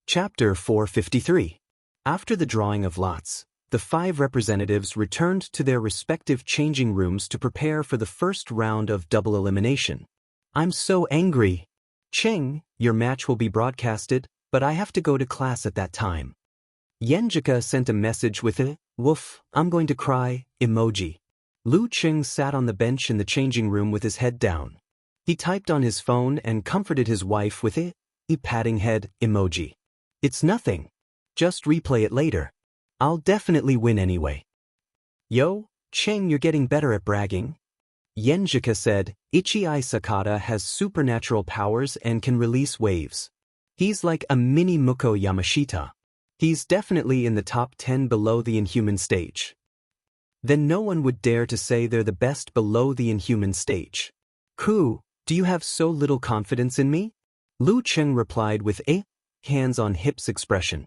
Chapter 453. After the drawing of lots, the 5 representatives returned to their respective changing rooms to prepare for the first round of double elimination. I'm so angry. Cheng, your match will be broadcasted, but I have to go to class at that time. Yenjika sent a message with a, woof, I'm going to cry, emoji. Lu Cheng sat on the bench in the changing room with his head down. He typed on his phone and comforted his wife with a patting head emoji. It's nothing. Just replay it later. I'll definitely win anyway. Yo, Cheng, you're getting better at bragging. Yenjika said, Ichii Sakata has supernatural powers and can release waves. He's like a mini Muko Yamashita. He's definitely in the top 10 below the inhuman stage. Then no one would dare to say they're the best below the inhuman stage. Ku, do you have so little confidence in me? Lu Cheng replied with a hands on hips expression.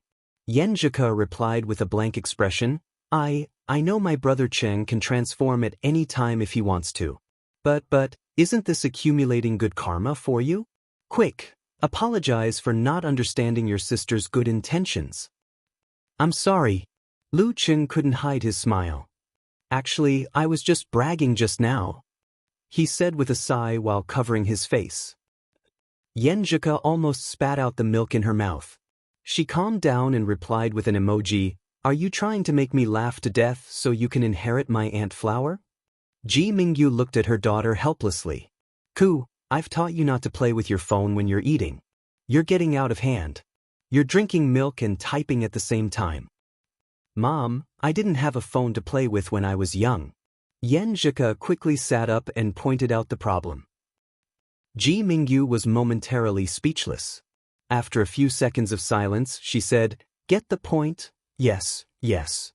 Yenjika replied with a blank expression, I know my brother Cheng can transform at any time if he wants to. But, isn't this accumulating good karma for you? Quick, apologize for not understanding your sister's good intentions. I'm sorry. Lu Cheng couldn't hide his smile. Actually, I was just bragging just now, he said with a sigh while covering his face. Yenjika almost spat out the milk in her mouth. She calmed down and replied with an emoji, Are you trying to make me laugh to death so you can inherit my Aunt Flower? Ji Mingyu looked at her daughter helplessly. Ku, I've taught you not to play with your phone when you're eating. You're getting out of hand. You're drinking milk and typing at the same time. Mom, I didn't have a phone to play with when I was young. Yenjika quickly sat up and pointed out the problem. Ji Mingyu was momentarily speechless. After a few seconds of silence, she said, Get the point? Yes, yes.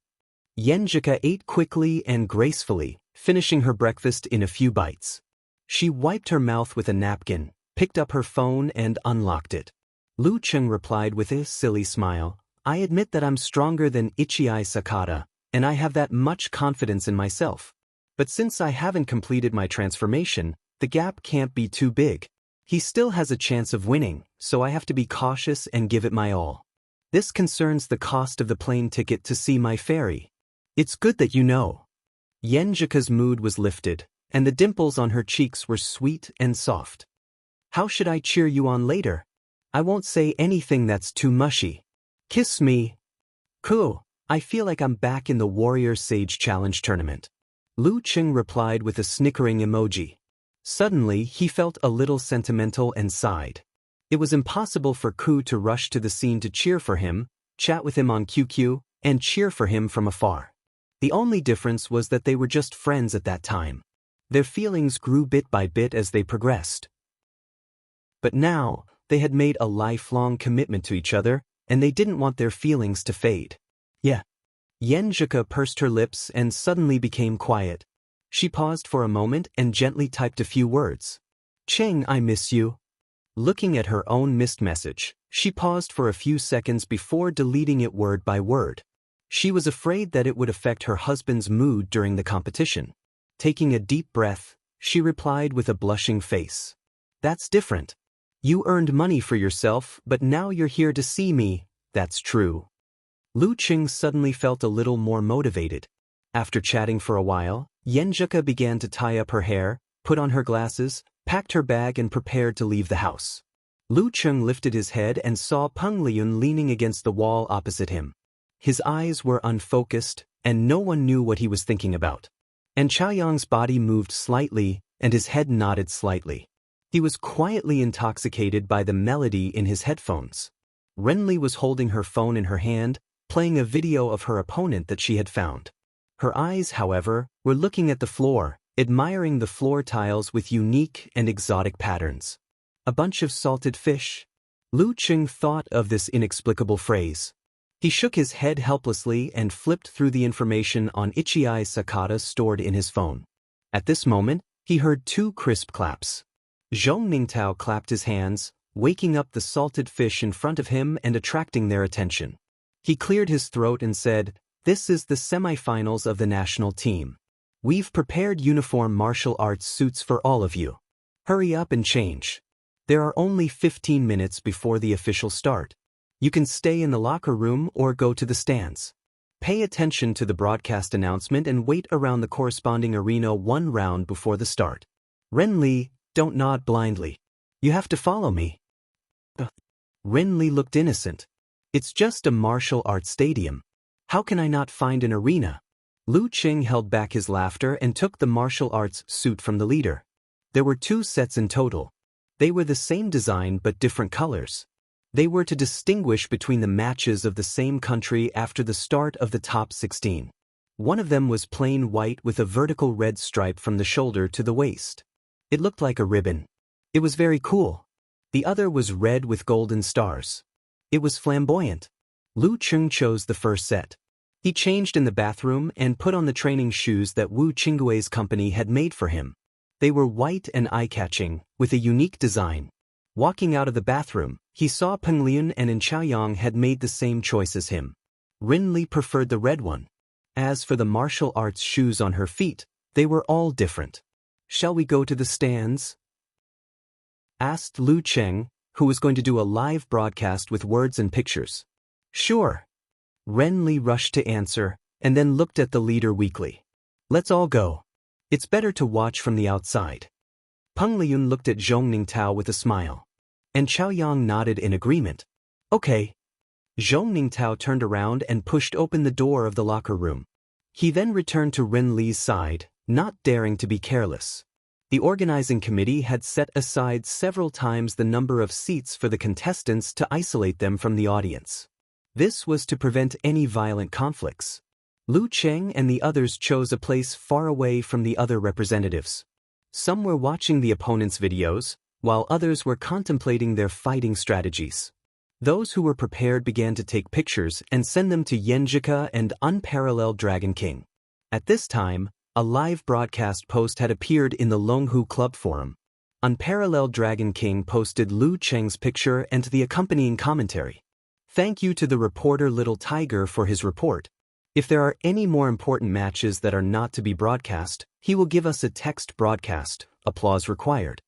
Yenjika ate quickly and gracefully, finishing her breakfast in a few bites. She wiped her mouth with a napkin, picked up her phone and unlocked it. Lu Cheng replied with a silly smile, I admit that I'm stronger than Ichii Sakata, and I have that much confidence in myself. But since I haven't completed my transformation, the gap can't be too big. He still has a chance of winning, so I have to be cautious and give it my all. This concerns the cost of the plane ticket to see my fairy. It's good that you know. Yenjika's mood was lifted, and the dimples on her cheeks were sweet and soft. How should I cheer you on later? I won't say anything that's too mushy. Kiss me. Cool, I feel like I'm back in the Warrior Sage Challenge tournament. Lu Cheng replied with a snickering emoji. Suddenly, he felt a little sentimental and sighed. It was impossible for Ku to rush to the scene to cheer for him, chat with him on QQ, and cheer for him from afar. The only difference was that they were just friends at that time. Their feelings grew bit by bit as they progressed. But now, they had made a lifelong commitment to each other, and they didn't want their feelings to fade. Yeah. Yenjika pursed her lips and suddenly became quiet. She paused for a moment and gently typed a few words. Cheng, I miss you. Looking at her own missed message, she paused for a few seconds before deleting it word by word. She was afraid that it would affect her husband's mood during the competition. Taking a deep breath, she replied with a blushing face. That's different. You earned money for yourself, but now you're here to see me. That's true. Lu Cheng suddenly felt a little more motivated. After chatting for a while, Yenjika began to tie up her hair, put on her glasses, packed her bag and prepared to leave the house. Lu Cheng lifted his head and saw Peng Liun leaning against the wall opposite him. His eyes were unfocused, and no one knew what he was thinking about. And Chaoyang's body moved slightly, and his head nodded slightly. He was quietly intoxicated by the melody in his headphones. Renli was holding her phone in her hand, playing a video of her opponent that she had found. Her eyes, however, were looking at the floor, admiring the floor tiles with unique and exotic patterns. A bunch of salted fish. Lu Cheng thought of this inexplicable phrase. He shook his head helplessly and flipped through the information on Ichii Sakata stored in his phone. At this moment, he heard 2 crisp claps. Zhong Ningtao clapped his hands, waking up the salted fish in front of him and attracting their attention. He cleared his throat and said, This is the semifinals of the national team. We've prepared uniform martial arts suits for all of you. Hurry up and change. There are only 15 minutes before the official start. You can stay in the locker room or go to the stands. Pay attention to the broadcast announcement and wait around the corresponding arena one round before the start. Renly, don't nod blindly. You have to follow me. Renly looked innocent. It's just a martial arts stadium. How can I not find an arena? Lu Qing held back his laughter and took the martial arts suit from the leader. There were 2 sets in total. They were the same design but different colors. They were to distinguish between the matches of the same country after the start of the top 16. One of them was plain white with a vertical red stripe from the shoulder to the waist. It looked like a ribbon. It was very cool. The other was red with golden stars. It was flamboyant. Lu Qing chose the first set. He changed in the bathroom and put on the training shoes that Wu Qinggui's company had made for him. They were white and eye-catching, with a unique design. Walking out of the bathroom, he saw Peng Liun and In Chaoyang had made the same choice as him. Renly preferred the red one. As for the martial arts shoes on her feet, they were all different. Shall we go to the stands? Asked Lu Qing, who was going to do a live broadcast with words and pictures. Sure. Renly rushed to answer, and then looked at the leader weakly. Let's all go. It's better to watch from the outside. Peng Liun looked at Zhong Ningtao with a smile. And Chaoyang nodded in agreement. Okay. Zhong Ningtao turned around and pushed open the door of the locker room. He then returned to Renly's side, not daring to be careless. The organizing committee had set aside several times the number of seats for the contestants to isolate them from the audience. This was to prevent any violent conflicts. Lu Qing and the others chose a place far away from the other representatives. Some were watching the opponents' videos, while others were contemplating their fighting strategies. Those who were prepared began to take pictures and send them to Yenjika and Unparalleled Dragon King. At this time, a live broadcast post had appeared in the Longhu Club forum. Unparalleled Dragon King posted Lu Qing's picture and the accompanying commentary. Thank you to the reporter Little Tiger for his report. If there are any more important matches that are not to be broadcast, he will give us a text broadcast. Applause required.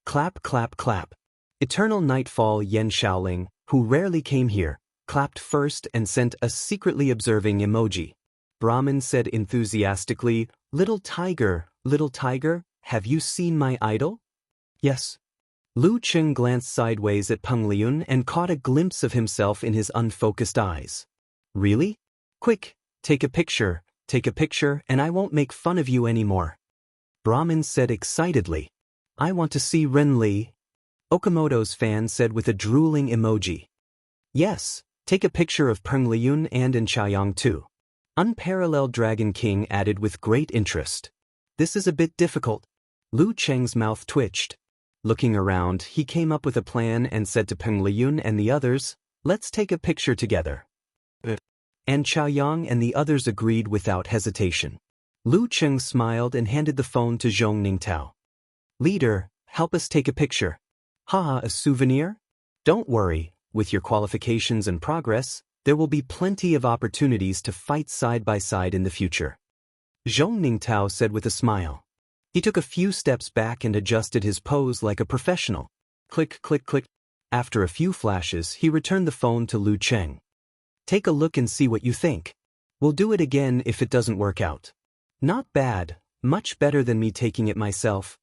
Clap, clap, clap. Eternal Nightfall Yen Shaoling, who rarely came here, clapped first and sent a secretly observing emoji. Brahmin said enthusiastically, Little Tiger, have you seen my idol? Yes. Lu Qing glanced sideways at Peng Liun and caught a glimpse of himself in his unfocused eyes. Really? Quick, take a picture, and I won't make fun of you anymore. Brahmin said excitedly. I want to see Renly. Okamoto's fan said with a drooling emoji. Yes, take a picture of Peng Liun and In Chaoyang too. Unparalleled Dragon King added with great interest. This is a bit difficult. Lu Qing's mouth twitched. Looking around, he came up with a plan and said to Peng Liun and the others, let's take a picture together. And Chaoyang and the others agreed without hesitation. Lu Qing smiled and handed the phone to Zhong Ningtao. Leader, help us take a picture. Haha, a souvenir? Don't worry, with your qualifications and progress, there will be plenty of opportunities to fight side by side in the future. Zhong Ningtao said with a smile. He took a few steps back and adjusted his pose like a professional. Click, click, click. After a few flashes, he returned the phone to Lu Qing. Take a look and see what you think. We'll do it again if it doesn't work out. Not bad, much better than me taking it myself.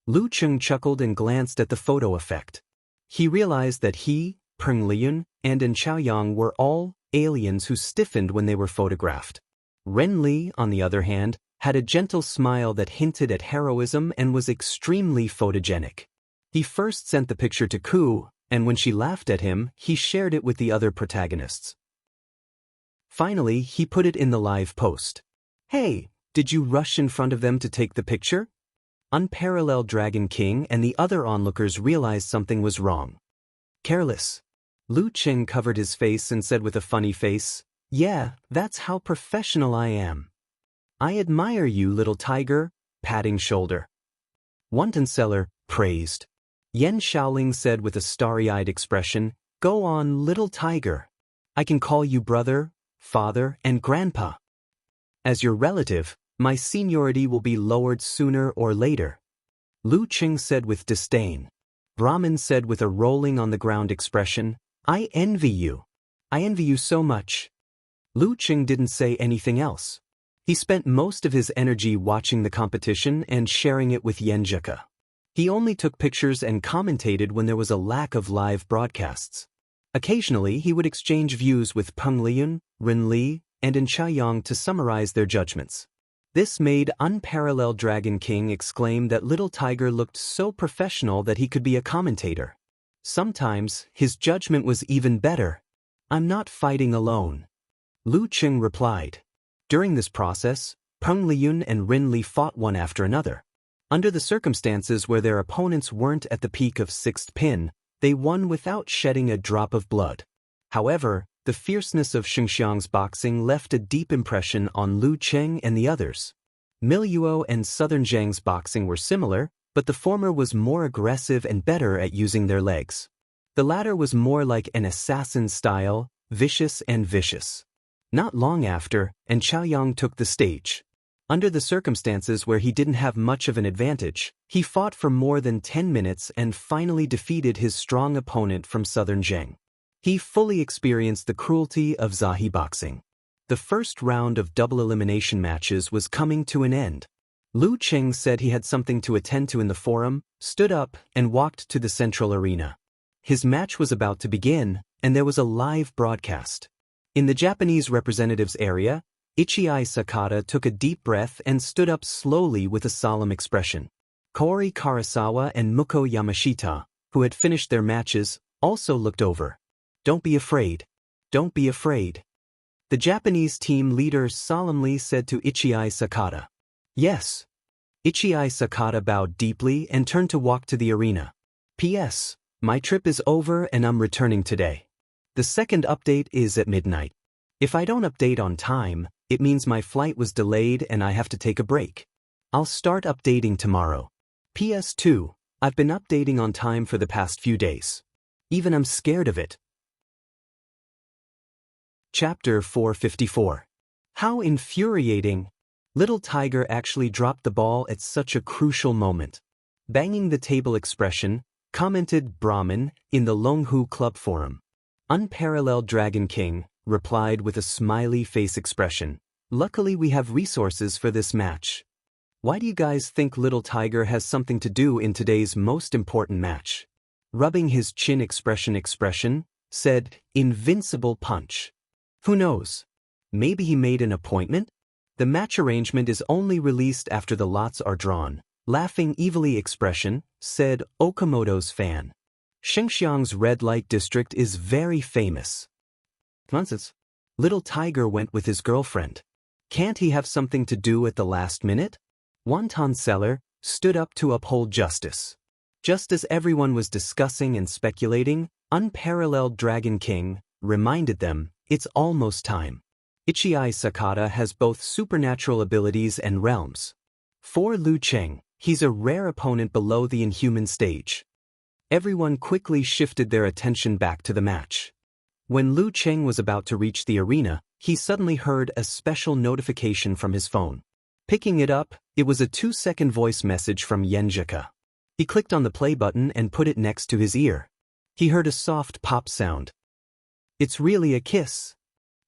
Lu Qing chuckled and glanced at the photo effect. He realized that he, Peng Liun, and In Chaoyang were all aliens who stiffened when they were photographed. Renly, on the other hand, had a gentle smile that hinted at heroism and was extremely photogenic. He first sent the picture to Ku, and when she laughed at him, he shared it with the other protagonists. Finally, he put it in the live post. Hey, did you rush in front of them to take the picture? Unparalleled Dragon King and the other onlookers realized something was wrong. Careless. Lu Qing covered his face and said with a funny face, Yeah, that's how professional I am. I admire you, Little Tiger, patting shoulder. Wanton Seller, praised. Yen Shaoling said with a starry-eyed expression, Go on, Little Tiger. I can call you brother, father, and grandpa. As your relative, my seniority will be lowered sooner or later. Lu Qing said with disdain. Brahmin said with a rolling on the ground expression, I envy you. I envy you so much. Lu Qing didn't say anything else. He spent most of his energy watching the competition and sharing it with Yenjika. He only took pictures and commentated when there was a lack of live broadcasts. Occasionally, he would exchange views with Peng Liyun, Rin Li, and In Chaoyang to summarize their judgments. This made unparalleled Dragon King exclaim that Little Tiger looked so professional that he could be a commentator. Sometimes, his judgment was even better. I'm not fighting alone. Lu Qing replied. During this process, Peng Liyun and Rin Li fought one after another. Under the circumstances where their opponents weren't at the peak of sixth pin, they won without shedding a drop of blood. However, the fierceness of Xingxiang's boxing left a deep impression on Lu Qing and the others. Miluo and Southern Zhang's boxing were similar, but the former was more aggressive and better at using their legs. The latter was more like an assassin style, vicious and vicious. Not long after, and Chaoyang took the stage. Under the circumstances where he didn't have much of an advantage, he fought for more than 10 minutes and finally defeated his strong opponent from Southern Zhang. He fully experienced the cruelty of Zahi boxing. The first round of double elimination matches was coming to an end. Lu Qing said he had something to attend to in the forum, stood up, and walked to the central arena. His match was about to begin, and there was a live broadcast. In the Japanese representatives area, Ichii Sakata took a deep breath and stood up slowly with a solemn expression. Kaori Karasawa and Muko Yamashita, who had finished their matches, also looked over. Don't be afraid. Don't be afraid. The Japanese team leader solemnly said to Ichii Sakata. Yes. Ichii Sakata bowed deeply and turned to walk to the arena. P.S. My trip is over and I'm returning today. The second update is at midnight. If I don't update on time, it means my flight was delayed and I have to take a break. I'll start updating tomorrow. PS2, I've been updating on time for the past few days. Even I'm scared of it. Chapter 454. How infuriating! Little Tiger actually dropped the ball at such a crucial moment. Banging the table expression, commented Brahmin in the Longhu Club forum. Unparalleled Dragon King replied with a smiley face expression. Luckily we have resources for this match. Why do you guys think Little Tiger has something to do in today's most important match? Rubbing his chin expression, said, Invincible Punch. Who knows? Maybe he made an appointment? The match arrangement is only released after the lots are drawn. Laughing evilly expression, said Okamoto's fan. Xingxiang's red light district is very famous. Nonsense. Little Tiger went with his girlfriend. Can't he have something to do at the last minute? Wonton Seller stood up to uphold justice. Just as everyone was discussing and speculating, Unparalleled Dragon King reminded them, it's almost time. Ichii Sakata has both supernatural abilities and realms. For Lu Qing, he's a rare opponent below the inhuman stage. Everyone quickly shifted their attention back to the match. When Lu Qing was about to reach the arena, he suddenly heard a special notification from his phone. Picking it up, it was a 2-second voice message from Yenjika. He clicked on the play button and put it next to his ear. He heard a soft pop sound. It's really a kiss.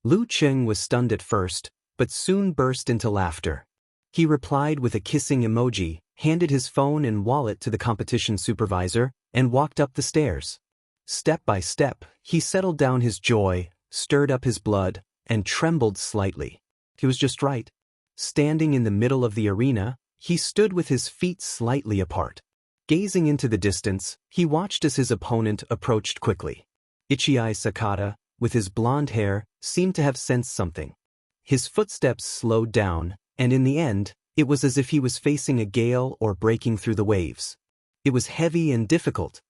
Lu Qing was stunned at first, but soon burst into laughter. He replied with a kissing emoji, handed his phone and wallet to the competition supervisor, and walked up the stairs. Step by step, he settled down his joy, stirred up his blood, and trembled slightly. He was just right. Standing in the middle of the arena, he stood with his feet slightly apart. Gazing into the distance, he watched as his opponent approached quickly. Ichii Sakata, with his blonde hair, seemed to have sensed something. His footsteps slowed down, and in the end, it was as if he was facing a gale or breaking through the waves. It was heavy and difficult.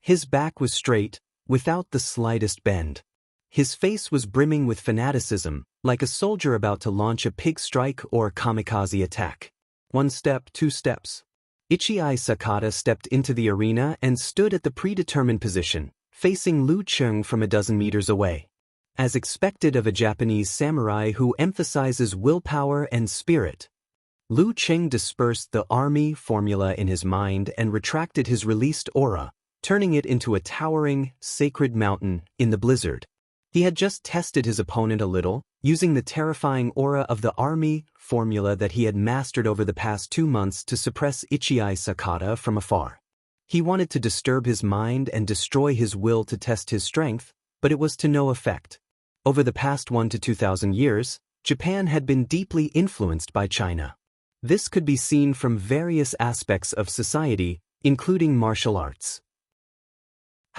His back was straight, without the slightest bend. His face was brimming with fanaticism, like a soldier about to launch a pig strike or kamikaze attack. 1 step, 2 steps. Ichii Sakata stepped into the arena and stood at the predetermined position, facing Lu Qing from a dozen meters away. As expected of a Japanese samurai who emphasizes willpower and spirit, Lu Qing dispersed the army formula in his mind and retracted his released aura, turning it into a towering, sacred mountain in the blizzard. He had just tested his opponent a little, using the terrifying aura of the army formula that he had mastered over the past 2 months to suppress Ichii Sakata from afar. He wanted to disturb his mind and destroy his will to test his strength, but it was to no effect. Over the past 1 to 2,000 years, Japan had been deeply influenced by China. This could be seen from various aspects of society, including martial arts.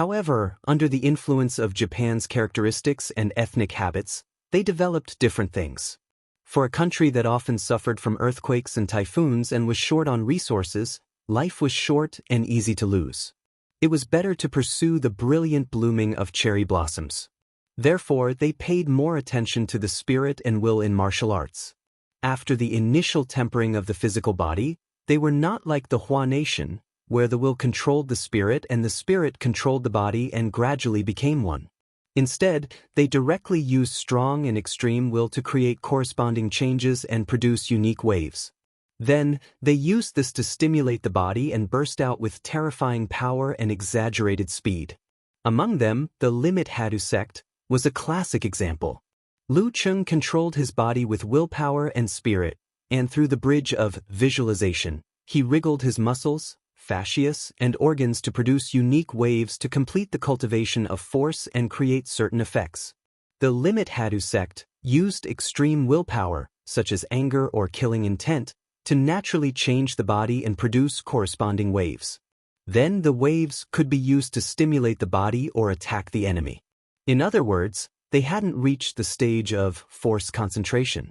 However, under the influence of Japan's characteristics and ethnic habits, they developed different things. For a country that often suffered from earthquakes and typhoons and was short on resources, life was short and easy to lose. It was better to pursue the brilliant blooming of cherry blossoms. Therefore, they paid more attention to the spirit and will in martial arts. After the initial tempering of the physical body, they were not like the Hua nation, where the will controlled the spirit and the spirit controlled the body and gradually became one. Instead, they directly used strong and extreme will to create corresponding changes and produce unique waves. Then, they used this to stimulate the body and burst out with terrifying power and exaggerated speed. Among them, the Limit Hadu sect was a classic example. Lu Cheng controlled his body with willpower and spirit, and through the bridge of visualization, he wriggled his muscles, fascias, and organs to produce unique waves to complete the cultivation of force and create certain effects. The Limit Hadu sect used extreme willpower, such as anger or killing intent, to naturally change the body and produce corresponding waves. Then the waves could be used to stimulate the body or attack the enemy. In other words, they hadn't reached the stage of force concentration.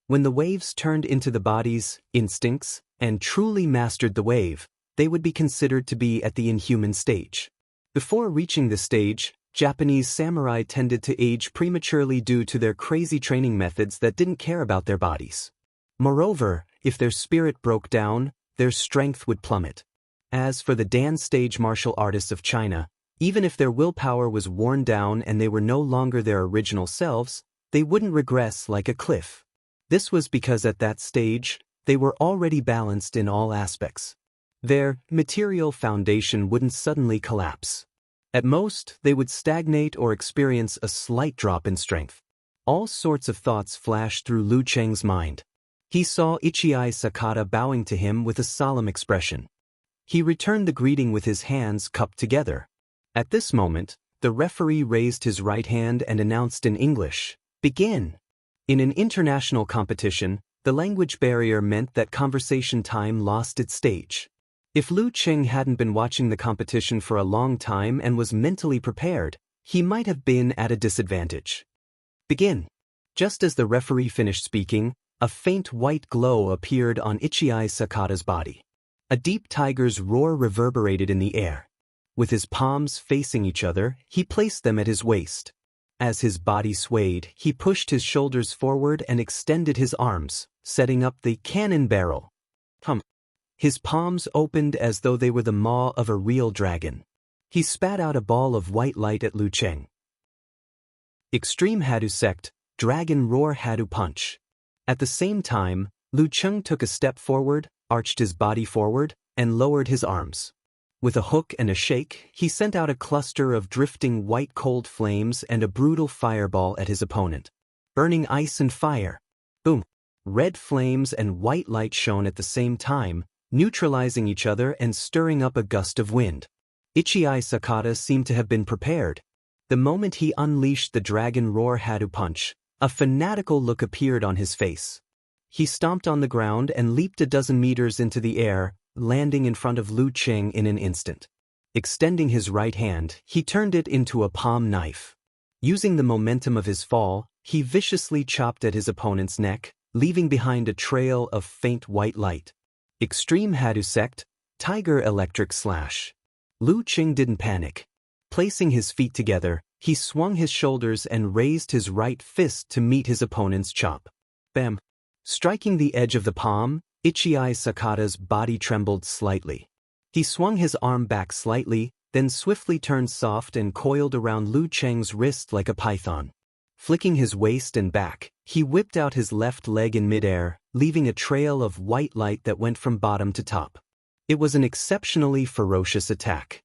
When the waves turned into the body's instincts and truly mastered the wave, they would be considered to be at the inhuman stage. Before reaching this stage, Japanese samurai tended to age prematurely due to their crazy training methods that didn't care about their bodies. Moreover, if their spirit broke down, their strength would plummet. As for the dance stage martial artists of China, even if their willpower was worn down and they were no longer their original selves, they wouldn't regress like a cliff. This was because at that stage, they were already balanced in all aspects. Their material foundation wouldn't suddenly collapse. At most, they would stagnate or experience a slight drop in strength. All sorts of thoughts flashed through Lu Cheng's mind. He saw Ichii Sakata bowing to him with a solemn expression. He returned the greeting with his hands cupped together. At this moment, the referee raised his right hand and announced in English, "Begin." In an international competition, the language barrier meant that conversation time lost its stage. If Lu Cheng hadn't been watching the competition for a long time and was mentally prepared, he might have been at a disadvantage. "Begin." Just as the referee finished speaking, a faint white glow appeared on Ichii Sakata's body. A deep tiger's roar reverberated in the air. With his palms facing each other, he placed them at his waist. As his body swayed, he pushed his shoulders forward and extended his arms, setting up the cannon barrel. His palms opened as though they were the maw of a real dragon. He spat out a ball of white light at Lu Cheng. Extreme Hadu Sect, Dragon Roar Hadu Punch. At the same time, Lu Cheng took a step forward, arched his body forward, and lowered his arms. With a hook and a shake, he sent out a cluster of drifting white cold flames and a brutal fireball at his opponent. Burning ice and fire. Boom! Red flames and white light shone at the same time, neutralizing each other and stirring up a gust of wind. Ichii Sakata seemed to have been prepared. The moment he unleashed the Dragon Roar Hadu Punch, a fanatical look appeared on his face. He stomped on the ground and leaped a dozen meters into the air, landing in front of Lu Cheng in an instant. Extending his right hand, he turned it into a palm knife. Using the momentum of his fall, he viciously chopped at his opponent's neck, leaving behind a trail of faint white light. Extreme Hadu Sect, Tiger Electric Slash. Lu Cheng didn't panic. Placing his feet together, he swung his shoulders and raised his right fist to meet his opponent's chop. Bam! Striking the edge of the palm, Ichii Sakata's body trembled slightly. He swung his arm back slightly, then swiftly turned soft and coiled around Lu Cheng's wrist like a python. Flicking his waist and back, he whipped out his left leg in midair, leaving a trail of white light that went from bottom to top. It was an exceptionally ferocious attack.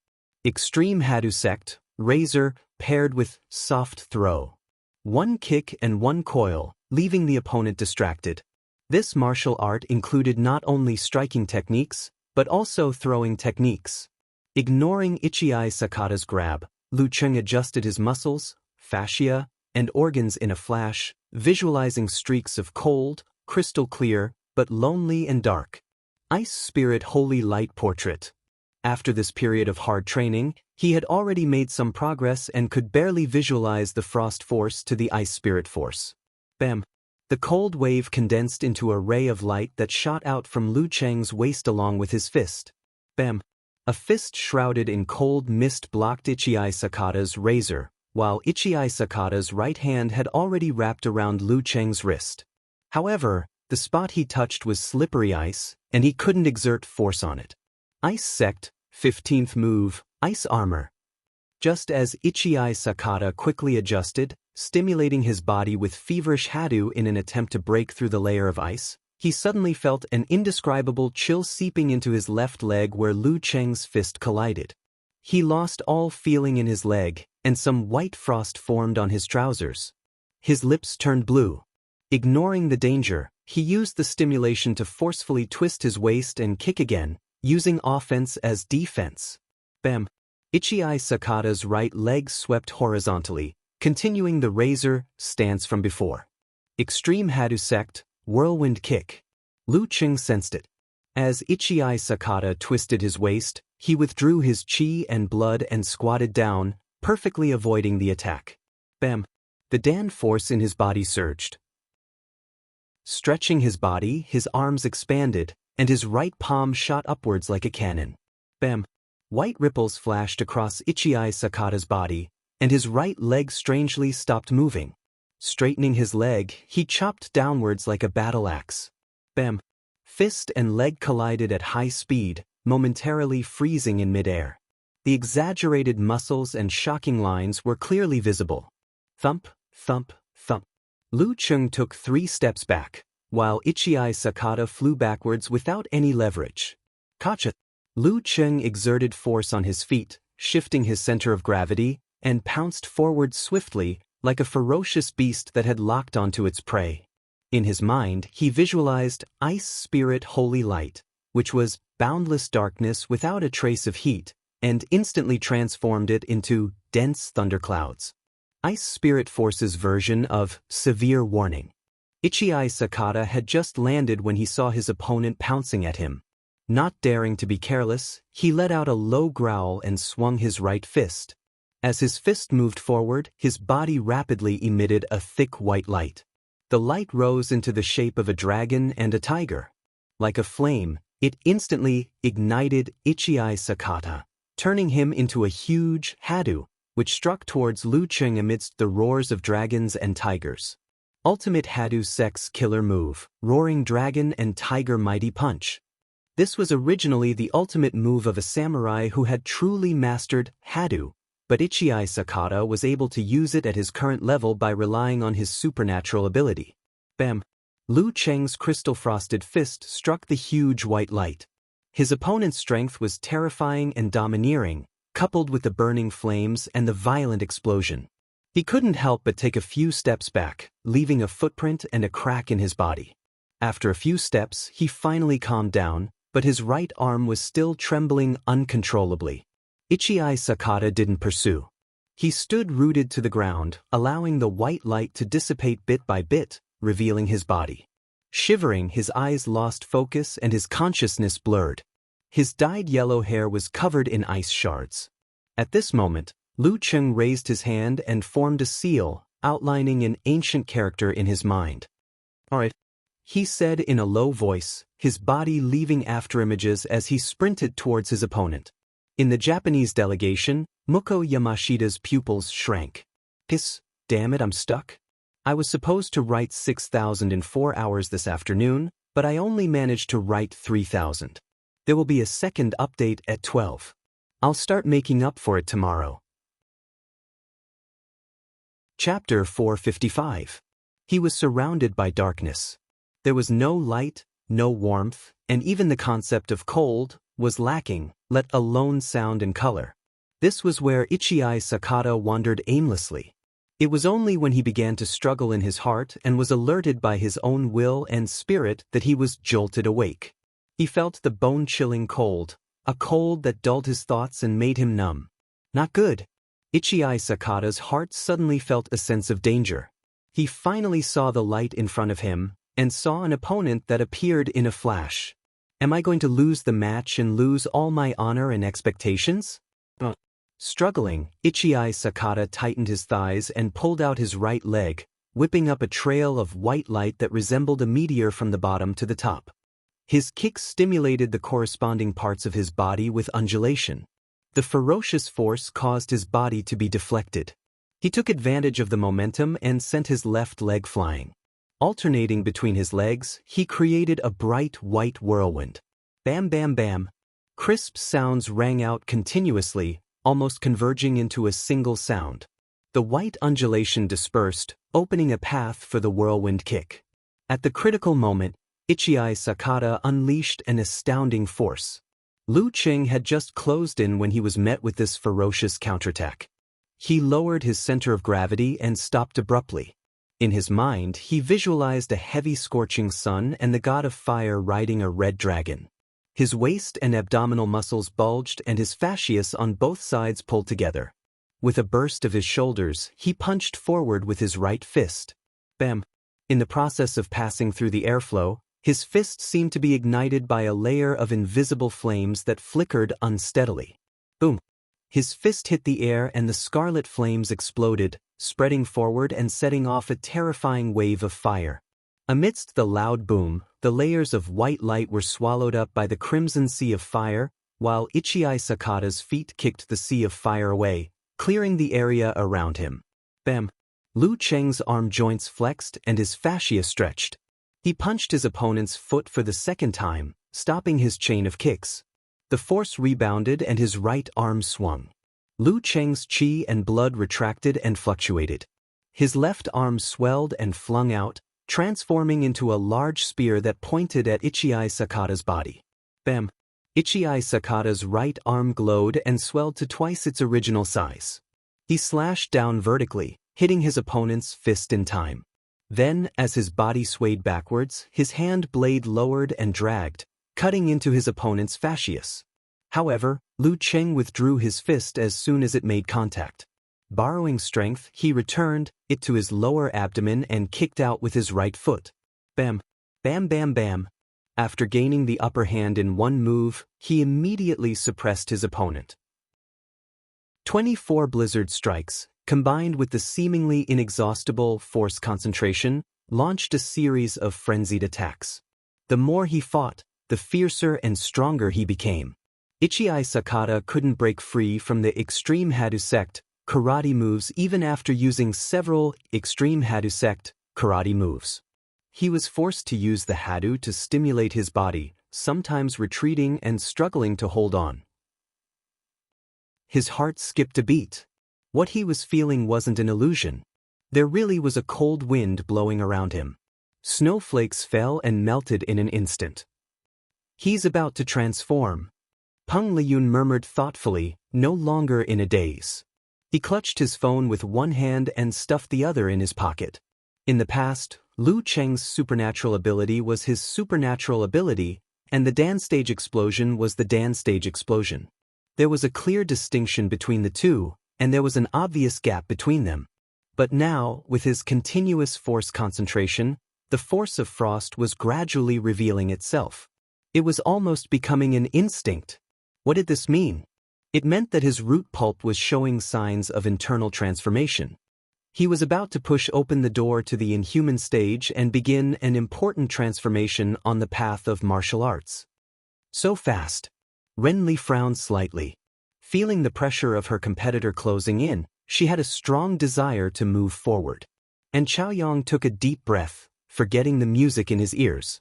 Extreme Hadusect, razor, paired with soft throw. One kick and one coil, leaving the opponent distracted. This martial art included not only striking techniques, but also throwing techniques. Ignoring Ichii Sakata's grab, Lu Cheng adjusted his muscles, fascia, and organs in a flash, visualizing streaks of cold, crystal clear, but lonely and dark. Ice Spirit Holy Light Portrait. After this period of hard training, he had already made some progress and could barely visualize the Frost Force to the Ice Spirit Force. Bam! The cold wave condensed into a ray of light that shot out from Lu Cheng's waist along with his fist. Bam! A fist shrouded in cold mist blocked Ichii Sakata's razor, while Ichii Sakata's right hand had already wrapped around Lu Cheng's wrist. However, the spot he touched was slippery ice, and he couldn't exert force on it. Ice Sect, 15th move, Ice Armor. Just as Ichii Sakata quickly adjusted, stimulating his body with feverish Hadu in an attempt to break through the layer of ice, he suddenly felt an indescribable chill seeping into his left leg where Lu Cheng's fist collided. He lost all feeling in his leg, and some white frost formed on his trousers. His lips turned blue. Ignoring the danger, he used the stimulation to forcefully twist his waist and kick again, using offense as defense. Bam! Ichii Sakata's right leg swept horizontally, continuing the razor stance from before. Extreme Hadusect, Whirlwind Kick. Lu Cheng sensed it. As Ichii Sakata twisted his waist, he withdrew his chi and blood and squatted down, perfectly avoiding the attack. Bam! The Dan force in his body surged. Stretching his body, his arms expanded, and his right palm shot upwards like a cannon. Bam! White ripples flashed across Ichii Sakata's body, and his right leg strangely stopped moving. Straightening his leg, he chopped downwards like a battle axe. Bam! Fist and leg collided at high speed, momentarily freezing in midair. The exaggerated muscles and shocking lines were clearly visible. Thump, thump, thump. Lu Cheng took 3 steps back, while Ichii Sakata flew backwards without any leverage. Kacha! Lu Cheng exerted force on his feet, shifting his center of gravity, and pounced forward swiftly, like a ferocious beast that had locked onto its prey. In his mind, he visualized Ice Spirit Holy Light, which was boundless darkness without a trace of heat, and instantly transformed it into dense thunderclouds. Ice Spirit Force's version of Severe Warning. Ichii Sakata had just landed when he saw his opponent pouncing at him. Not daring to be careless, he let out a low growl and swung his right fist. As his fist moved forward, his body rapidly emitted a thick white light. The light rose into the shape of a dragon and a tiger. Like a flame, it instantly ignited Ichii Sakata, turning him into a huge Hadu, which struck towards Lu Cheng amidst the roars of dragons and tigers. Ultimate Hadu Sect's killer move, Roaring Dragon and Tiger Mighty Punch. This was originally the ultimate move of a samurai who had truly mastered Hadu, but Ichii Sakata was able to use it at his current level by relying on his supernatural ability. Bam! Lu Cheng's crystal-frosted fist struck the huge white light. His opponent's strength was terrifying and domineering, coupled with the burning flames and the violent explosion. He couldn't help but take a few steps back, leaving a footprint and a crack in his body. After a few steps, he finally calmed down, but his right arm was still trembling uncontrollably. Ichii Sakata didn't pursue. He stood rooted to the ground, allowing the white light to dissipate bit by bit, revealing his body. Shivering, his eyes lost focus and his consciousness blurred. His dyed yellow hair was covered in ice shards. At this moment, Lu Cheng raised his hand and formed a seal, outlining an ancient character in his mind. "All right," he said in a low voice, his body leaving afterimages as he sprinted towards his opponent. In the Japanese delegation, Muko Yamashida's pupils shrank. "Piss, damn it, I'm stuck. I was supposed to write 6,000 in 4 hours this afternoon, but I only managed to write 3,000. There will be a second update at 12. I'll start making up for it tomorrow." Chapter 455. He was surrounded by darkness. There was no light, no warmth, and even the concept of cold was lacking, let alone sound and color. This was where Ichii Sakata wandered aimlessly. It was only when he began to struggle in his heart and was alerted by his own will and spirit that he was jolted awake. He felt the bone-chilling cold, a cold that dulled his thoughts and made him numb. Not good. Ichii Sakata's heart suddenly felt a sense of danger. He finally saw the light in front of him, and saw an opponent that appeared in a flash. Am I going to lose the match and lose all my honor and expectations? Struggling, Ichii Sakata tightened his thighs and pulled out his right leg, whipping up a trail of white light that resembled a meteor from the bottom to the top. His kicks stimulated the corresponding parts of his body with undulation. The ferocious force caused his body to be deflected. He took advantage of the momentum and sent his left leg flying. Alternating between his legs, he created a bright white whirlwind. Bam bam bam. Crisp sounds rang out continuously, almost converging into a single sound. The white undulation dispersed, opening a path for the whirlwind kick. At the critical moment, Ichii Sakata unleashed an astounding force. Lu Cheng had just closed in when he was met with this ferocious counterattack. He lowered his center of gravity and stopped abruptly. In his mind, he visualized a heavy scorching sun and the god of fire riding a red dragon. His waist and abdominal muscles bulged and his fascias on both sides pulled together. With a burst of his shoulders, he punched forward with his right fist. Bam! In the process of passing through the airflow, his fist seemed to be ignited by a layer of invisible flames that flickered unsteadily. Boom! His fist hit the air and the scarlet flames exploded, spreading forward and setting off a terrifying wave of fire. Amidst the loud boom, the layers of white light were swallowed up by the crimson sea of fire, while Ichii Sakata's feet kicked the sea of fire away, clearing the area around him. Bam! Lu Cheng's arm joints flexed and his fascia stretched. He punched his opponent's foot for the second time, stopping his chain of kicks. The force rebounded and his right arm swung. Lu Cheng's chi and blood retracted and fluctuated. His left arm swelled and flung out, transforming into a large spear that pointed at Ichii Sakata's body. Bam! Ichii Sakata's right arm glowed and swelled to twice its original size. He slashed down vertically, hitting his opponent's fist in time. Then, as his body swayed backwards, his hand blade lowered and dragged, cutting into his opponent's fascias. However, Lu Cheng withdrew his fist as soon as it made contact. Borrowing strength, he returned it to his lower abdomen and kicked out with his right foot. Bam! Bam bam bam! After gaining the upper hand in one move, he immediately suppressed his opponent. 24 blizzard strikes, combined with the seemingly inexhaustible force concentration, launched a series of frenzied attacks. The more he fought, the fiercer and stronger he became. Ichii Sakata couldn't break free from the extreme Hadusect karate moves even after using several extreme Hadusect karate moves. He was forced to use the Hadu to stimulate his body, sometimes retreating and struggling to hold on. His heart skipped a beat. What he was feeling wasn't an illusion. There really was a cold wind blowing around him. Snowflakes fell and melted in an instant. He's about to transform. Peng Liyun murmured thoughtfully, no longer in a daze. He clutched his phone with one hand and stuffed the other in his pocket. In the past, Lu Cheng's supernatural ability was his supernatural ability, and the dance stage explosion was the dance stage explosion. There was a clear distinction between the two, and there was an obvious gap between them. But now, with his continuous force concentration, the force of frost was gradually revealing itself. It was almost becoming an instinct. What did this mean? It meant that his root pulp was showing signs of internal transformation. He was about to push open the door to the inhuman stage and begin an important transformation on the path of martial arts. So fast. Renly frowned slightly. Feeling the pressure of her competitor closing in, she had a strong desire to move forward. And Chaoyang took a deep breath, forgetting the music in his ears.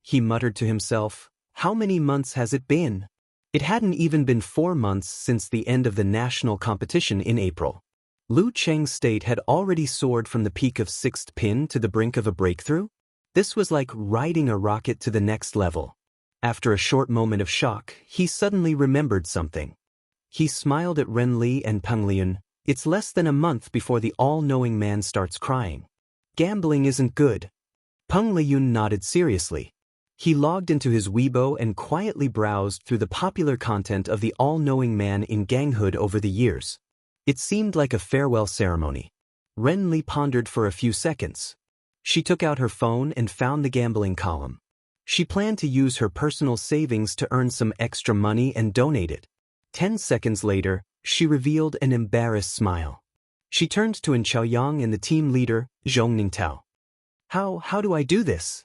He muttered to himself, "How many months has it been?" It hadn't even been 4 months since the end of the national competition in April. Lu Cheng's state had already soared from the peak of 6th pin to the brink of a breakthrough. This was like riding a rocket to the next level. After a short moment of shock, he suddenly remembered something. He smiled at Renli and Penglian. It's less than a month before the all-knowing man starts crying. Gambling isn't good. Penglian nodded seriously. He logged into his Weibo and quietly browsed through the popular content of the all-knowing man in ganghood over the years. It seemed like a farewell ceremony. Renli pondered for a few seconds. She took out her phone and found the gambling column. She planned to use her personal savings to earn some extra money and donate it. 10 seconds later, she revealed an embarrassed smile. She turned to An Chaoyang and the team leader, Zhong Ningtao. How do I do this?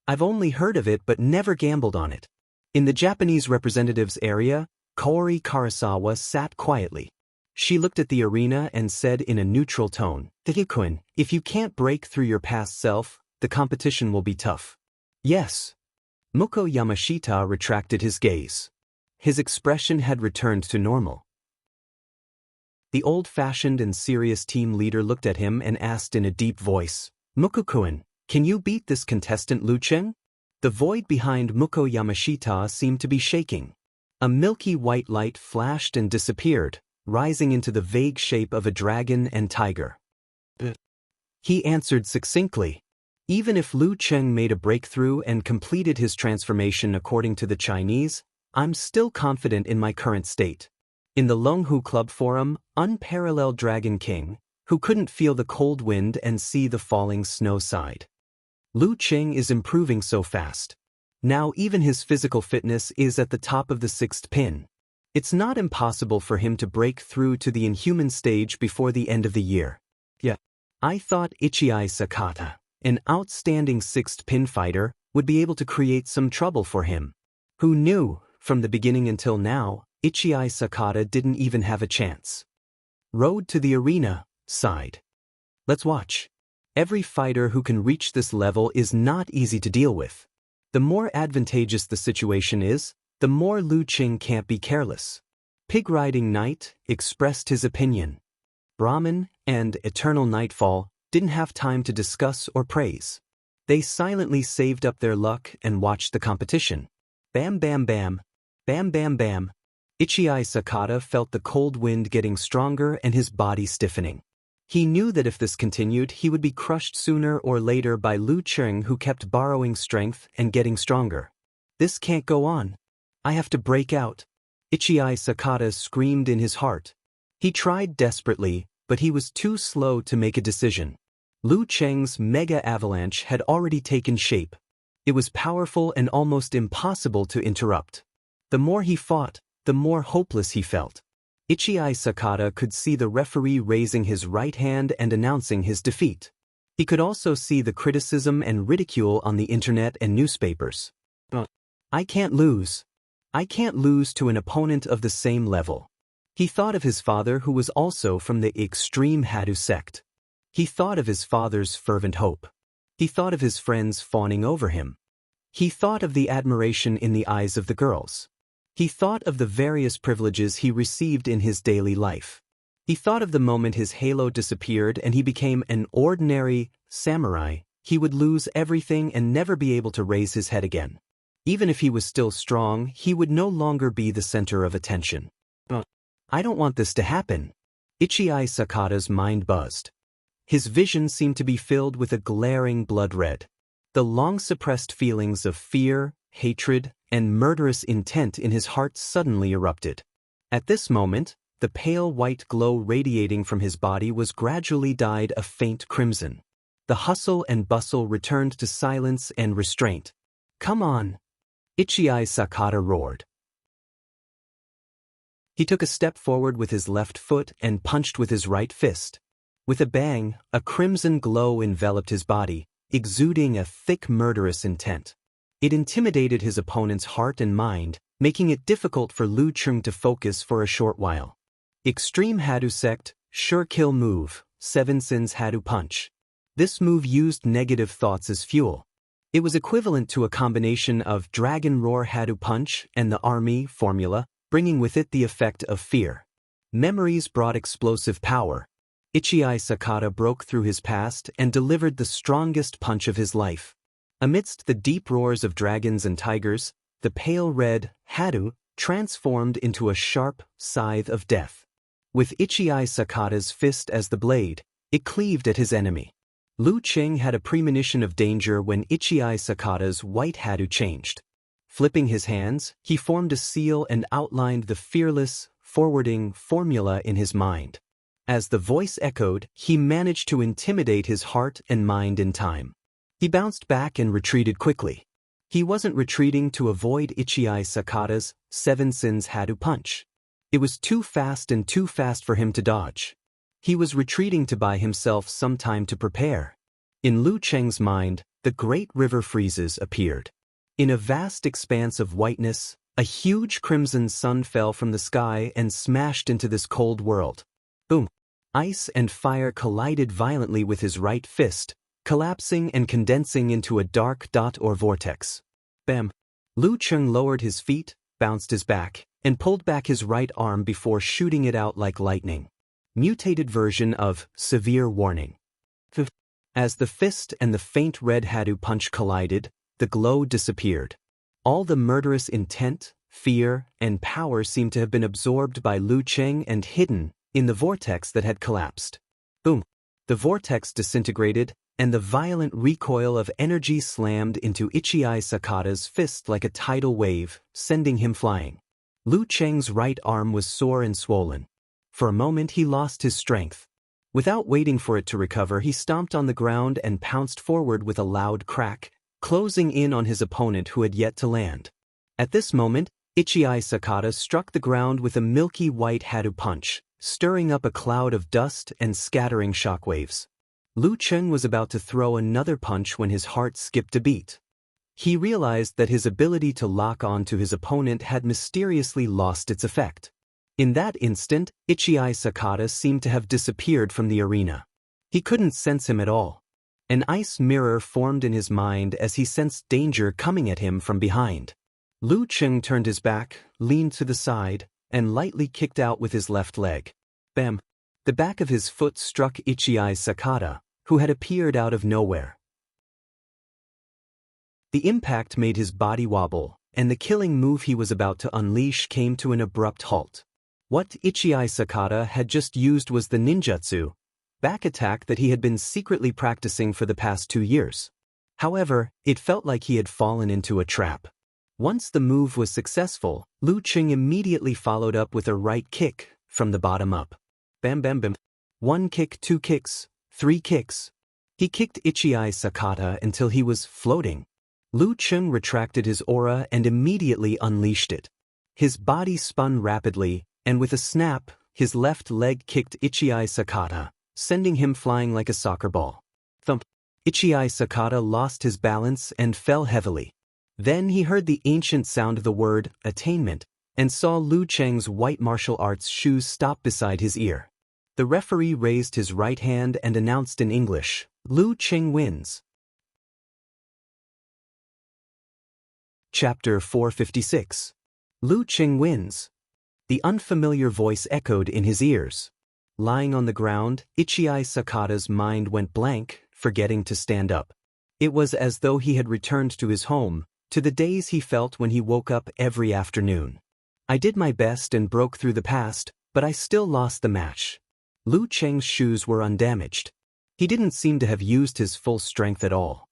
I've only heard of it but never gambled on it. In the Japanese representatives area, Kaori Karasawa sat quietly. She looked at the arena and said in a neutral tone, "Takikun, if you can't break through your past self, the competition will be tough." Yes. Muko Yamashita retracted his gaze. His expression had returned to normal. The old-fashioned and serious team leader looked at him and asked in a deep voice, "Muko-kun, can you beat this contestant Lu Cheng?" The void behind Muko Yamashita seemed to be shaking. A milky white light flashed and disappeared, rising into the vague shape of a dragon and tiger. He answered succinctly. Even if Lu Cheng made a breakthrough and completed his transformation according to the Chinese, I'm still confident in my current state. In the Longhu Club Forum, unparalleled Dragon King, who couldn't feel the cold wind and see the falling snow sighed. Lu Cheng is improving so fast. Now even his physical fitness is at the top of the 6th pin. It's not impossible for him to break through to the inhuman stage before the end of the year. Yeah. I thought Ichii Sakata, an outstanding 6th pin fighter, would be able to create some trouble for him. Who knew? From the beginning until now, Ichii Sakata didn't even have a chance. Road to the arena, sighed. Let's watch. Every fighter who can reach this level is not easy to deal with. The more advantageous the situation is, the more Lu Cheng can't be careless. Pig Riding Knight expressed his opinion. Brahmin and Eternal Nightfall didn't have time to discuss or praise. They silently saved up their luck and watched the competition. Bam bam bam. Bam bam bam. Ichii Sakata felt the cold wind getting stronger and his body stiffening. He knew that if this continued, he would be crushed sooner or later by Lu Cheng, who kept borrowing strength and getting stronger. This can't go on. I have to break out. Ichii Sakata screamed in his heart. He tried desperately, but he was too slow to make a decision. Lu Cheng's mega avalanche had already taken shape. It was powerful and almost impossible to interrupt. The more he fought, the more hopeless he felt. Ichii Sakata could see the referee raising his right hand and announcing his defeat. He could also see the criticism and ridicule on the internet and newspapers. I can't lose. I can't lose to an opponent of the same level. He thought of his father, who was also from the extreme Hadu sect. He thought of his father's fervent hope. He thought of his friends fawning over him. He thought of the admiration in the eyes of the girls. He thought of the various privileges he received in his daily life. He thought of the moment his halo disappeared and he became an ordinary samurai. He would lose everything and never be able to raise his head again. Even if he was still strong, he would no longer be the center of attention. I don't want this to happen. Ichii Sakata's mind buzzed. His vision seemed to be filled with a glaring blood red. The long-suppressed feelings of fear, hatred, and murderous intent in his heart suddenly erupted. At this moment, the pale white glow radiating from his body was gradually dyed a faint crimson. The hustle and bustle returned to silence and restraint. Come on! Ichii Sakata roared. He took a step forward with his left foot and punched with his right fist. With a bang, a crimson glow enveloped his body, exuding a thick murderous intent. It intimidated his opponent's heart and mind, making it difficult for Lu Cheng to focus for a short while. Extreme Hadu Sect, Sure Kill Move, 7 Sins Hadu Punch. This move used negative thoughts as fuel. It was equivalent to a combination of Dragon Roar Hadu Punch and the Army formula, bringing with it the effect of fear. Memories brought explosive power. Ichii Sakata broke through his past and delivered the strongest punch of his life. Amidst the deep roars of dragons and tigers, the pale red Hadu transformed into a sharp scythe of death. With Ichiai Sakata's fist as the blade, it cleaved at his enemy. Lu Qing had a premonition of danger when Ichiai Sakata's white hadu changed. Flipping his hands, he formed a seal and outlined the fearless, forwarding formula in his mind. As the voice echoed, he managed to intimidate his heart and mind in time. He bounced back and retreated quickly. He wasn't retreating to avoid Ichiai Sakata's Seven Sins Hadu punch. It was too fast for him to dodge. He was retreating to buy himself some time to prepare. In Lu Cheng's mind, the great river freezes appeared. In a vast expanse of whiteness, a huge crimson sun fell from the sky and smashed into this cold world. Boom! Ice and fire collided violently with his right fist, collapsing and condensing into a dark dot or vortex. Bam! Lu Cheng lowered his feet, bounced his back, and pulled back his right arm before shooting it out like lightning. Mutated version of severe warning. As the fist and the faint red hadu punch collided, the glow disappeared. All the murderous intent, fear, and power seemed to have been absorbed by Lu Cheng and hidden in the vortex that had collapsed. Boom! The vortex disintegrated, and the violent recoil of energy slammed into Ichiai Sakata's fist like a tidal wave, sending him flying. Lu Cheng's right arm was sore and swollen. For a moment he lost his strength. Without waiting for it to recover, he stomped on the ground and pounced forward with a loud crack, closing in on his opponent who had yet to land. At this moment, Ichiai Sakata struck the ground with a milky white hadu punch, stirring up a cloud of dust and scattering shockwaves. Lu Cheng was about to throw another punch when his heart skipped a beat. He realized that his ability to lock on to his opponent had mysteriously lost its effect. In that instant, Ichiai Sakata seemed to have disappeared from the arena. He couldn't sense him at all. An ice mirror formed in his mind as he sensed danger coming at him from behind. Lu Cheng turned his back, leaned to the side, and lightly kicked out with his left leg. Bam! The back of his foot struck Ichiai Sakata, who had appeared out of nowhere. The impact made his body wobble, and the killing move he was about to unleash came to an abrupt halt. What Ichiai Sakata had just used was the ninjutsu, back attack that he had been secretly practicing for the past 2 years. However, it felt like he had fallen into a trap. Once the move was successful, Lu Cheng immediately followed up with a right kick, from the bottom up. Bam bam bam. 1 kick, 2 kicks, 3 kicks. He kicked Ichiai Sakata until he was floating. Lu Cheng retracted his aura and immediately unleashed it. His body spun rapidly, and with a snap, his left leg kicked Ichiai Sakata, sending him flying like a soccer ball. Thump! Ichiai Sakata lost his balance and fell heavily. Then he heard the ancient sound of the word, attainment, and saw Lu Cheng's white martial arts shoes stop beside his ear. The referee raised his right hand and announced in English, "Lu Cheng wins." Chapter 456. Lu Cheng wins. The unfamiliar voice echoed in his ears. Lying on the ground, Ichiai Sakata's mind went blank, forgetting to stand up. It was as though he had returned to his home, to the days he felt when he woke up every afternoon. I did my best and broke through the past, but I still lost the match. Lu Cheng's shoes were undamaged. He didn't seem to have used his full strength at all.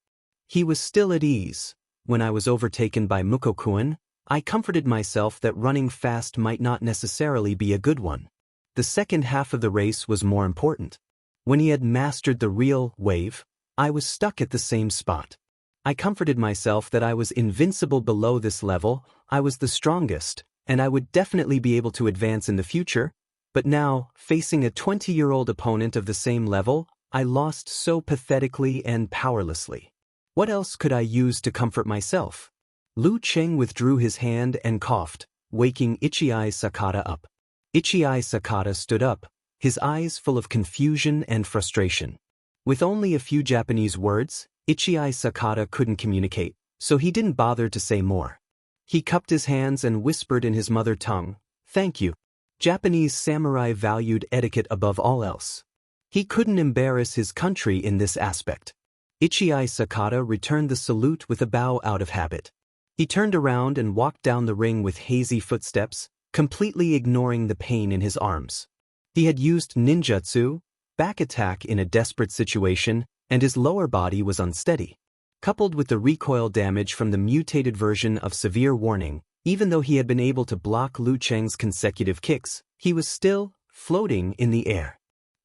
He was still at ease. When I was overtaken by Mukokuen, I comforted myself that running fast might not necessarily be a good one. The second half of the race was more important. When he had mastered the real wave, I was stuck at the same spot. I comforted myself that I was invincible below this level, I was the strongest, and I would definitely be able to advance in the future, but now, facing a 20-year-old opponent of the same level, I lost so pathetically and powerlessly. What else could I use to comfort myself? Lu Cheng withdrew his hand and coughed, waking Ichiai Sakata up. Ichiai Sakata stood up, his eyes full of confusion and frustration. With only a few Japanese words, Ichiai Sakata couldn't communicate, so he didn't bother to say more. He cupped his hands and whispered in his mother tongue, "Thank you." Japanese samurai valued etiquette above all else. He couldn't embarrass his country in this aspect. Ichiai Sakata returned the salute with a bow out of habit. He turned around and walked down the ring with hazy footsteps, completely ignoring the pain in his arms. He had used ninjutsu, back attack in a desperate situation, and his lower body was unsteady. Coupled with the recoil damage from the mutated version of Severe Warning, even though he had been able to block Lu Cheng's consecutive kicks, he was still floating in the air.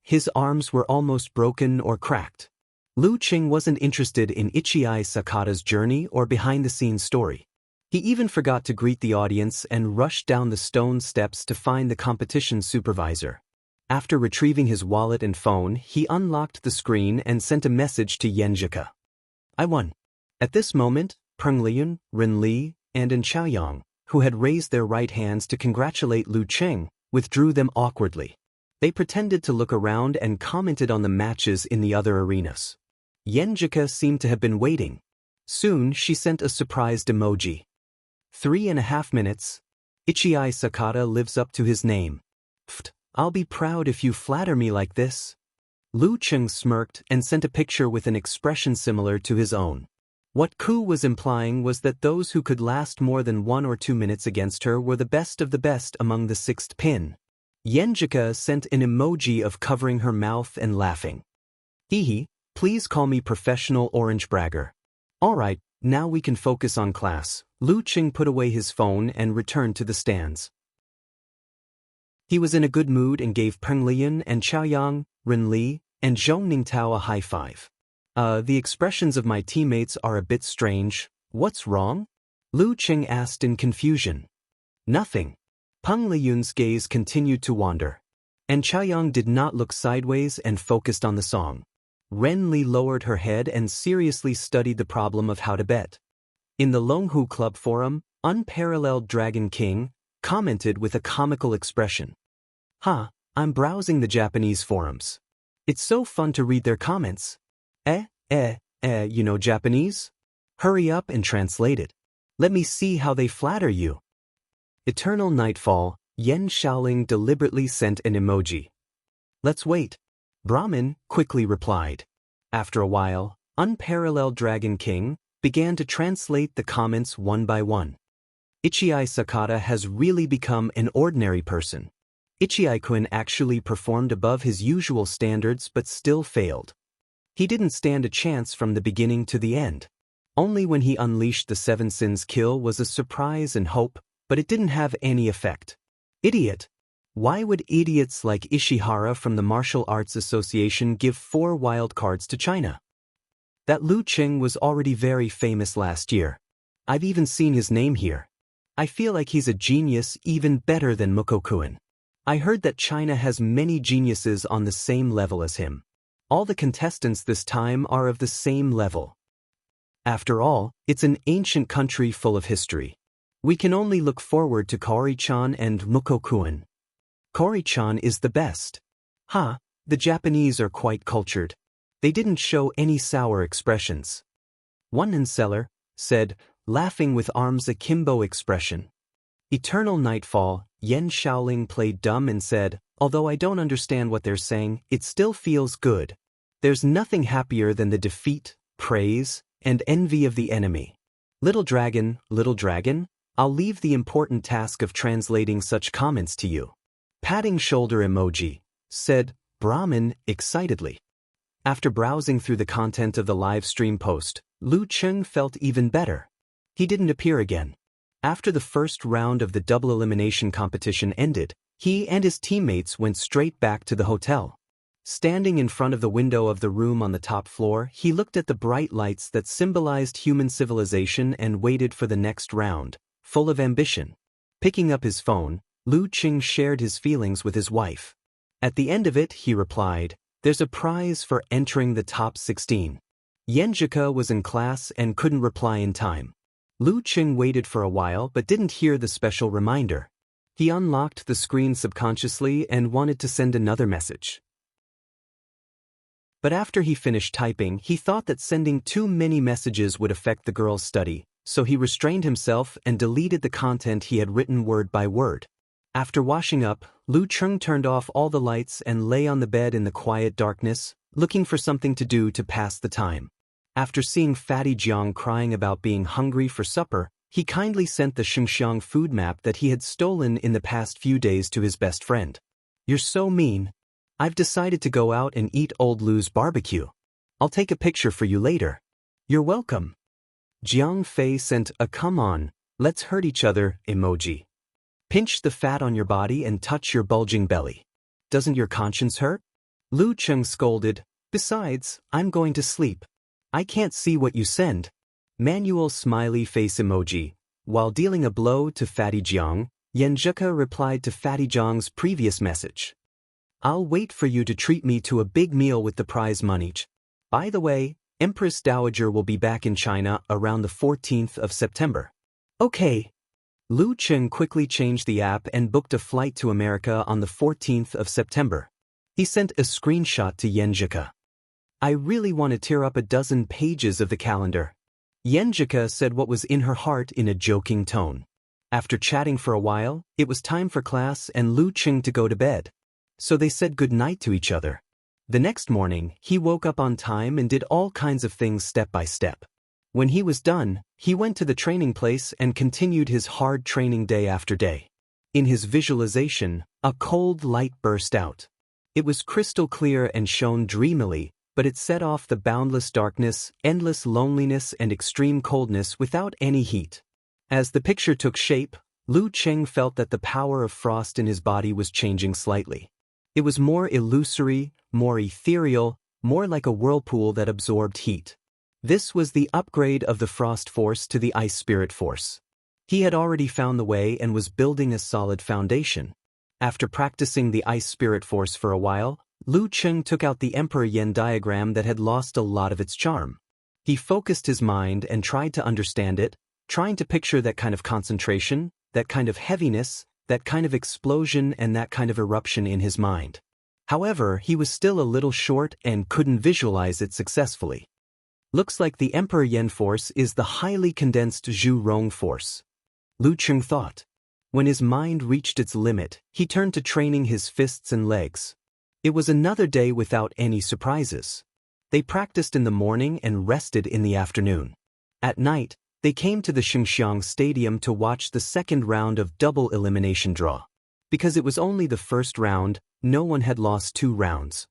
His arms were almost broken or cracked. Lu Cheng wasn't interested in Ichii Sakata's journey or behind-the-scenes story. He even forgot to greet the audience and rushed down the stone steps to find the competition supervisor. After retrieving his wallet and phone, he unlocked the screen and sent a message to Yenjika. I won. At this moment, Peng Liyun, Rin Li, and An Chaoyang, who had raised their right hands to congratulate Lu Cheng, withdrew them awkwardly. They pretended to look around and commented on the matches in the other arenas. Yenjika seemed to have been waiting. Soon she sent a surprised emoji. 3.5 minutes. Ichii Sakata lives up to his name. Pfft, I'll be proud if you flatter me like this. Lu Cheng smirked and sent a picture with an expression similar to his own. What Ku was implying was that those who could last more than 1 or 2 minutes against her were the best of the best among the 6th pin. Yenjika sent an emoji of covering her mouth and laughing. Hehe, please call me professional orange bragger. Alright, now we can focus on class. Lu Cheng put away his phone and returned to the stands. He was in a good mood and gave Peng Liyun and Chaoyang, Rin Li, and Zhong Ningtao a high five. The expressions of my teammates are a bit strange. What's wrong? Lu Cheng asked in confusion. Nothing. Peng Liyun's gaze continued to wander. And Chaoyang did not look sideways and focused on the song. Ren Li lowered her head and seriously studied the problem of how to bet. In the Longhu Club forum, Unparalleled Dragon King commented with a comical expression. I'm browsing the Japanese forums. It's so fun to read their comments. You know Japanese? Hurry up and translate it. Let me see how they flatter you. Eternal Nightfall, Yen Shaoling deliberately sent an emoji. Let's wait. Brahmin quickly replied. After a while, Unparalleled Dragon King began to translate the comments one by one. Ichii Sakata has really become an ordinary person. Ichii-kun actually performed above his usual standards but still failed. He didn't stand a chance from the beginning to the end. Only when he unleashed the 7 Sins kill was a surprise and hope, but it didn't have any effect. Idiot! Why would idiots like Ishihara from the Martial Arts Association give 4 wild cards to China? That Lu Cheng was already very famous last year. I've even seen his name here. I feel like he's a genius even better than Mukokuen. I heard that China has many geniuses on the same level as him. All the contestants this time are of the same level. After all, it's an ancient country full of history. We can only look forward to Kaori-chan and Mukokuen. Kaori-chan is the best. The Japanese are quite cultured. They didn't show any sour expressions. One Nanseller said, laughing with arms akimbo expression. Eternal Nightfall, Yen Shaoling played dumb and said, although I don't understand what they're saying, it still feels good. There's nothing happier than the defeat, praise, and envy of the enemy. Little dragon, I'll leave the important task of translating such comments to you. Patting shoulder emoji, said Brahmin excitedly. After browsing through the content of the live stream post, Lu Cheng felt even better. He didn't appear again. After the first round of the double elimination competition ended, he and his teammates went straight back to the hotel. Standing in front of the window of the room on the top floor, he looked at the bright lights that symbolized human civilization and waited for the next round, full of ambition. Picking up his phone, Lu Cheng shared his feelings with his wife. At the end of it, he replied, "There's a prize for entering the top 16. Yenjika was in class and couldn't reply in time. Lu Cheng waited for a while but didn't hear the special reminder. He unlocked the screen subconsciously and wanted to send another message. But after he finished typing, he thought that sending too many messages would affect the girl's study, so he restrained himself and deleted the content he had written word by word. After washing up, Lu Cheng turned off all the lights and lay on the bed in the quiet darkness, looking for something to do to pass the time. After seeing Fatty Jiang crying about being hungry for supper, He kindly sent the Xinjiang food map that he had stolen in the past few days to his best friend. "You're so mean. I've decided to go out and eat Old Lou's barbecue. I'll take a picture for you later." "You're welcome." Jiang Fei sent a "come on, let's hurt each other" emoji. "Pinch the fat on your body and touch your bulging belly. Doesn't your conscience hurt?" Lu Cheng scolded, "Besides, I'm going to sleep. I can't see what you send." Manual smiley face emoji. While dealing a blow to Fatty Jiang, Yanzhika replied to Fatty Jiang's previous message. "I'll wait for you to treat me to a big meal with the prize money. By the way, Empress Dowager will be back in China around the 14th of September. Okay." Lu Cheng quickly changed the app and booked a flight to America on the 14th of September. He sent a screenshot to Yanzhika. "I really want to tear up a dozen pages of the calendar." Yanzhika said what was in her heart in a joking tone. After chatting for a while, it was time for class and Lu Cheng to go to bed. So they said good night to each other. The next morning, he woke up on time and did all kinds of things step by step. When he was done, he went to the training place and continued his hard training day after day. In his visualization, a cold light burst out. It was crystal clear and shone dreamily, but it set off the boundless darkness, endless loneliness and extreme coldness without any heat. As the picture took shape, Lu Cheng felt that the power of frost in his body was changing slightly. It was more illusory, more ethereal, more like a whirlpool that absorbed heat. This was the upgrade of the frost force to the ice spirit force. He had already found the way and was building a solid foundation. After practicing the ice spirit force for a while, Lu Cheng took out the Emperor Yen diagram that had lost a lot of its charm. He focused his mind and tried to understand it, trying to picture that kind of concentration, that kind of heaviness, that kind of explosion and that kind of eruption in his mind. However, he was still a little short and couldn't visualize it successfully. "Looks like the Emperor Yen force is the highly condensed Zhu Rong force," Lu Cheng thought. When his mind reached its limit, he turned to training his fists and legs. It was another day without any surprises. They practiced in the morning and rested in the afternoon. At night, they came to the Xinjiang Stadium to watch the second round of double elimination draw. Because it was only the first round, no one had lost 2 rounds.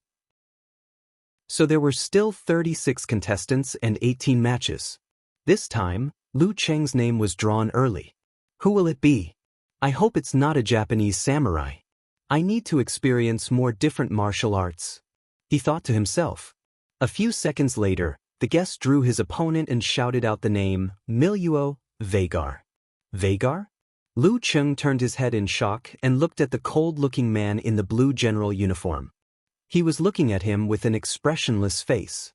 So there were still 36 contestants and 18 matches. This time, Lu Cheng's name was drawn early. Who will it be? I hope it's not a Japanese samurai. I need to experience more different martial arts, he thought to himself. A few seconds later, the guest drew his opponent and shouted out the name, Miluo Vagar. Vagar? Lu Cheng turned his head in shock and looked at the cold-looking man in the blue general uniform. He was looking at him with an expressionless face.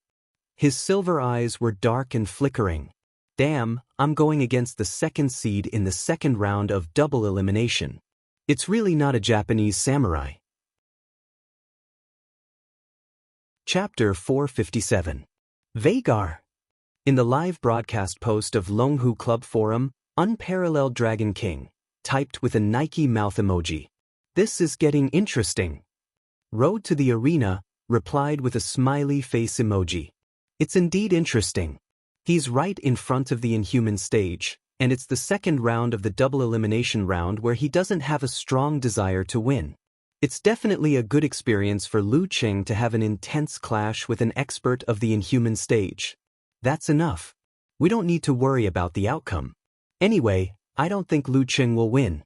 His silver eyes were dark and flickering. Damn, I'm going against the second seed in the second round of double elimination. It's really not a Japanese samurai. Chapter 457. Vagar. In the live broadcast post of Longhu Club Forum, Unparalleled Dragon King, typed with a Nike mouth emoji. "This is getting interesting." Road to the Arena replied with a smiley face emoji. "It's indeed interesting. He's right in front of the Inhuman stage, and it's the second round of the double elimination round where he doesn't have a strong desire to win. It's definitely a good experience for Lu Cheng to have an intense clash with an expert of the Inhuman stage. That's enough. We don't need to worry about the outcome. Anyway, I don't think Lu Cheng will win."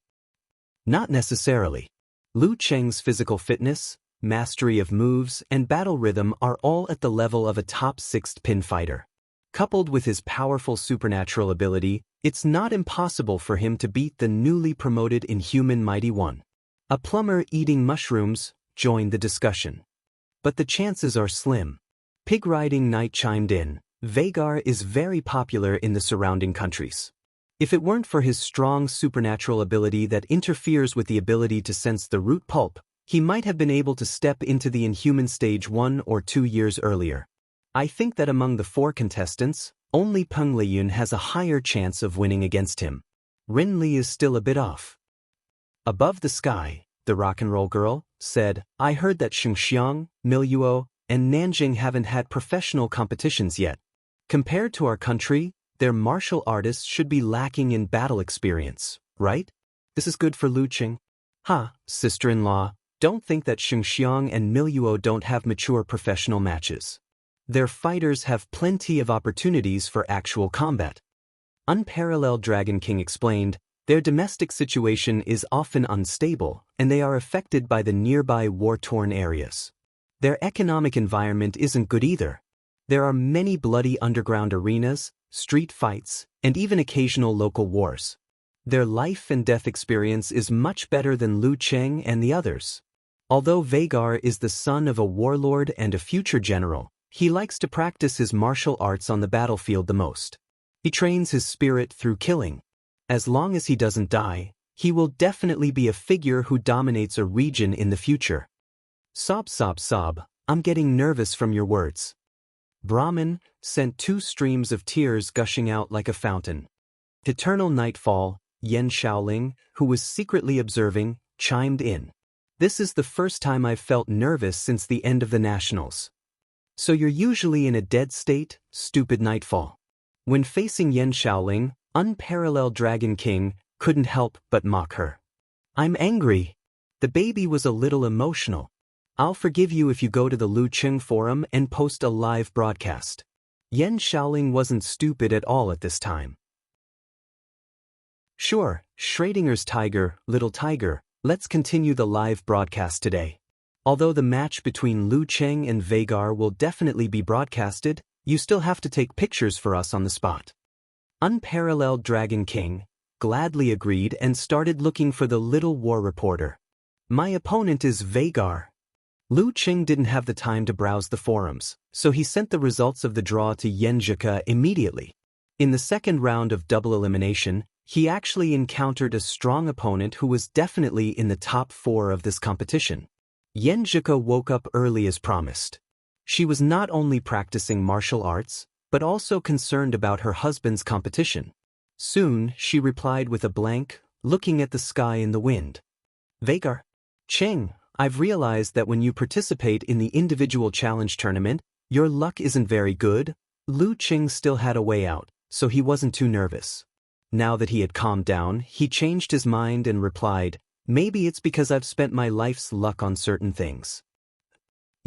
Not necessarily. Lu Cheng's physical fitness, mastery of moves, and battle rhythm are all at the level of a top 6th pin fighter. Coupled with his powerful supernatural ability, it's not impossible for him to beat the newly promoted Inhuman Mighty One. A plumber eating mushrooms joined the discussion. But the chances are slim. Pig Riding Knight chimed in. Vagar is very popular in the surrounding countries. If it weren't for his strong supernatural ability that interferes with the ability to sense the root pulp, he might have been able to step into the Inhuman stage 1 or 2 years earlier. I think that among the 4 contestants, only Peng Liyun has a higher chance of winning against him. Rin Li is still a bit off. Above the Sky, the rock and roll girl, said, I heard that Xinjiang, Miluo, and Nanjing haven't had professional competitions yet. Compared to our country, their martial artists should be lacking in battle experience, right? This is good for Lu Qing. Ha, sister-in-law, don't think that Xingxiang and Miluo don't have mature professional matches. Their fighters have plenty of opportunities for actual combat. Unparalleled Dragon King explained, their domestic situation is often unstable, and they are affected by the nearby war-torn areas. Their economic environment isn't good either. There are many bloody underground arenas, street fights, and even occasional local wars. Their life and death experience is much better than Lu Cheng and the others. Although Vagar is the son of a warlord and a future general, he likes to practice his martial arts on the battlefield the most. He trains his spirit through killing. As long as he doesn't die, he will definitely be a figure who dominates a region in the future. Sob, sob, sob, I'm getting nervous from your words. Brahmin sent 2 streams of tears gushing out like a fountain. Eternal nightfall, Yan Shaoling, who was secretly observing, chimed in. This is the first time I've felt nervous since the end of the Nationals. So you're usually in a dead state, stupid nightfall. When facing Yan Shaoling, Unparalleled Dragon King couldn't help but mock her. I'm angry. The baby was a little emotional. I'll forgive you if you go to the Lu Qing forum and post a live broadcast. Yan Shaoling wasn't stupid at all at this time. Sure, Schrodinger's tiger, little tiger, let's continue the live broadcast today. Although the match between Lu Cheng and Vagar will definitely be broadcasted, you still have to take pictures for us on the spot. Unparalleled Dragon King gladly agreed and started looking for the little war reporter. My opponent is Vagar. Lu Cheng didn't have the time to browse the forums, so he sent the results of the draw to Yenjika immediately. In the second round of double elimination, he actually encountered a strong opponent who was definitely in the top 4 of this competition. Yenjika woke up early as promised. She was not only practicing martial arts, but also concerned about her husband's competition. Soon, she replied with a blank, looking at the sky in the wind. Vagar. Cheng, I've realized that when you participate in the individual challenge tournament, your luck isn't very good. Lu Cheng still had a way out, so he wasn't too nervous. Now that he had calmed down, he changed his mind and replied, maybe it's because I've spent my life's luck on certain things.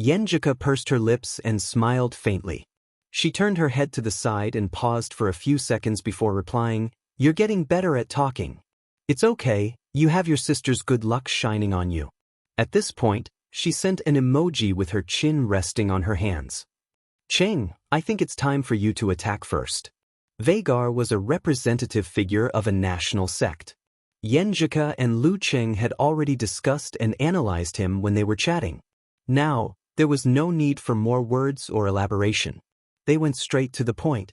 Yenjika pursed her lips and smiled faintly. She turned her head to the side and paused for a few seconds before replying, you're getting better at talking. It's okay, you have your sister's good luck shining on you. At this point, she sent an emoji with her chin resting on her hands. Cheng, I think it's time for you to attack first. Vagar was a representative figure of a national sect. Yenjika and Lu Cheng had already discussed and analyzed him when they were chatting. Now, there was no need for more words or elaboration. They went straight to the point.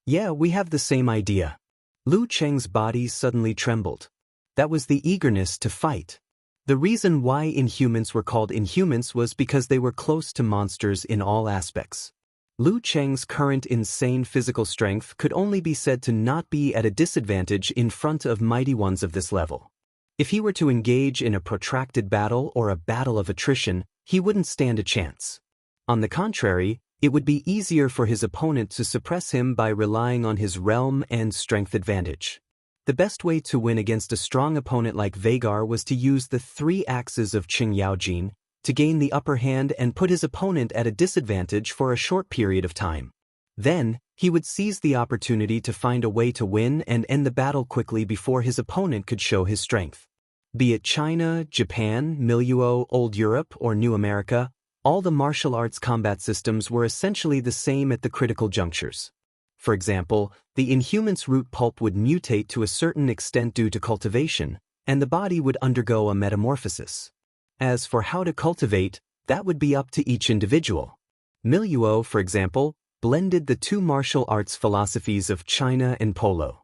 Yeah, we have the same idea. Lu Cheng's body suddenly trembled. That was the eagerness to fight. The reason why Inhumans were called Inhumans was because they were close to monsters in all aspects. Lu Cheng's current insane physical strength could only be said to not be at a disadvantage in front of mighty ones of this level. If he were to engage in a protracted battle or a battle of attrition, he wouldn't stand a chance. On the contrary, it would be easier for his opponent to suppress him by relying on his realm and strength advantage. The best way to win against a strong opponent like Vagar was to use the 3 axes of Qing Yaojin to gain the upper hand and put his opponent at a disadvantage for a short period of time. Then, he would seize the opportunity to find a way to win and end the battle quickly before his opponent could show his strength. Be it China, Japan, Miluo, Old Europe, or New America, all the martial arts combat systems were essentially the same at the critical junctures. For example, the Inhuman's root pulp would mutate to a certain extent due to cultivation, and the body would undergo a metamorphosis. As for how to cultivate, that would be up to each individual. Miluo, for example, blended the 2 martial arts philosophies of China and Polo.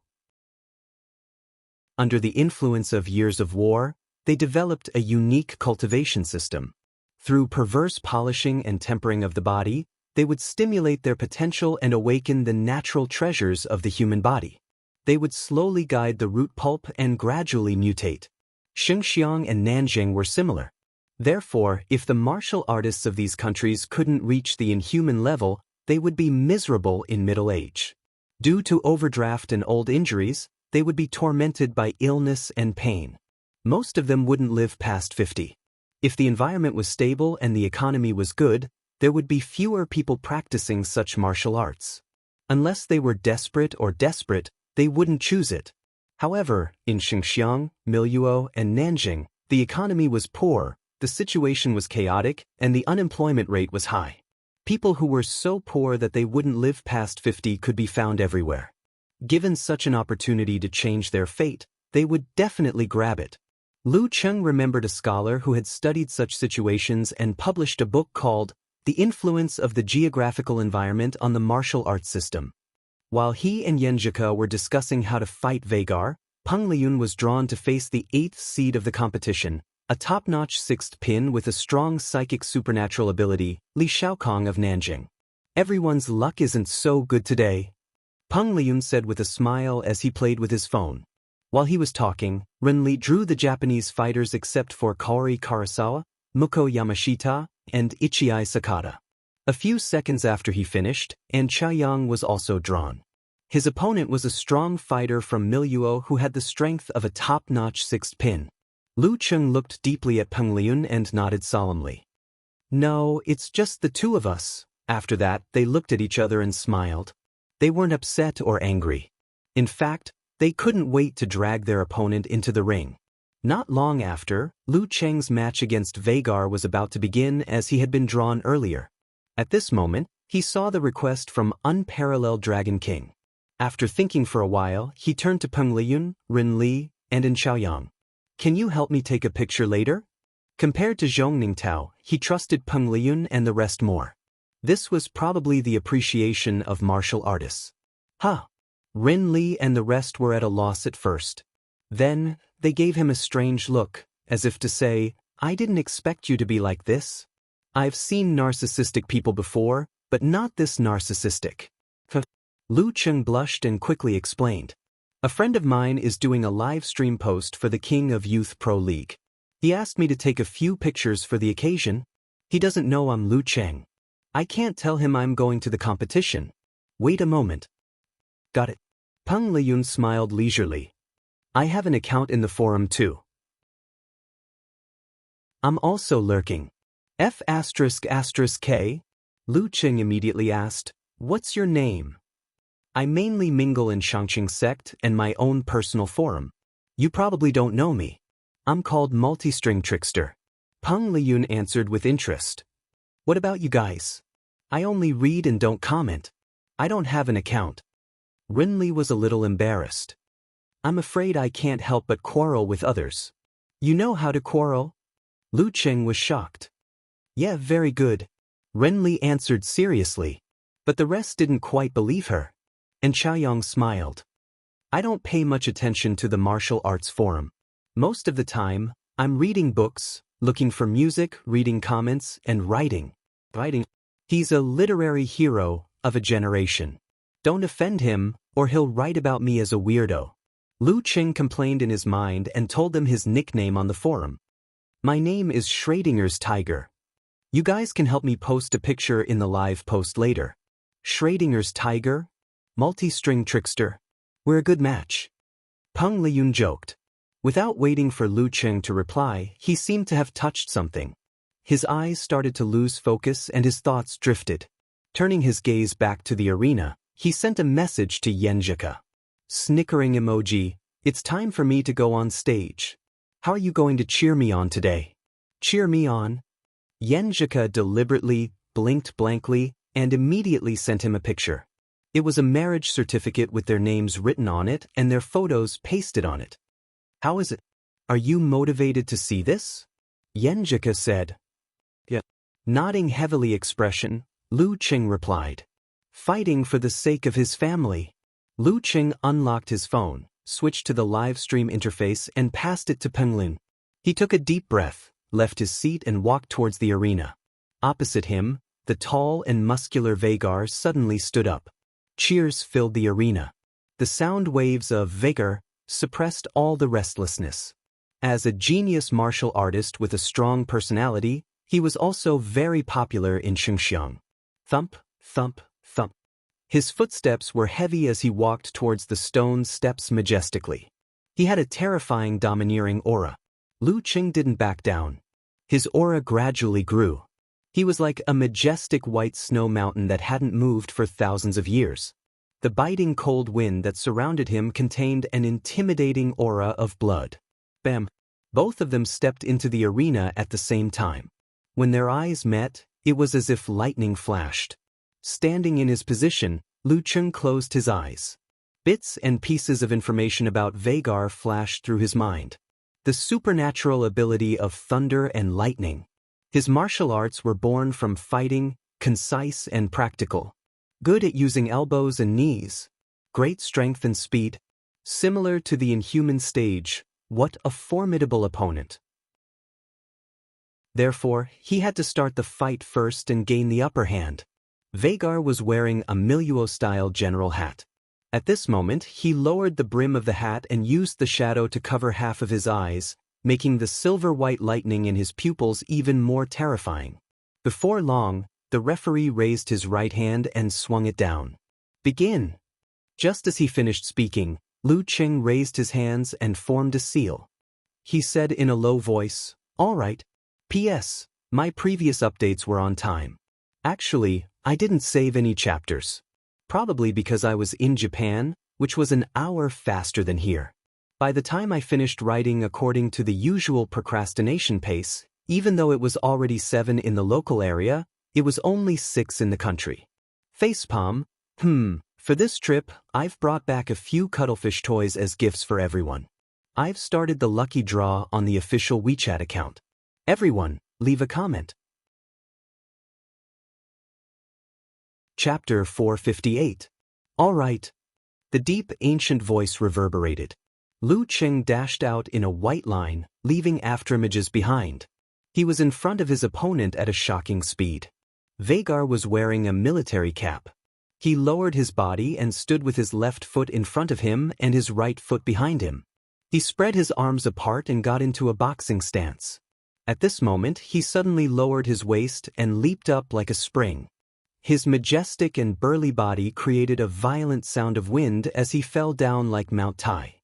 Under the influence of years of war, they developed a unique cultivation system. Through perverse polishing and tempering of the body, they would stimulate their potential and awaken the natural treasures of the human body. They would slowly guide the root pulp and gradually mutate. Xinjiang and Nanjing were similar. Therefore, if the martial artists of these countries couldn't reach the inhuman level, they would be miserable in middle age. Due to overdraft and old injuries, they would be tormented by illness and pain. Most of them wouldn't live past 50. If the environment was stable and the economy was good, there would be fewer people practicing such martial arts. Unless they were desperate, they wouldn't choose it. However, in Xinjiang, Miluo, and Nanjing, the economy was poor, the situation was chaotic, and the unemployment rate was high. People who were so poor that they wouldn't live past 50 could be found everywhere. Given such an opportunity to change their fate, they would definitely grab it. Lu Cheng remembered a scholar who had studied such situations and published a book called The Influence of the Geographical Environment on the Martial Arts System. While he and Yenjika were discussing how to fight Vagar, Peng Liyun was drawn to face the 8th seed of the competition, a top-notch 6th pin with a strong psychic supernatural ability, Li Shaokong of Nanjing. Everyone's luck isn't so good today, Peng Liyun said with a smile as he played with his phone. While he was talking, Renli drew the Japanese fighters except for Kaori Karasawa, Muko Yamashita, and Ichii Sakata. A few seconds after he finished, An Chaoyang was also drawn. His opponent was a strong fighter from Miluo who had the strength of a top-notch 6th pin. Lu Cheng looked deeply at Peng Liyun and nodded solemnly. No, it's just the two of us. After that, they looked at each other and smiled. They weren't upset or angry. In fact, they couldn't wait to drag their opponent into the ring. Not long after, Lu Cheng's match against Vagar was about to begin as he had been drawn earlier. At this moment, he saw the request from Unparalleled Dragon King. After thinking for a while, he turned to Peng Liyun, Rin Li, and An Chaoyang. Can you help me take a picture later? Compared to Zhong Ningtao, he trusted Peng Liyun and the rest more. This was probably the appreciation of martial artists. Rin Li and the rest were at a loss at first. Then, they gave him a strange look, as if to say, I didn't expect you to be like this. I've seen narcissistic people before, but not this narcissistic. Lu Cheng blushed and quickly explained. A friend of mine is doing a live stream post for the King of Youth Pro League. He asked me to take a few pictures for the occasion. He doesn't know I'm Lu Cheng. I can't tell him I'm going to the competition. Wait a moment. Got it. Peng Liyun smiled leisurely. I have an account in the forum too. I'm also lurking. F***K? Lu Cheng immediately asked, what's your name? I mainly mingle in Shangqing sect and my own personal forum. You probably don't know me. I'm called Multi-String Trickster. Peng Liyun answered with interest. What about you guys? I only read and don't comment. I don't have an account. Rin Li was a little embarrassed. I'm afraid I can't help but quarrel with others. You know how to quarrel? Lu Cheng was shocked. Yeah, very good. Rin Li answered seriously. But the rest didn't quite believe her. And Chaoyang smiled. I don't pay much attention to the martial arts forum. Most of the time, I'm reading books, looking for music, reading comments, and writing. He's a literary hero of a generation. Don't offend him, or he'll write about me as a weirdo. Lu Cheng complained in his mind and told them his nickname on the forum. My name is Schrodinger's Tiger. You guys can help me post a picture in the live post later. Schrodinger's Tiger? Multi-String Trickster? We're a good match. Peng Liyun joked. Without waiting for Lu Cheng to reply, he seemed to have touched something. His eyes started to lose focus and his thoughts drifted. Turning his gaze back to the arena, he sent a message to Yenjika. Snickering emoji, it's time for me to go on stage. How are you going to cheer me on today? Cheer me on? Yenjika deliberately blinked blankly and immediately sent him a picture. It was a marriage certificate with their names written on it and their photos pasted on it. How is it? Are you motivated to see this? Yenjika said. Yeah. Nodding heavily expression, Lu Cheng replied. Fighting for the sake of his family. Lu Cheng unlocked his phone, switched to the live stream interface and passed it to Peng Liyun. He took a deep breath, left his seat and walked towards the arena. Opposite him, the tall and muscular Vagar suddenly stood up. Cheers filled the arena. The sound waves of Vagar suppressed all the restlessness. As a genius martial artist with a strong personality, he was also very popular in Xinjiang. Thump, thump, thump. His footsteps were heavy as he walked towards the stone steps majestically. He had a terrifying domineering aura. Lu Qing didn't back down. His aura gradually grew. He was like a majestic white snow mountain that hadn't moved for thousands of years. The biting cold wind that surrounded him contained an intimidating aura of blood. Bam! Both of them stepped into the arena at the same time. When their eyes met, it was as if lightning flashed. Standing in his position, Lu Qing closed his eyes. Bits and pieces of information about Vagar flashed through his mind. The supernatural ability of thunder and lightning. His martial arts were born from fighting, concise and practical. Good at using elbows and knees. Great strength and speed. Similar to the inhuman stage, what a formidable opponent. Therefore, he had to start the fight first and gain the upper hand. Vagar was wearing a Miluo-style general hat. At this moment, he lowered the brim of the hat and used the shadow to cover half of his eyes, making the silver-white lightning in his pupils even more terrifying. Before long, the referee raised his right hand and swung it down. Begin! Just as he finished speaking, Lu Qing raised his hands and formed a seal. He said in a low voice, "All right. P.S. My previous updates were on time. Actually, I didn't save any chapters. Probably because I was in Japan, which was an hour faster than here. By the time I finished writing according to the usual procrastination pace, even though it was already 7 in the local area, it was only 6 in the country. Facepalm, for this trip, I've brought back a few cuttlefish toys as gifts for everyone. I've started the lucky draw on the official WeChat account. Everyone, leave a comment." Chapter 458. All right. The deep, ancient voice reverberated. Lu Qing dashed out in a white line, leaving afterimages behind. He was in front of his opponent at a shocking speed. Vagar was wearing a military cap. He lowered his body and stood with his left foot in front of him and his right foot behind him. He spread his arms apart and got into a boxing stance. At this moment, he suddenly lowered his waist and leaped up like a spring. His majestic and burly body created a violent sound of wind as he fell down like Mount Tai.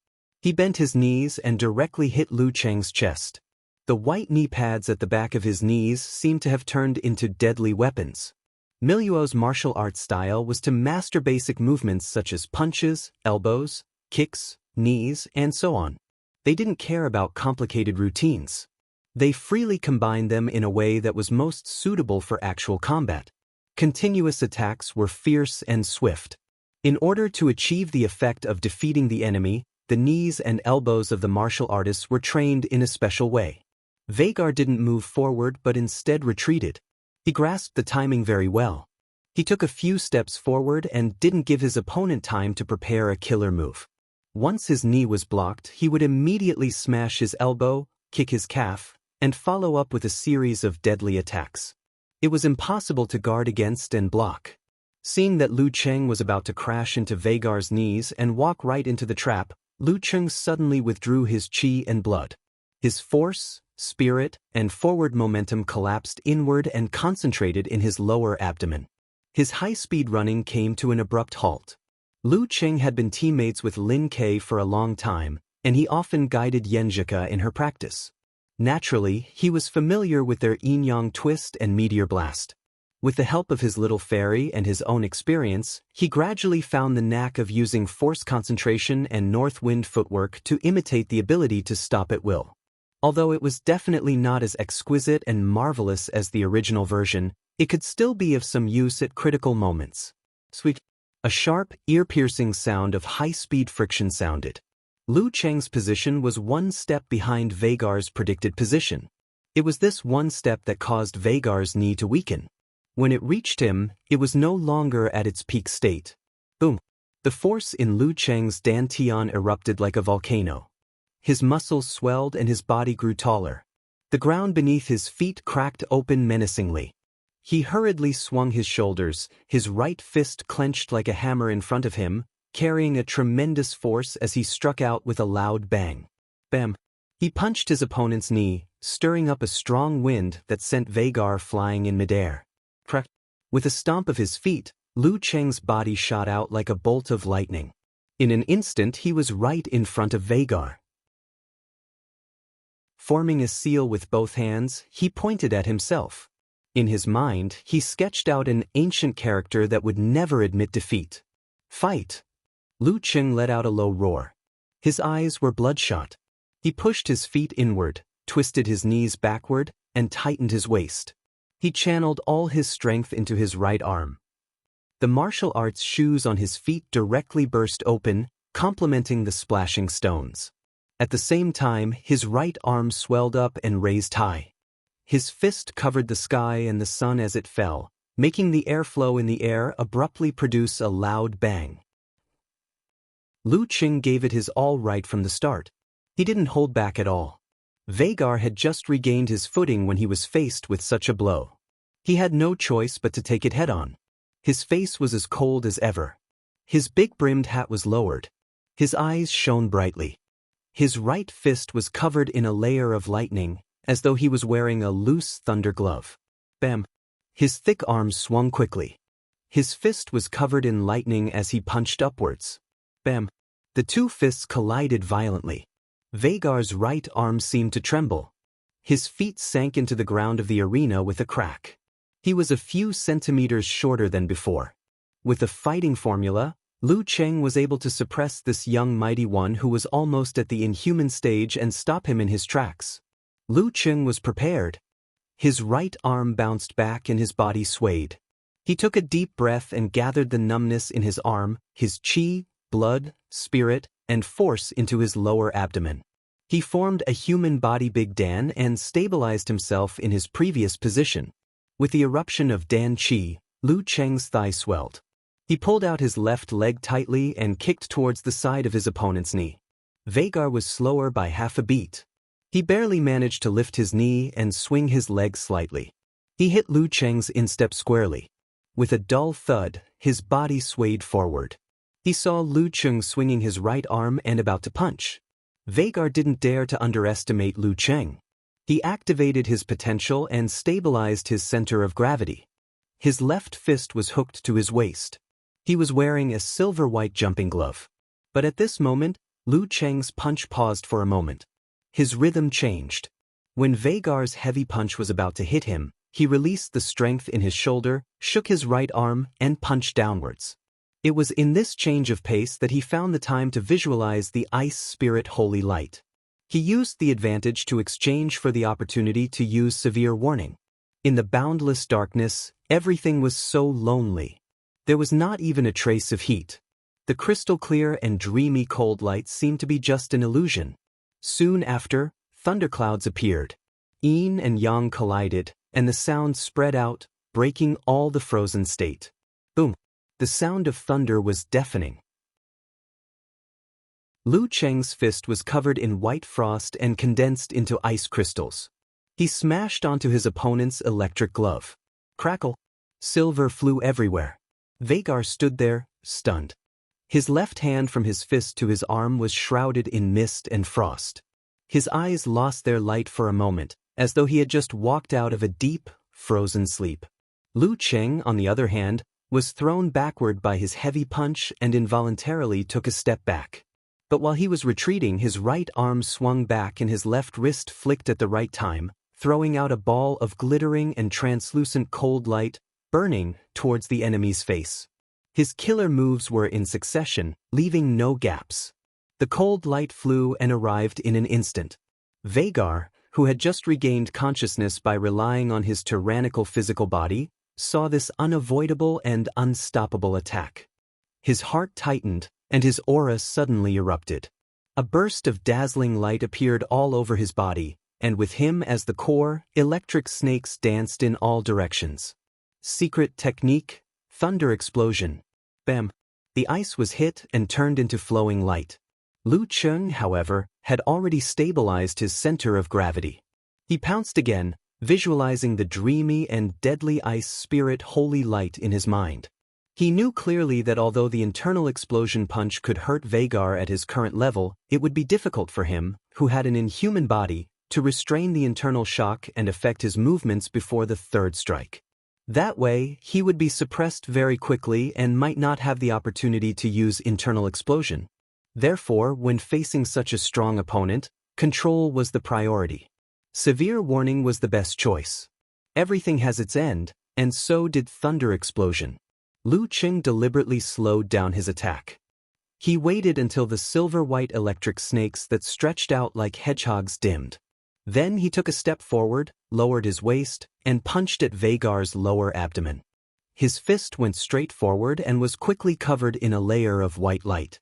He bent his knees and directly hit Lu Qing's chest. The white knee pads at the back of his knees seemed to have turned into deadly weapons. Miluo's martial arts style was to master basic movements such as punches, elbows, kicks, knees, and so on. They didn't care about complicated routines. They freely combined them in a way that was most suitable for actual combat. Continuous attacks were fierce and swift. In order to achieve the effect of defeating the enemy, the knees and elbows of the martial artists were trained in a special way. Vagar didn't move forward but instead retreated. He grasped the timing very well. He took a few steps forward and didn't give his opponent time to prepare a killer move. Once his knee was blocked, he would immediately smash his elbow, kick his calf, and follow up with a series of deadly attacks. It was impossible to guard against and block. Seeing that Lu Qing was about to crash into Vagar's knees and walk right into the trap, Lu Qing suddenly withdrew his chi and blood. His force, spirit, and forward momentum collapsed inward and concentrated in his lower abdomen. His high-speed running came to an abrupt halt. Lu Qing had been teammates with Lin Ke for a long time, and he often guided Yanzhika in her practice. Naturally, he was familiar with their yin-yang twist and meteor blast. With the help of his little fairy and his own experience, he gradually found the knack of using force concentration and north wind footwork to imitate the ability to stop at will. Although it was definitely not as exquisite and marvelous as the original version, it could still be of some use at critical moments. Sweet. A sharp, ear-piercing sound of high-speed friction sounded. Lu Qing's position was one step behind Vagar's predicted position. It was this one step that caused Vagar's knee to weaken. When it reached him, it was no longer at its peak state. Boom! The force in Lu Qing's dantian erupted like a volcano. His muscles swelled and his body grew taller. The ground beneath his feet cracked open menacingly. He hurriedly swung his shoulders, his right fist clenched like a hammer in front of him, carrying a tremendous force as he struck out with a loud bang. Bam! He punched his opponent's knee, stirring up a strong wind that sent Vagar flying in midair. Crack! With a stomp of his feet, Lu Cheng's body shot out like a bolt of lightning. In an instant he was right in front of Vagar. Forming a seal with both hands, he pointed at himself. In his mind, he sketched out an ancient character that would never admit defeat. Fight! Lu Cheng let out a low roar. His eyes were bloodshot. He pushed his feet inward, twisted his knees backward, and tightened his waist. He channeled all his strength into his right arm. The martial arts shoes on his feet directly burst open, complementing the splashing stones. At the same time, his right arm swelled up and raised high. His fist covered the sky and the sun as it fell, making the airflow in the air abruptly produce a loud bang. Lu Cheng gave it his all right from the start. He didn't hold back at all. Vagar had just regained his footing when he was faced with such a blow. He had no choice but to take it head-on. His face was as cold as ever. His big-brimmed hat was lowered. His eyes shone brightly. His right fist was covered in a layer of lightning, as though he was wearing a loose thunder glove. Bam! His thick arms swung quickly. His fist was covered in lightning as he punched upwards. Bam! The two fists collided violently. Vagar's right arm seemed to tremble. His feet sank into the ground of the arena with a crack. He was a few centimeters shorter than before. With a fighting formula, Lu Cheng was able to suppress this young mighty one who was almost at the inhuman stage and stop him in his tracks. Lu Cheng was prepared. His right arm bounced back and his body swayed. He took a deep breath and gathered the numbness in his arm, his chi, blood, spirit, and force into his lower abdomen. He formed a human body Big Dan and stabilized himself in his previous position. With the eruption of Dan Chi, Lu Cheng's thigh swelled. He pulled out his left leg tightly and kicked towards the side of his opponent's knee. Vagar was slower by half a beat. He barely managed to lift his knee and swing his leg slightly. He hit Lu Cheng's instep squarely. With a dull thud, his body swayed forward. He saw Lu Cheng swinging his right arm and about to punch. Vagar didn't dare to underestimate Lu Cheng. He activated his potential and stabilized his center of gravity. His left fist was hooked to his waist. He was wearing a silver-white jumping glove. But at this moment, Lu Cheng's punch paused for a moment. His rhythm changed. When Vagar's heavy punch was about to hit him, he released the strength in his shoulder, shook his right arm, and punched downwards. It was in this change of pace that he found the time to visualize the ice spirit holy light. He used the advantage to exchange for the opportunity to use severe warning. In the boundless darkness, everything was so lonely. There was not even a trace of heat. The crystal-clear and dreamy cold light seemed to be just an illusion. Soon after, thunderclouds appeared. Yin and yang collided, and the sound spread out, breaking all the frozen state. Boom! The sound of thunder was deafening. Lu Cheng's fist was covered in white frost and condensed into ice crystals. He smashed onto his opponent's electric glove. Crackle! Silver flew everywhere. Vagar stood there, stunned. His left hand from his fist to his arm was shrouded in mist and frost. His eyes lost their light for a moment, as though he had just walked out of a deep, frozen sleep. Lu Cheng, on the other hand, was thrown backward by his heavy punch and involuntarily took a step back. But while he was retreating, his right arm swung back and his left wrist flicked at the right time, throwing out a ball of glittering and translucent cold light, burning towards the enemy's face. His killer moves were in succession, leaving no gaps. The cold light flew and arrived in an instant. Vagar, who had just regained consciousness by relying on his tyrannical physical body, saw this unavoidable and unstoppable attack. His heart tightened, and his aura suddenly erupted. A burst of dazzling light appeared all over his body, and with him as the core, electric snakes danced in all directions. Secret technique, thunder explosion. Bam! The ice was hit and turned into flowing light. Lu Cheng, however, had already stabilized his center of gravity. He pounced again, visualizing the dreamy and deadly ice spirit holy light in his mind. He knew clearly that although the internal explosion punch could hurt Vagar at his current level, it would be difficult for him, who had an inhuman body, to restrain the internal shock and affect his movements before the third strike. That way, he would be suppressed very quickly and might not have the opportunity to use internal explosion. Therefore, when facing such a strong opponent, control was the priority. Severe warning was the best choice. Everything has its end, and so did thunder explosion. Lu Qing deliberately slowed down his attack. He waited until the silver-white electric snakes that stretched out like hedgehogs dimmed. Then he took a step forward, lowered his waist, and punched at Vagar's lower abdomen. His fist went straight forward and was quickly covered in a layer of white light.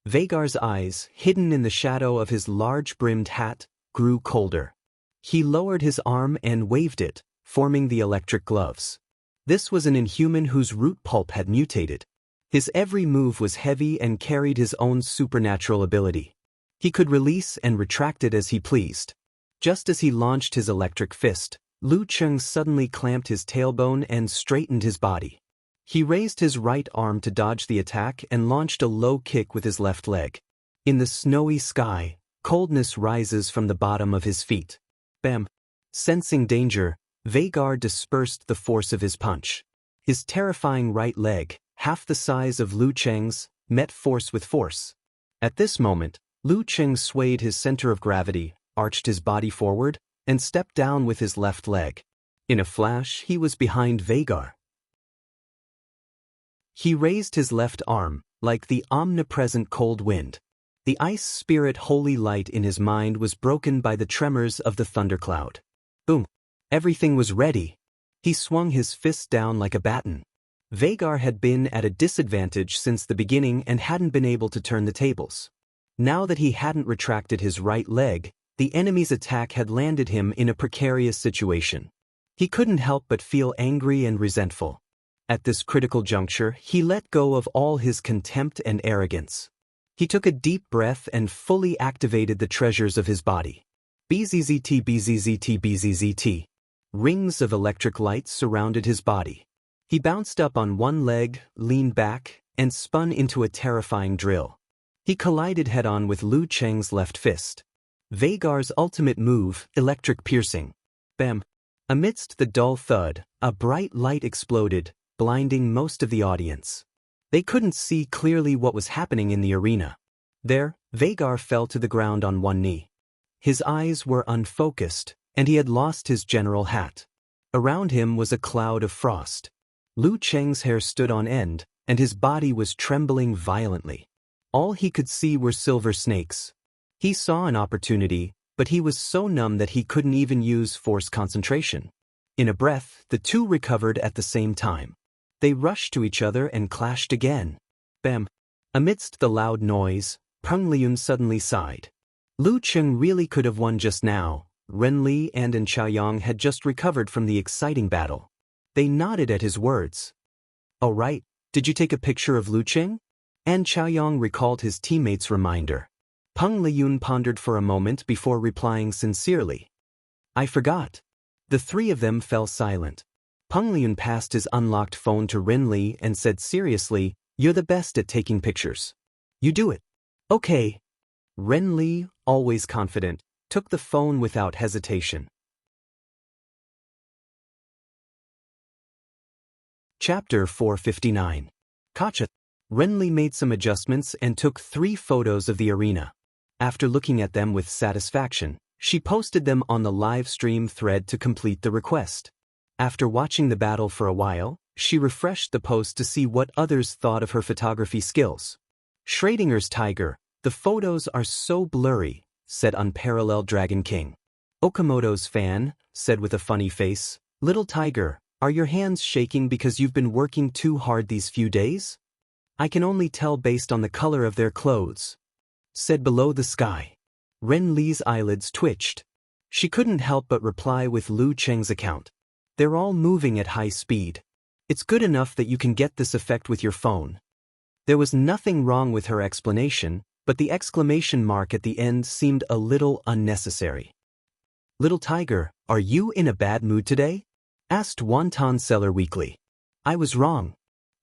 Vagar's eyes, hidden in the shadow of his large-brimmed hat, grew colder. He lowered his arm and waved it, forming the electric gloves. This was an inhuman whose root pulp had mutated. His every move was heavy and carried his own supernatural ability. He could release and retract it as he pleased. Just as he launched his electric fist, Lu Qing suddenly clamped his tailbone and straightened his body. He raised his right arm to dodge the attack and launched a low kick with his left leg. In the snowy sky, coldness rises from the bottom of his feet. Bam! Sensing danger, Vagar dispersed the force of his punch. His terrifying right leg, half the size of Lu Qing's, met force with force. At this moment, Lu Qing swayed his center of gravity, arched his body forward, and stepped down with his left leg. In a flash, he was behind Vagar. He raised his left arm, like the omnipresent cold wind. The ice spirit holy light in his mind was broken by the tremors of the thundercloud. Boom! Everything was ready. He swung his fist down like a baton. Vagar had been at a disadvantage since the beginning and hadn't been able to turn the tables. Now that he hadn't retracted his right leg, the enemy's attack had landed him in a precarious situation. He couldn't help but feel angry and resentful. At this critical juncture, he let go of all his contempt and arrogance. He took a deep breath and fully activated the treasures of his body. BZZT BZZT BZZT. Rings of electric light surrounded his body. He bounced up on one leg, leaned back, and spun into a terrifying drill. He collided head-on with Lu Qing's left fist. Vagar's ultimate move, electric piercing. Bam! Amidst the dull thud, a bright light exploded, blinding most of the audience. They couldn't see clearly what was happening in the arena. There, Vagar fell to the ground on one knee. His eyes were unfocused, and he had lost his general hat. Around him was a cloud of frost. Lu Qing's hair stood on end, and his body was trembling violently. All he could see were silver snakes. He saw an opportunity, but he was so numb that he couldn't even use force concentration. In a breath, the two recovered at the same time. They rushed to each other and clashed again. Bam! Amidst the loud noise, Peng Liyun suddenly sighed. Lu Qing really could have won just now. Ren Li and Chaoyang had just recovered from the exciting battle. They nodded at his words. "Oh right, did you take a picture of Lu Qing?" And Chaoyang recalled his teammate's reminder. Peng Liyun pondered for a moment before replying sincerely. "I forgot." The three of them fell silent. Peng Liyun passed his unlocked phone to Ren Li and said seriously, "You're the best at taking pictures. You do it." "Okay." Ren Li, always confident, took the phone without hesitation. Chapter 459. Kacha. Ren Li made some adjustments and took 3 photos of the arena. After looking at them with satisfaction, she posted them on the live stream thread to complete the request. After watching the battle for a while, she refreshed the post to see what others thought of her photography skills. Schrodinger's tiger, "The photos are so blurry," said Unparalleled Dragon King. Okamoto's fan said with a funny face, "Little tiger, are your hands shaking because you've been working too hard these few days? I can only tell based on the color of their clothes," said Below the Sky. Ren Li's eyelids twitched. She couldn't help but reply with Lu Qing's account. "They're all moving at high speed. It's good enough that you can get this effect with your phone." There was nothing wrong with her explanation, but the exclamation mark at the end seemed a little unnecessary. "Little tiger, are you in a bad mood today?" asked Wonton Seller Weekly. "I was wrong.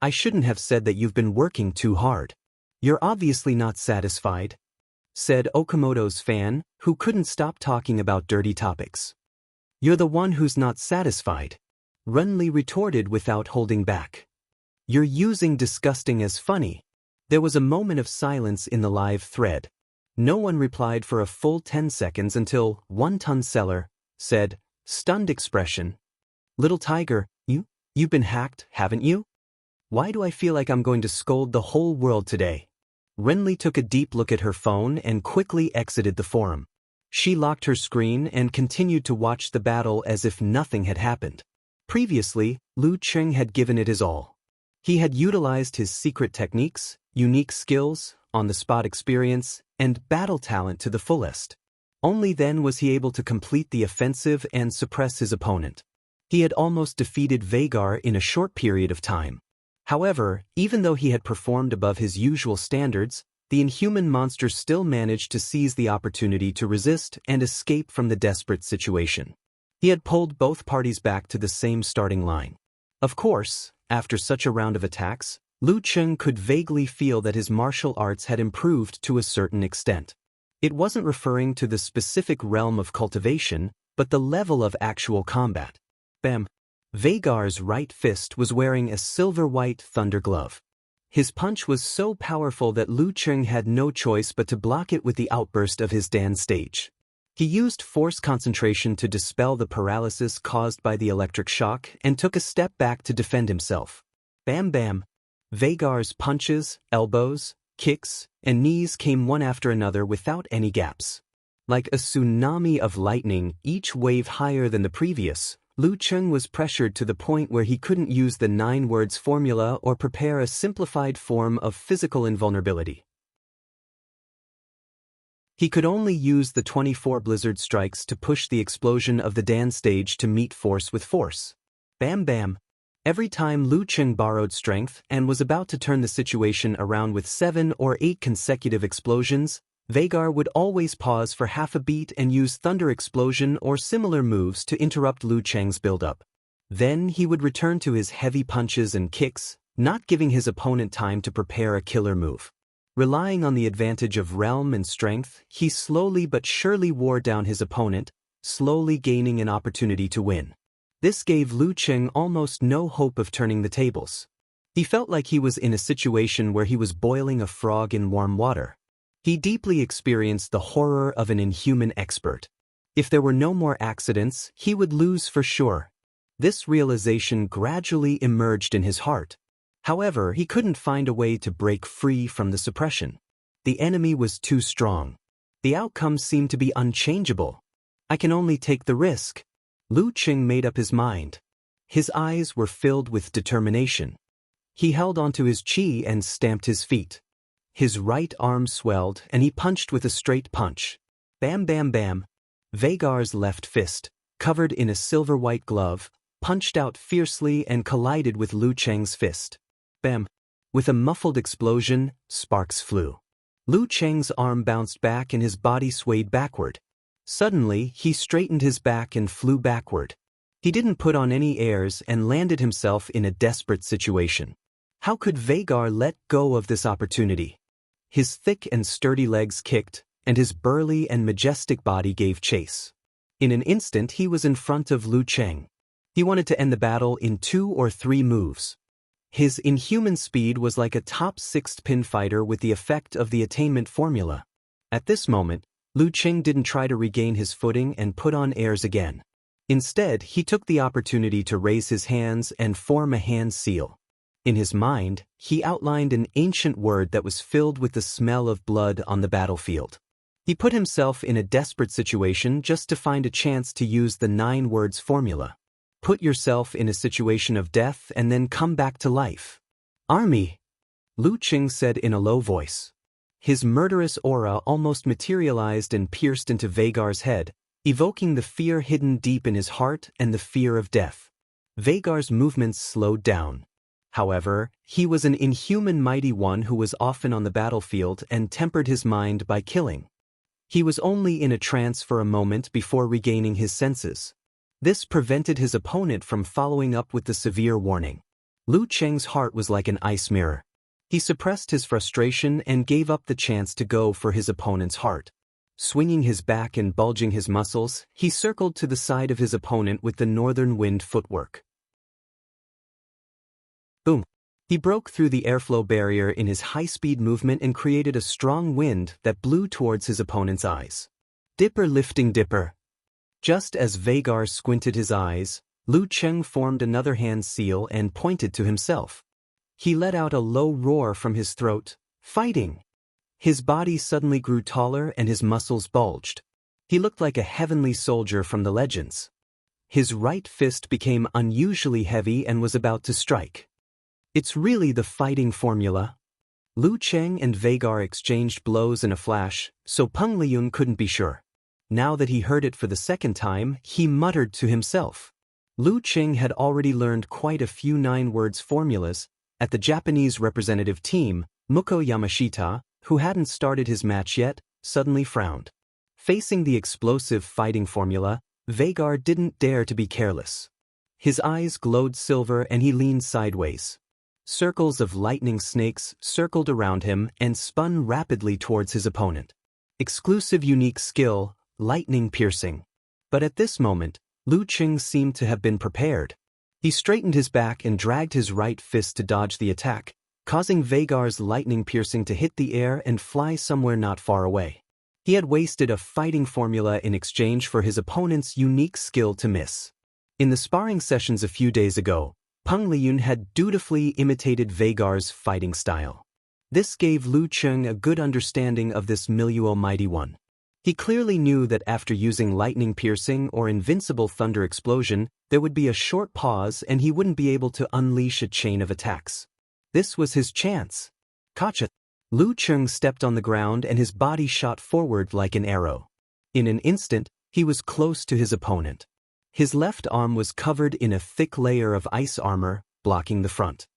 I shouldn't have said that you've been working too hard. You're obviously not satisfied," said Okamoto's fan, who couldn't stop talking about dirty topics. "You're the one who's not satisfied." Renly retorted without holding back. You're using disgusting as funny. There was a moment of silence in the live thread. No one replied for a full 10 seconds until one-ton seller said, stunned expression, "Little tiger, you've been hacked, haven't you? Why do I feel like I'm going to scold the whole world today?" Renly took a deep look at her phone and quickly exited the forum. She locked her screen and continued to watch the battle as if nothing had happened. Previously, Lu Cheng had given it his all. He had utilized his secret techniques, unique skills, on-the-spot experience, and battle talent to the fullest. Only then was he able to complete the offensive and suppress his opponent. He had almost defeated Vagar in a short period of time. However, even though he had performed above his usual standards, the inhuman monster still managed to seize the opportunity to resist and escape from the desperate situation. He had pulled both parties back to the same starting line. Of course, after such a round of attacks, Lu Cheng could vaguely feel that his martial arts had improved to a certain extent. It wasn't referring to the specific realm of cultivation, but the level of actual combat. Bam! Vagar's right fist was wearing a silver-white thunder glove. His punch was so powerful that Lu Cheng had no choice but to block it with the outburst of his Dan stage. He used force concentration to dispel the paralysis caused by the electric shock and took a step back to defend himself. Bam bam! Vagar's punches, elbows, kicks, and knees came one after another without any gaps. Like a tsunami of lightning, each wave higher than the previous, Lu Cheng was pressured to the point where he couldn't use the 9 words formula or prepare a simplified form of physical invulnerability. He could only use the 24 blizzard strikes to push the explosion of the Dan stage to meet force with force. Bam bam! Every time Lu Cheng borrowed strength and was about to turn the situation around with 7 or 8 consecutive explosions, Vagar would always pause for half a beat and use Thunder Explosion or similar moves to interrupt Lu Cheng's build-up. Then he would return to his heavy punches and kicks, not giving his opponent time to prepare a killer move. Relying on the advantage of realm and strength, he slowly but surely wore down his opponent, slowly gaining an opportunity to win. This gave Lu Cheng almost no hope of turning the tables. He felt like he was in a situation where he was boiling a frog in warm water. He deeply experienced the horror of an inhuman expert. If there were no more accidents, he would lose for sure. This realization gradually emerged in his heart. However, he couldn't find a way to break free from the suppression. The enemy was too strong. The outcome seemed to be unchangeable. I can only take the risk. Lu Cheng made up his mind. His eyes were filled with determination. He held onto his chi and stamped his feet. His right arm swelled and he punched with a straight punch. Bam bam bam! Vagar's left fist, covered in a silver-white glove, punched out fiercely and collided with Lu Cheng's fist. Bam! With a muffled explosion, sparks flew. Lu Cheng's arm bounced back and his body swayed backward. Suddenly, he straightened his back and flew backward. He didn't put on any airs and landed himself in a desperate situation. How could Vagar let go of this opportunity? His thick and sturdy legs kicked, and his burly and majestic body gave chase. In an instant he was in front of Lu Cheng. He wanted to end the battle in 2 or 3 moves. His inhuman speed was like a top 6th pin fighter with the effect of the attainment formula. At this moment, Lu Cheng didn't try to regain his footing and put on airs again. Instead, he took the opportunity to raise his hands and form a hand seal. In his mind, he outlined an ancient word that was filled with the smell of blood on the battlefield. He put himself in a desperate situation just to find a chance to use the 9 words formula. Put yourself in a situation of death and then come back to life. Army! Lu Cheng said in a low voice. His murderous aura almost materialized and pierced into Vagar's head, evoking the fear hidden deep in his heart and the fear of death. Vagar's movements slowed down. However, he was an inhuman mighty one who was often on the battlefield and tempered his mind by killing. He was only in a trance for a moment before regaining his senses. This prevented his opponent from following up with the severe warning. Lu Cheng's heart was like an ice mirror. He suppressed his frustration and gave up the chance to go for his opponent's heart. Swinging his back and bulging his muscles, he circled to the side of his opponent with the northern wind footwork. Boom. He broke through the airflow barrier in his high-speed movement and created a strong wind that blew towards his opponent's eyes. Dipper lifting dipper. Just as Vagar squinted his eyes, Lu Cheng formed another hand seal and pointed to himself. He let out a low roar from his throat, fighting. His body suddenly grew taller and his muscles bulged. He looked like a heavenly soldier from the legends. His right fist became unusually heavy and was about to strike. It's really the fighting formula. Lu Cheng and Vagar exchanged blows in a flash, so Peng Liyun couldn't be sure. Now that he heard it for the second time, he muttered to himself. Lu Cheng had already learned quite a few 9-words formulas. At the Japanese representative team, Muko Yamashita, who hadn't started his match yet, suddenly frowned. Facing the explosive fighting formula, Vagar didn't dare to be careless. His eyes glowed silver and he leaned sideways. Circles of lightning snakes circled around him and spun rapidly towards his opponent. Exclusive unique skill, lightning piercing. But at this moment, Lu Cheng seemed to have been prepared. He straightened his back and dragged his right fist to dodge the attack, causing Vagar's lightning piercing to hit the air and fly somewhere not far away. He had wasted a fighting formula in exchange for his opponent's unique skill to miss. In the sparring sessions a few days ago, Peng Liyun had dutifully imitated Vagar's fighting style. This gave Lu Cheng a good understanding of this milieu mighty one. He clearly knew that after using lightning piercing or invincible thunder explosion, there would be a short pause and he wouldn't be able to unleash a chain of attacks. This was his chance. Gotcha! Lu Cheng stepped on the ground and his body shot forward like an arrow. In an instant, he was close to his opponent. His left arm was covered in a thick layer of ice armor, blocking the front.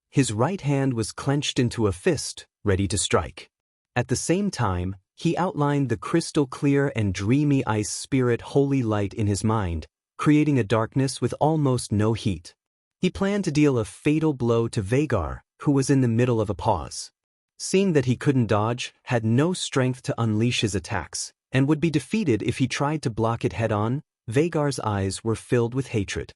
His right hand was clenched into a fist, ready to strike. At the same time, he outlined the crystal-clear and dreamy ice spirit holy light in his mind, creating a darkness with almost no heat. He planned to deal a fatal blow to Vagar, who was in the middle of a pause. Seeing that he couldn't dodge, had no strength to unleash his attacks, and would be defeated if he tried to block it head-on, Vagar's eyes were filled with hatred.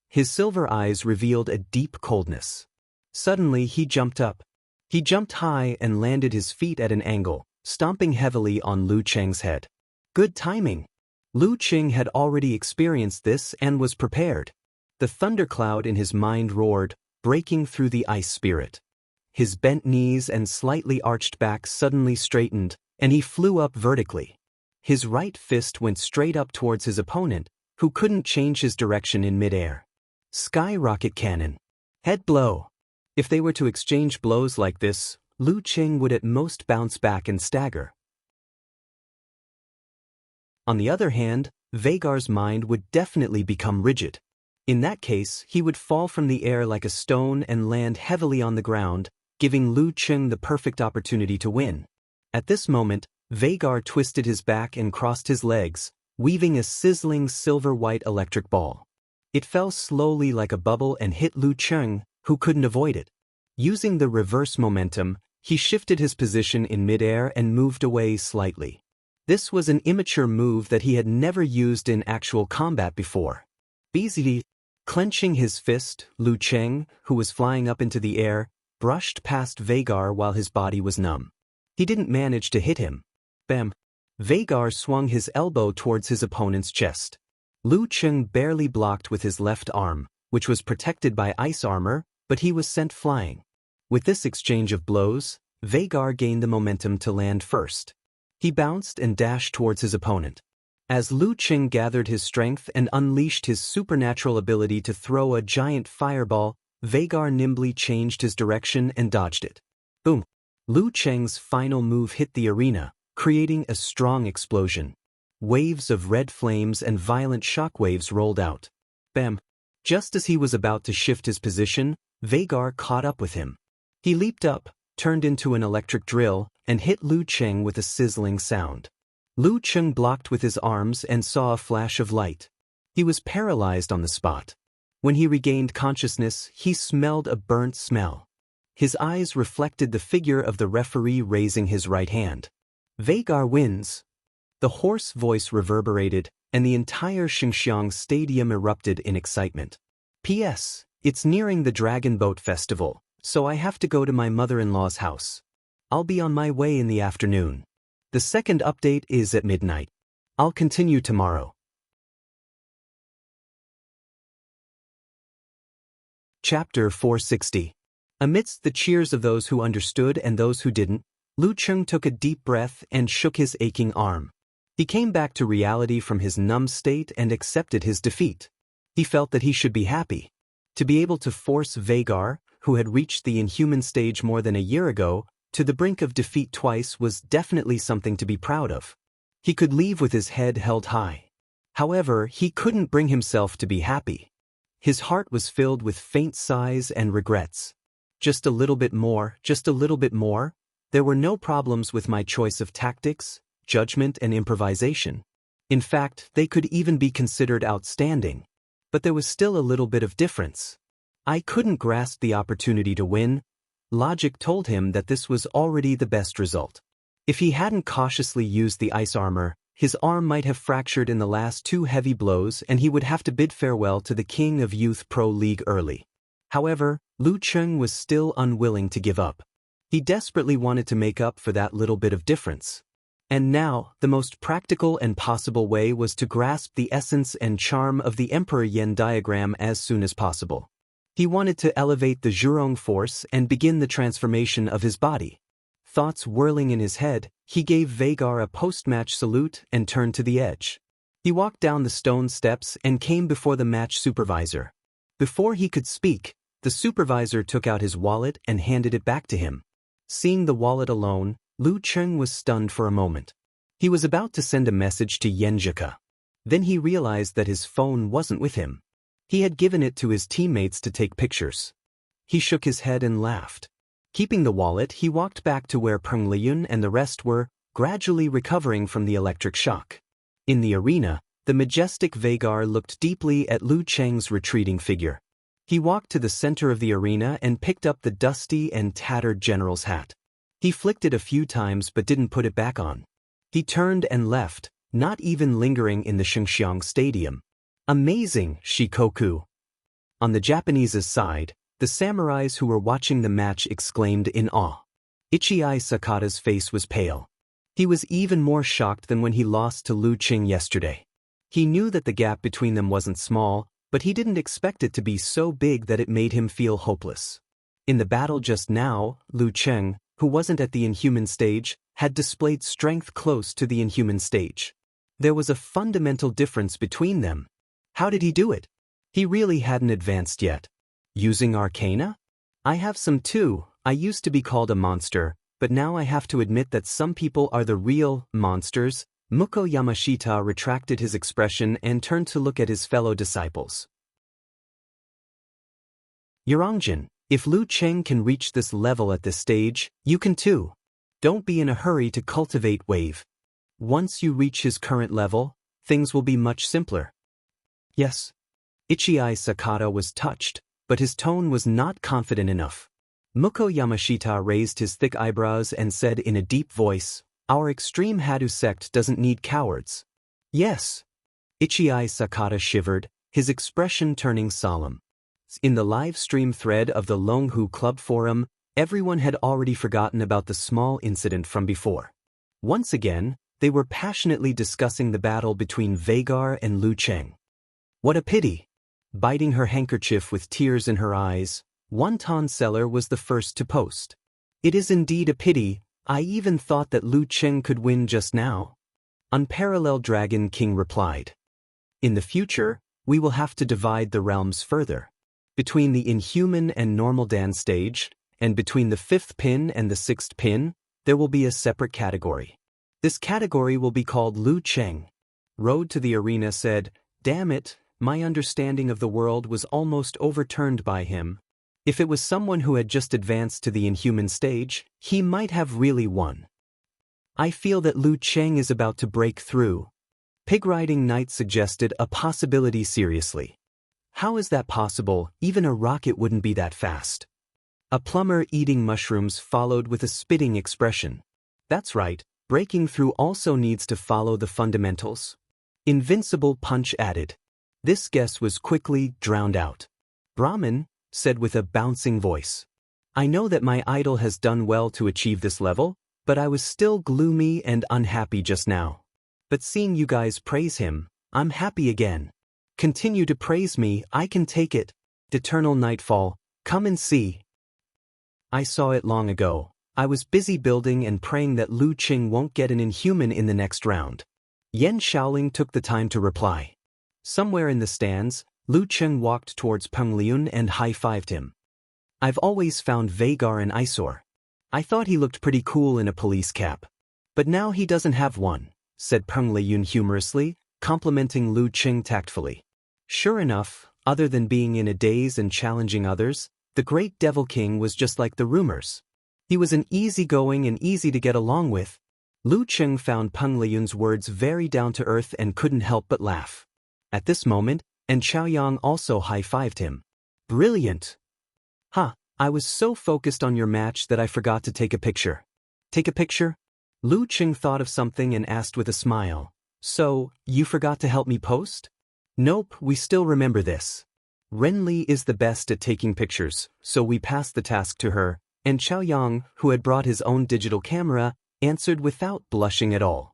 His silver eyes revealed a deep coldness. Suddenly he jumped up. He jumped high and landed his feet at an angle, stomping heavily on Lu Cheng's head. Good timing. Lu Cheng had already experienced this and was prepared. The thundercloud in his mind roared, breaking through the ice spirit. His bent knees and slightly arched back suddenly straightened, and he flew up vertically. His right fist went straight up towards his opponent, who couldn't change his direction in midair. Skyrocket cannon. Head blow. If they were to exchange blows like this, Lu Cheng would at most bounce back and stagger. On the other hand, Vagar's mind would definitely become rigid. In that case, he would fall from the air like a stone and land heavily on the ground, giving Lu Cheng the perfect opportunity to win. At this moment, Vagar twisted his back and crossed his legs, weaving a sizzling silver-white electric ball. It fell slowly like a bubble and hit Lu Cheng, who couldn't avoid it. Using the reverse momentum, he shifted his position in midair and moved away slightly. This was an immature move that he had never used in actual combat before. Easily, clenching his fist, Lu Cheng, who was flying up into the air, brushed past Vagar while his body was numb. He didn't manage to hit him. Bam! Vagar swung his elbow towards his opponent's chest. Lu Cheng barely blocked with his left arm, which was protected by ice armor, but he was sent flying. With this exchange of blows, Vagar gained the momentum to land first. He bounced and dashed towards his opponent. As Lu Cheng gathered his strength and unleashed his supernatural ability to throw a giant fireball, Vagar nimbly changed his direction and dodged it. Boom! Lu Cheng's final move hit the arena, creating a strong explosion. Waves of red flames and violent shockwaves rolled out. Bam! Just as he was about to shift his position, Vagar caught up with him. He leaped up, turned into an electric drill, and hit Lu Cheng with a sizzling sound. Lu Cheng blocked with his arms and saw a flash of light. He was paralyzed on the spot. When he regained consciousness, he smelled a burnt smell. His eyes reflected the figure of the referee raising his right hand. Vagar wins. The hoarse voice reverberated, and the entire Xinxiang Stadium erupted in excitement. P.S. It's nearing the Dragon Boat Festival, so I have to go to my mother-in-law's house. I'll be on my way in the afternoon. The second update is at midnight. I'll continue tomorrow. Chapter 460. Amidst the cheers of those who understood and those who didn't, Lu Cheng took a deep breath and shook his aching arm. He came back to reality from his numb state and accepted his defeat. He felt that he should be happy. To be able to force Vagar, who had reached the inhuman stage more than a year ago, to the brink of defeat twice was definitely something to be proud of. He could leave with his head held high. However, he couldn't bring himself to be happy. His heart was filled with faint sighs and regrets. Just a little bit more, just a little bit more. There were no problems with my choice of tactics, judgment, and improvisation. In fact, they could even be considered outstanding. But there was still a little bit of difference. I couldn't grasp the opportunity to win. Logic told him that this was already the best result. If he hadn't cautiously used the ice armor, his arm might have fractured in the last 2 heavy blows and he would have to bid farewell to the King of Youth Pro League early. However, Lu Cheng was still unwilling to give up. He desperately wanted to make up for that little bit of difference. And now, the most practical and possible way was to grasp the essence and charm of the Emperor Yen diagram as soon as possible. He wanted to elevate the Zhurong force and begin the transformation of his body. Thoughts whirling in his head, he gave Vagar a post-match salute and turned to the edge. He walked down the stone steps and came before the match supervisor. Before he could speak, the supervisor took out his wallet and handed it back to him. Seeing the wallet alone, Lu Cheng was stunned for a moment. He was about to send a message to Yenjika. Then he realized that his phone wasn't with him. He had given it to his teammates to take pictures. He shook his head and laughed. Keeping the wallet, he walked back to where Peng Liyun and the rest were, gradually recovering from the electric shock. In the arena, the majestic Vagar looked deeply at Lu Cheng's retreating figure. He walked to the center of the arena and picked up the dusty and tattered general's hat. He flicked it a few times but didn't put it back on. He turned and left, not even lingering in the Xingxiang Stadium. Amazing, Shikoku. On the Japanese's side, the samurais who were watching the match exclaimed in awe. Ichii Sakata's face was pale. He was even more shocked than when he lost to Lu Cheng yesterday. He knew that the gap between them wasn't small, but he didn't expect it to be so big that it made him feel hopeless. In the battle just now, Lu Cheng, who wasn't at the inhuman stage, had displayed strength close to the inhuman stage. There was a fundamental difference between them. How did he do it? He really hadn't advanced yet. Using arcana? I have some too. I used to be called a monster, but now I have to admit that some people are the real monsters. Muko Yamashita retracted his expression and turned to look at his fellow disciples. Yurangjin, if Lu Cheng can reach this level at this stage, you can too. Don't be in a hurry to cultivate wave. Once you reach his current level, things will be much simpler. Yes. Ichii Sakata was touched, but his tone was not confident enough. Muko Yamashita raised his thick eyebrows and said in a deep voice, "Our extreme Hadu sect doesn't need cowards." Yes. Ichii Sakata shivered, his expression turning solemn. In the live stream thread of the Longhu Club forum, everyone had already forgotten about the small incident from before. Once again, they were passionately discussing the battle between Vagar and Lu Cheng. What a pity! Biting her handkerchief with tears in her eyes, Wonton Seller was the first to post. It is indeed a pity. I even thought that Lu Cheng could win just now. Unparalleled Dragon King replied. In the future, we will have to divide the realms further. Between the inhuman and normal Dan stage, and between the 5th pin and the 6th pin, there will be a separate category. This category will be called Lu Cheng. Road to the Arena said, "Damn it, my understanding of the world was almost overturned by him. If it was someone who had just advanced to the inhuman stage, he might have really won. I feel that Lu Cheng is about to break through." Pig Riding Knight suggested a possibility seriously. How is that possible? Even a rocket wouldn't be that fast. A plumber eating mushrooms followed with a spitting expression. That's right, breaking through also needs to follow the fundamentals. Invincible Punch added. This guess was quickly drowned out. Brahmin, said with a bouncing voice. I know that my idol has done well to achieve this level, but I was still gloomy and unhappy just now. But seeing you guys praise him, I'm happy again. Continue to praise me, I can take it. Eternal Nightfall, come and see. I saw it long ago. I was busy building and praying that Lu Qing won't get an inhuman in the next round. Yan Shaoling took the time to reply. Somewhere in the stands, Lu Qing walked towards Peng Liyun and high-fived him. I've always found Vagar an eyesore. I thought he looked pretty cool in a police cap. But now he doesn't have one, said Peng Liyun humorously, complimenting Lu Qing tactfully. Sure enough, other than being in a daze and challenging others, the great Devil King was just like the rumors. He was an easygoing and easy to get along with. Lu Qing found Peng Liyun's words very down-to-earth and couldn't help but laugh. At this moment, and Chaoyang also high-fived him. Brilliant! I was so focused on your match that I forgot to take a picture. Take a picture? Lu Qing thought of something and asked with a smile. So, you forgot to help me post? Nope, we still remember this. Renli is the best at taking pictures, so we passed the task to her, and Chaoyang, who had brought his own digital camera, answered without blushing at all.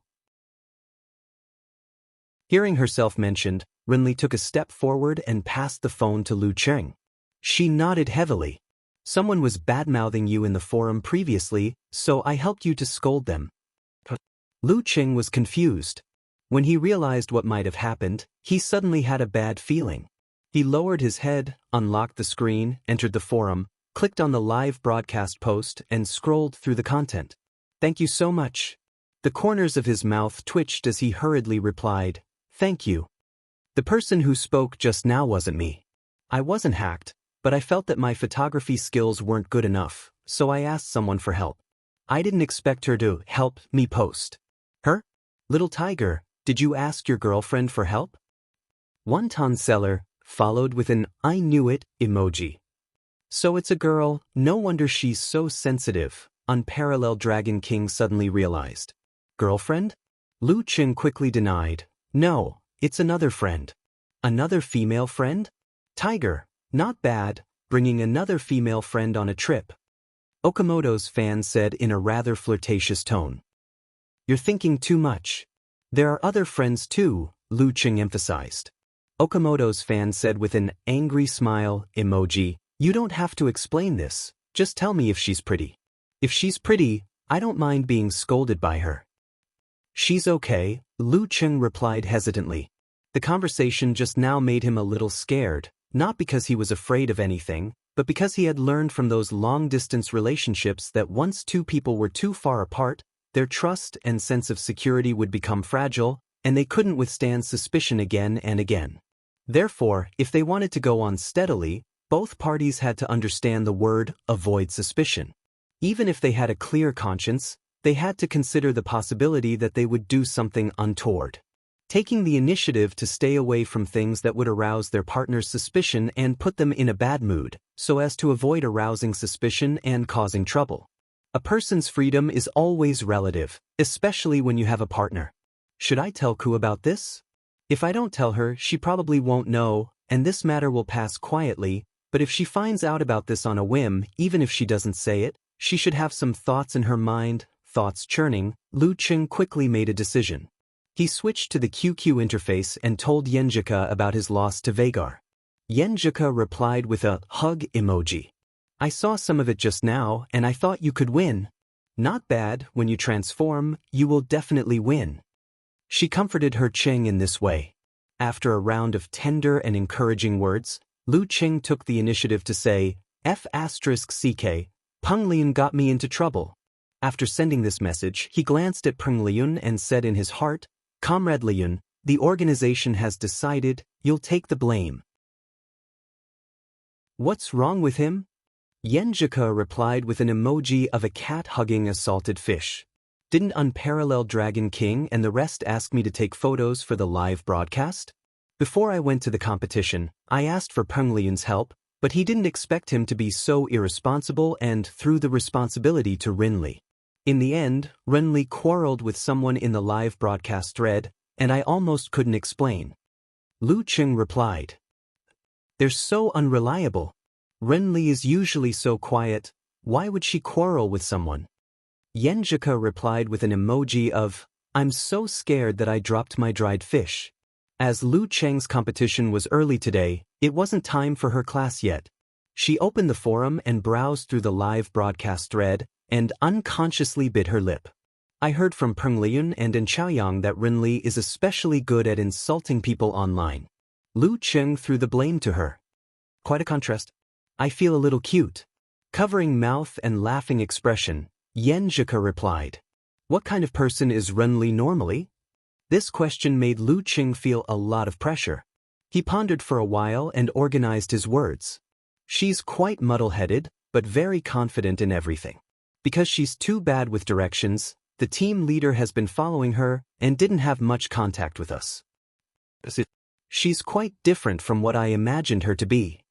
Hearing herself mentioned, Renli took a step forward and passed the phone to Lu Qing. She nodded heavily. Someone was bad-mouthing you in the forum previously, so I helped you to scold them. Lu Qing was confused. When he realized what might have happened, he suddenly had a bad feeling. He lowered his head, unlocked the screen, entered the forum, clicked on the live broadcast post, and scrolled through the content. Thank you so much. The corners of his mouth twitched as he hurriedly replied, Thank you. The person who spoke just now wasn't me. I wasn't hacked, but I felt that my photography skills weren't good enough, so I asked someone for help. I didn't expect her to help me post. Her? Little tiger, did you ask your girlfriend for help? Wonton seller, followed with an I knew it emoji. So it's a girl, no wonder she's so sensitive, Unparalleled Dragon King suddenly realized. Girlfriend? Lu Qing quickly denied. No, it's another friend. Another female friend? Tiger, not bad, bringing another female friend on a trip. Okamoto's fan said in a rather flirtatious tone. You're thinking too much. There are other friends too, Lu Qing emphasized. Okamoto's fan said with an angry smile emoji, You don't have to explain this, just tell me if she's pretty. If she's pretty, I don't mind being scolded by her. She's okay, Lu Qing replied hesitantly. The conversation just now made him a little scared, not because he was afraid of anything, but because he had learned from those long-distance relationships that once two people were too far apart, their trust and sense of security would become fragile, and they couldn't withstand suspicion again and again. Therefore, if they wanted to go on steadily, both parties had to understand the word avoid suspicion. Even if they had a clear conscience, they had to consider the possibility that they would do something untoward. Taking the initiative to stay away from things that would arouse their partner's suspicion and put them in a bad mood, so as to avoid arousing suspicion and causing trouble. A person's freedom is always relative, especially when you have a partner. Should I tell Ku about this? If I don't tell her, she probably won't know, and this matter will pass quietly, but if she finds out about this on a whim, even if she doesn't say it, she should have some thoughts in her mind, thoughts churning. Lu Qing quickly made a decision. He switched to the QQ interface and told Yenjika about his loss to Vagar. Yenjika replied with a hug emoji. I saw some of it just now and I thought you could win. Not bad, when you transform, you will definitely win. She comforted her Qing in this way. After a round of tender and encouraging words, Lu Qing took the initiative to say, F***CK, Peng Liyun got me into trouble. After sending this message, he glanced at Peng Liyun and said in his heart, Comrade Liyun, the organization has decided, you'll take the blame. What's wrong with him? Yenjika replied with an emoji of a cat hugging a salted fish. Didn't Unparalleled Dragon King and the rest ask me to take photos for the live broadcast? Before I went to the competition, I asked for Peng Liyun's help, but he didn't expect him to be so irresponsible and threw the responsibility to Renli. In the end, Renli quarreled with someone in the live broadcast thread, and I almost couldn't explain. Lu Qing replied. They're so unreliable. Renli is usually so quiet, why would she quarrel with someone? Yenjika replied with an emoji of, I'm so scared that I dropped my dried fish. As Lu Cheng's competition was early today, it wasn't time for her class yet. She opened the forum and browsed through the live broadcast thread, and unconsciously bit her lip. I heard from Peng Liyun and in Chaoyang that Renli is especially good at insulting people online. Lu Cheng threw the blame to her. Quite a contrast. I feel a little cute. Covering mouth and laughing expression, Yenjika replied. What kind of person is Renli normally? This question made Lu Cheng feel a lot of pressure. He pondered for a while and organized his words. She's quite muddle-headed, but very confident in everything. Because she's too bad with directions, the team leader has been following her and didn't have much contact with us. She's quite different from what I imagined her to be.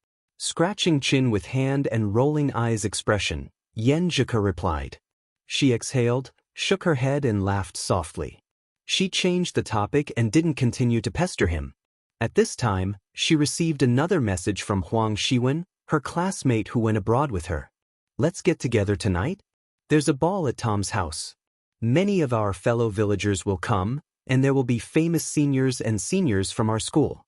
Scratching chin with hand and rolling eyes expression, Yenjika replied. She exhaled, shook her head and laughed softly. She changed the topic and didn't continue to pester him. At this time, she received another message from Huang Shiwen, her classmate who went abroad with her. Let's get together tonight? There's a ball at Tom's house. Many of our fellow villagers will come, and there will be famous seniors and seniors from our school.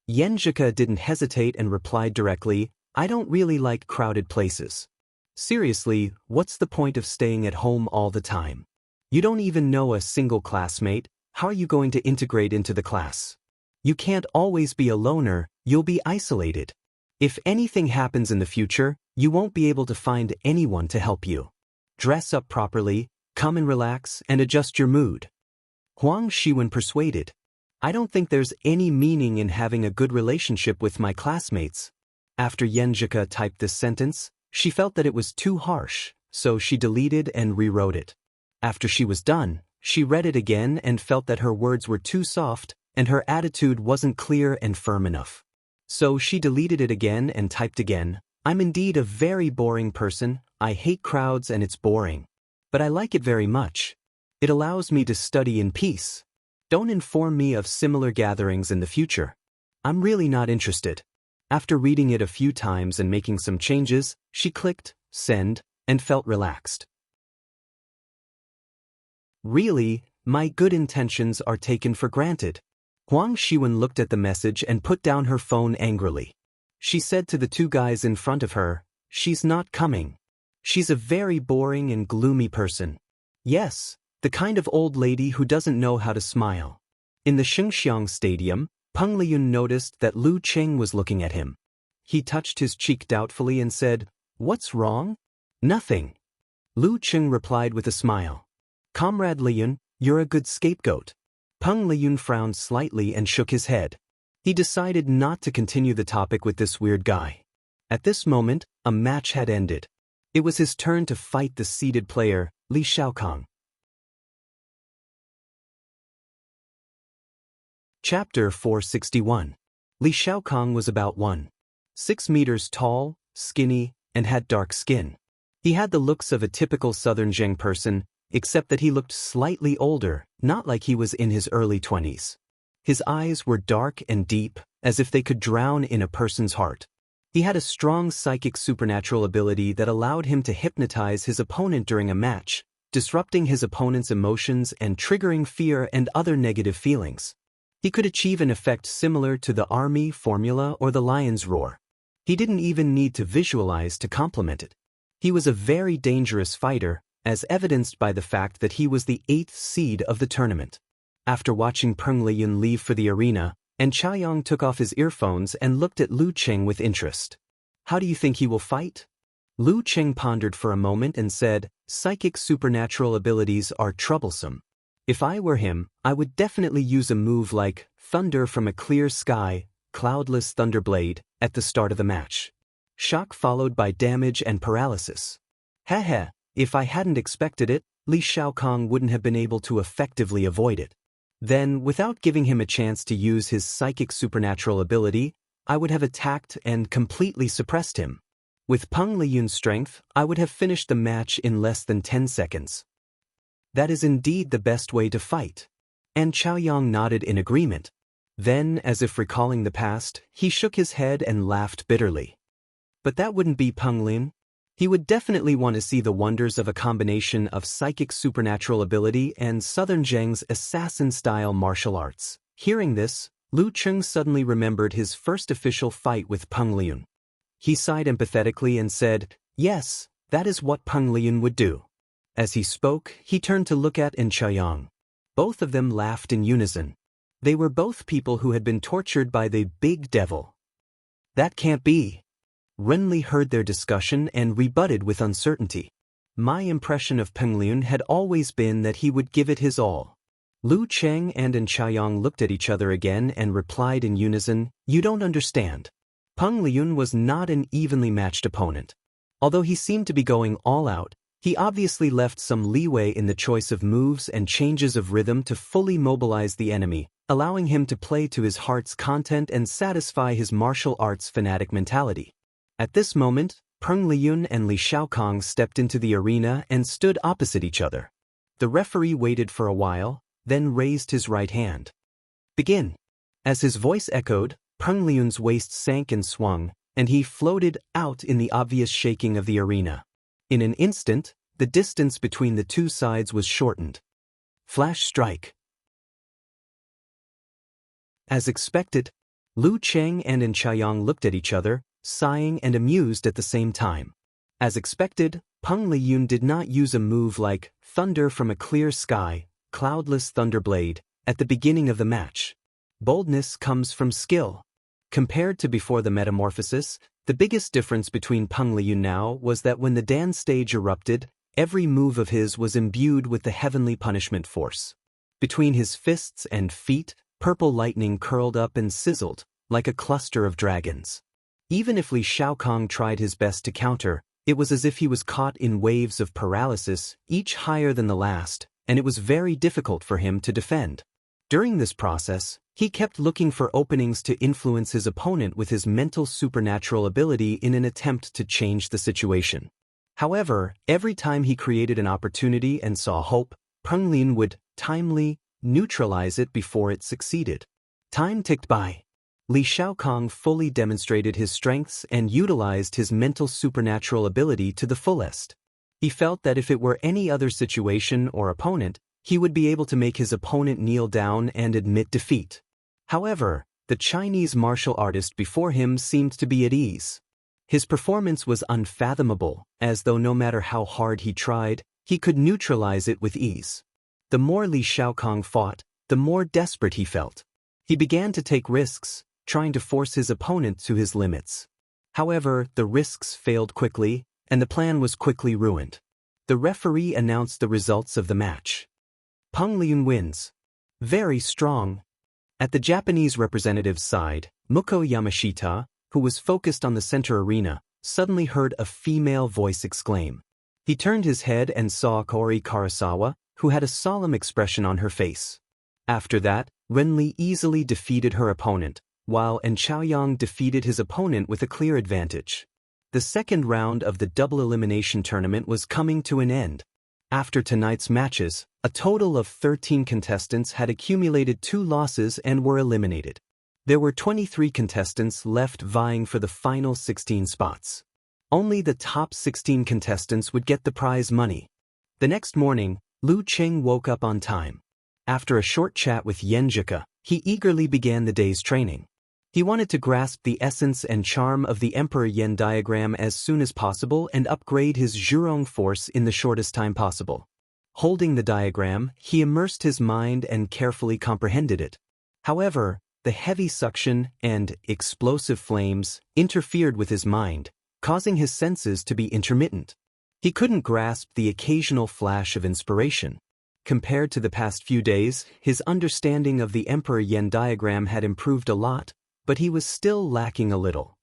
Yenjika didn't hesitate and replied directly, I don't really like crowded places. Seriously, what's the point of staying at home all the time? You don't even know a single classmate, how are you going to integrate into the class? You can't always be a loner, you'll be isolated. If anything happens in the future, you won't be able to find anyone to help you. Dress up properly, come and relax, and adjust your mood. Huang Shiwen persuaded. I don't think there's any meaning in having a good relationship with my classmates. After Yenjika typed this sentence, she felt that it was too harsh, so she deleted and rewrote it. After she was done, she read it again and felt that her words were too soft and her attitude wasn't clear and firm enough. So she deleted it again and typed again, I'm indeed a very boring person, I hate crowds and it's boring. But I like it very much. It allows me to study in peace. Don't inform me of similar gatherings in the future. I'm really not interested. After reading it a few times and making some changes, she clicked send and felt relaxed. Really, my good intentions are taken for granted. Huang Shiwen looked at the message and put down her phone angrily. She said to the two guys in front of her, she's not coming. She's a very boring and gloomy person. Yes, the kind of old lady who doesn't know how to smile. In the Xingxiang Stadium, Peng Liyun noticed that Lu Cheng was looking at him. He touched his cheek doubtfully and said, What's wrong? Nothing. Lu Cheng replied with a smile. Comrade Liyun, you're a good scapegoat. Peng Liyun frowned slightly and shook his head. He decided not to continue the topic with this weird guy. At this moment, a match had ended. It was his turn to fight the seeded player, Li Shaokang. Chapter 461. Li Shaokang was about 1.6 meters tall, skinny, and had dark skin. He had the looks of a typical southern Zheng person, except that he looked slightly older, not like he was in his early 20s. His eyes were dark and deep, as if they could drown in a person's heart. He had a strong psychic supernatural ability that allowed him to hypnotize his opponent during a match, disrupting his opponent's emotions and triggering fear and other negative feelings. He could achieve an effect similar to the army formula or the lion's roar. He didn't even need to visualize to complement it. He was a very dangerous fighter, as evidenced by the fact that he was the 8th seed of the tournament. After watching Peng Liyun leave for the arena, and Chaoyang took off his earphones and looked at Lu Cheng with interest. How do you think he will fight? Lu Cheng pondered for a moment and said, Psychic supernatural abilities are troublesome. If I were him, I would definitely use a move like thunder from a clear sky, cloudless thunderblade, at the start of the match. Shock followed by damage and paralysis. Heh, if I hadn't expected it, Li Shaokang wouldn't have been able to effectively avoid it. Then, without giving him a chance to use his psychic supernatural ability, I would have attacked and completely suppressed him. With Peng Liyun's strength, I would have finished the match in less than 10 seconds. That is indeed the best way to fight. And Chaoyang nodded in agreement. Then, as if recalling the past, he shook his head and laughed bitterly. But that wouldn't be Peng Lin. He would definitely want to see the wonders of a combination of psychic supernatural ability and Southern Zheng's assassin-style martial arts. Hearing this, Lu Cheng suddenly remembered his first official fight with Peng Lin. He sighed empathetically and said, "Yes, that is what Peng Lin would do." As he spoke, he turned to look at En Chaoyang. Both of them laughed in unison. They were both people who had been tortured by the big devil. "That can't be." Renli heard their discussion and rebutted with uncertainty. "My impression of Peng Lin had always been that he would give it his all." Lu Cheng and En Chaoyang looked at each other again and replied in unison, "You don't understand. Peng Lin was not an evenly matched opponent. Although he seemed to be going all out, he obviously left some leeway in the choice of moves and changes of rhythm to fully mobilize the enemy, allowing him to play to his heart's content and satisfy his martial arts fanatic mentality." At this moment, Peng Lin and Li Shaokong stepped into the arena and stood opposite each other. The referee waited for a while, then raised his right hand. "Begin." As his voice echoed, Peng Lin's waist sank and swung, and he floated out in the obvious shaking of the arena. In an instant, the distance between the two sides was shortened. Flash strike. As expected, Lu Cheng and En Chaoyang looked at each other, sighing and amused at the same time. As expected, Peng Lin did not use a move like thunder from a clear sky, cloudless thunderblade, at the beginning of the match. Boldness comes from skill. Compared to before the metamorphosis, the biggest difference between Peng Lin now was that when the dance stage erupted, every move of his was imbued with the heavenly punishment force. Between his fists and feet, purple lightning curled up and sizzled, like a cluster of dragons. Even if Li Shaokong tried his best to counter, it was as if he was caught in waves of paralysis, each higher than the last, and it was very difficult for him to defend. During this process, he kept looking for openings to influence his opponent with his mental supernatural ability in an attempt to change the situation. However, every time he created an opportunity and saw hope, Peng Lin would timely neutralize it before it succeeded. Time ticked by. Li Shaokong fully demonstrated his strengths and utilized his mental supernatural ability to the fullest. He felt that if it were any other situation or opponent, he would be able to make his opponent kneel down and admit defeat. However, the Chinese martial artist before him seemed to be at ease. His performance was unfathomable, as though no matter how hard he tried, he could neutralize it with ease. The more Li Shaokong fought, the more desperate he felt. He began to take risks, trying to force his opponent to his limits. However, the risks failed quickly, and the plan was quickly ruined. The referee announced the results of the match. Peng Lin wins. Very strong. At the Japanese representative's side, Muko Yamashita, who was focused on the center arena, suddenly heard a female voice exclaim. He turned his head and saw Kaori Karasawa, who had a solemn expression on her face. After that, Renli easily defeated her opponent, while En Chaoyang defeated his opponent with a clear advantage. The second round of the double elimination tournament was coming to an end. After tonight's matches, a total of 13 contestants had accumulated 2 losses and were eliminated. There were 23 contestants left vying for the final 16 spots. Only the top 16 contestants would get the prize money. The next morning, Lu Cheng woke up on time. After a short chat with Yenjika, he eagerly began the day's training. He wanted to grasp the essence and charm of the Emperor Yen diagram as soon as possible and upgrade his Zhurong force in the shortest time possible. Holding the diagram, he immersed his mind and carefully comprehended it. However, the heavy suction and explosive flames interfered with his mind, causing his senses to be intermittent. He couldn't grasp the occasional flash of inspiration. Compared to the past few days, his understanding of the Emperor Yen diagram had improved a lot, but he was still lacking a little.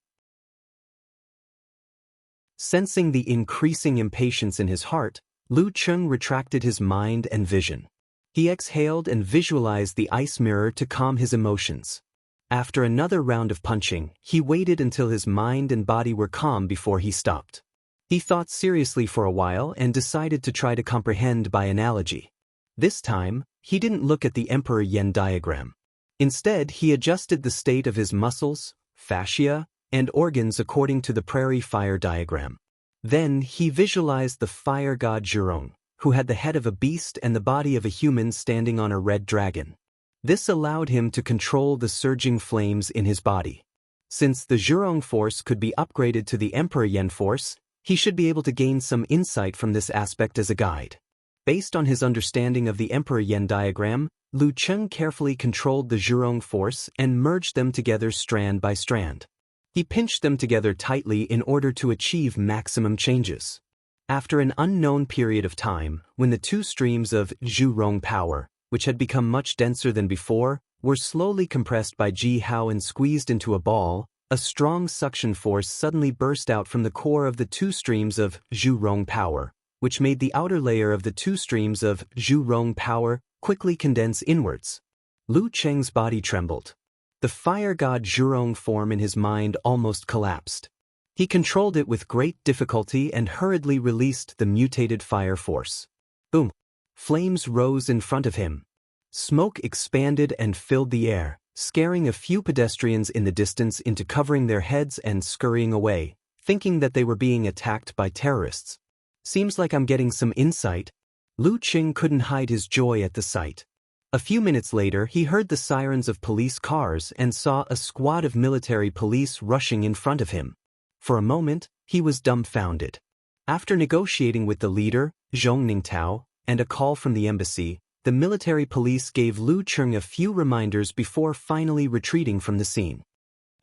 Sensing the increasing impatience in his heart, Lu Cheng retracted his mind and vision. He exhaled and visualized the ice mirror to calm his emotions. After another round of punching, he waited until his mind and body were calm before he stopped. He thought seriously for a while and decided to try to comprehend by analogy. This time, he didn't look at the Emperor Yen diagram. Instead, he adjusted the state of his muscles, fascia, and organs according to the prairie fire diagram. Then he visualized the fire god Zhurong, who had the head of a beast and the body of a human standing on a red dragon. This allowed him to control the surging flames in his body. Since the Zhurong force could be upgraded to the Emperor Yen force, he should be able to gain some insight from this aspect as a guide. Based on his understanding of the Emperor Yen diagram, Lu Cheng carefully controlled the Zhurong force and merged them together strand by strand. He pinched them together tightly in order to achieve maximum changes. After an unknown period of time, when the two streams of Zhurong power, which had become much denser than before, were slowly compressed by Ji Hao and squeezed into a ball, a strong suction force suddenly burst out from the core of the two streams of Zhurong power, which made the outer layer of the two streams of Zhurong power quickly condense inwards. Lu Cheng's body trembled. The fire god Zhurong form in his mind almost collapsed. He controlled it with great difficulty and hurriedly released the mutated fire force. Boom! Flames rose in front of him. Smoke expanded and filled the air, scaring a few pedestrians in the distance into covering their heads and scurrying away, thinking that they were being attacked by terrorists. Seems like I'm getting some insight. Lu Cheng couldn't hide his joy at the sight. A few minutes later, he heard the sirens of police cars and saw a squad of military police rushing in front of him. For a moment, he was dumbfounded. After negotiating with the leader, Zhong Ningtao, and a call from the embassy, the military police gave Lu Cheng a few reminders before finally retreating from the scene.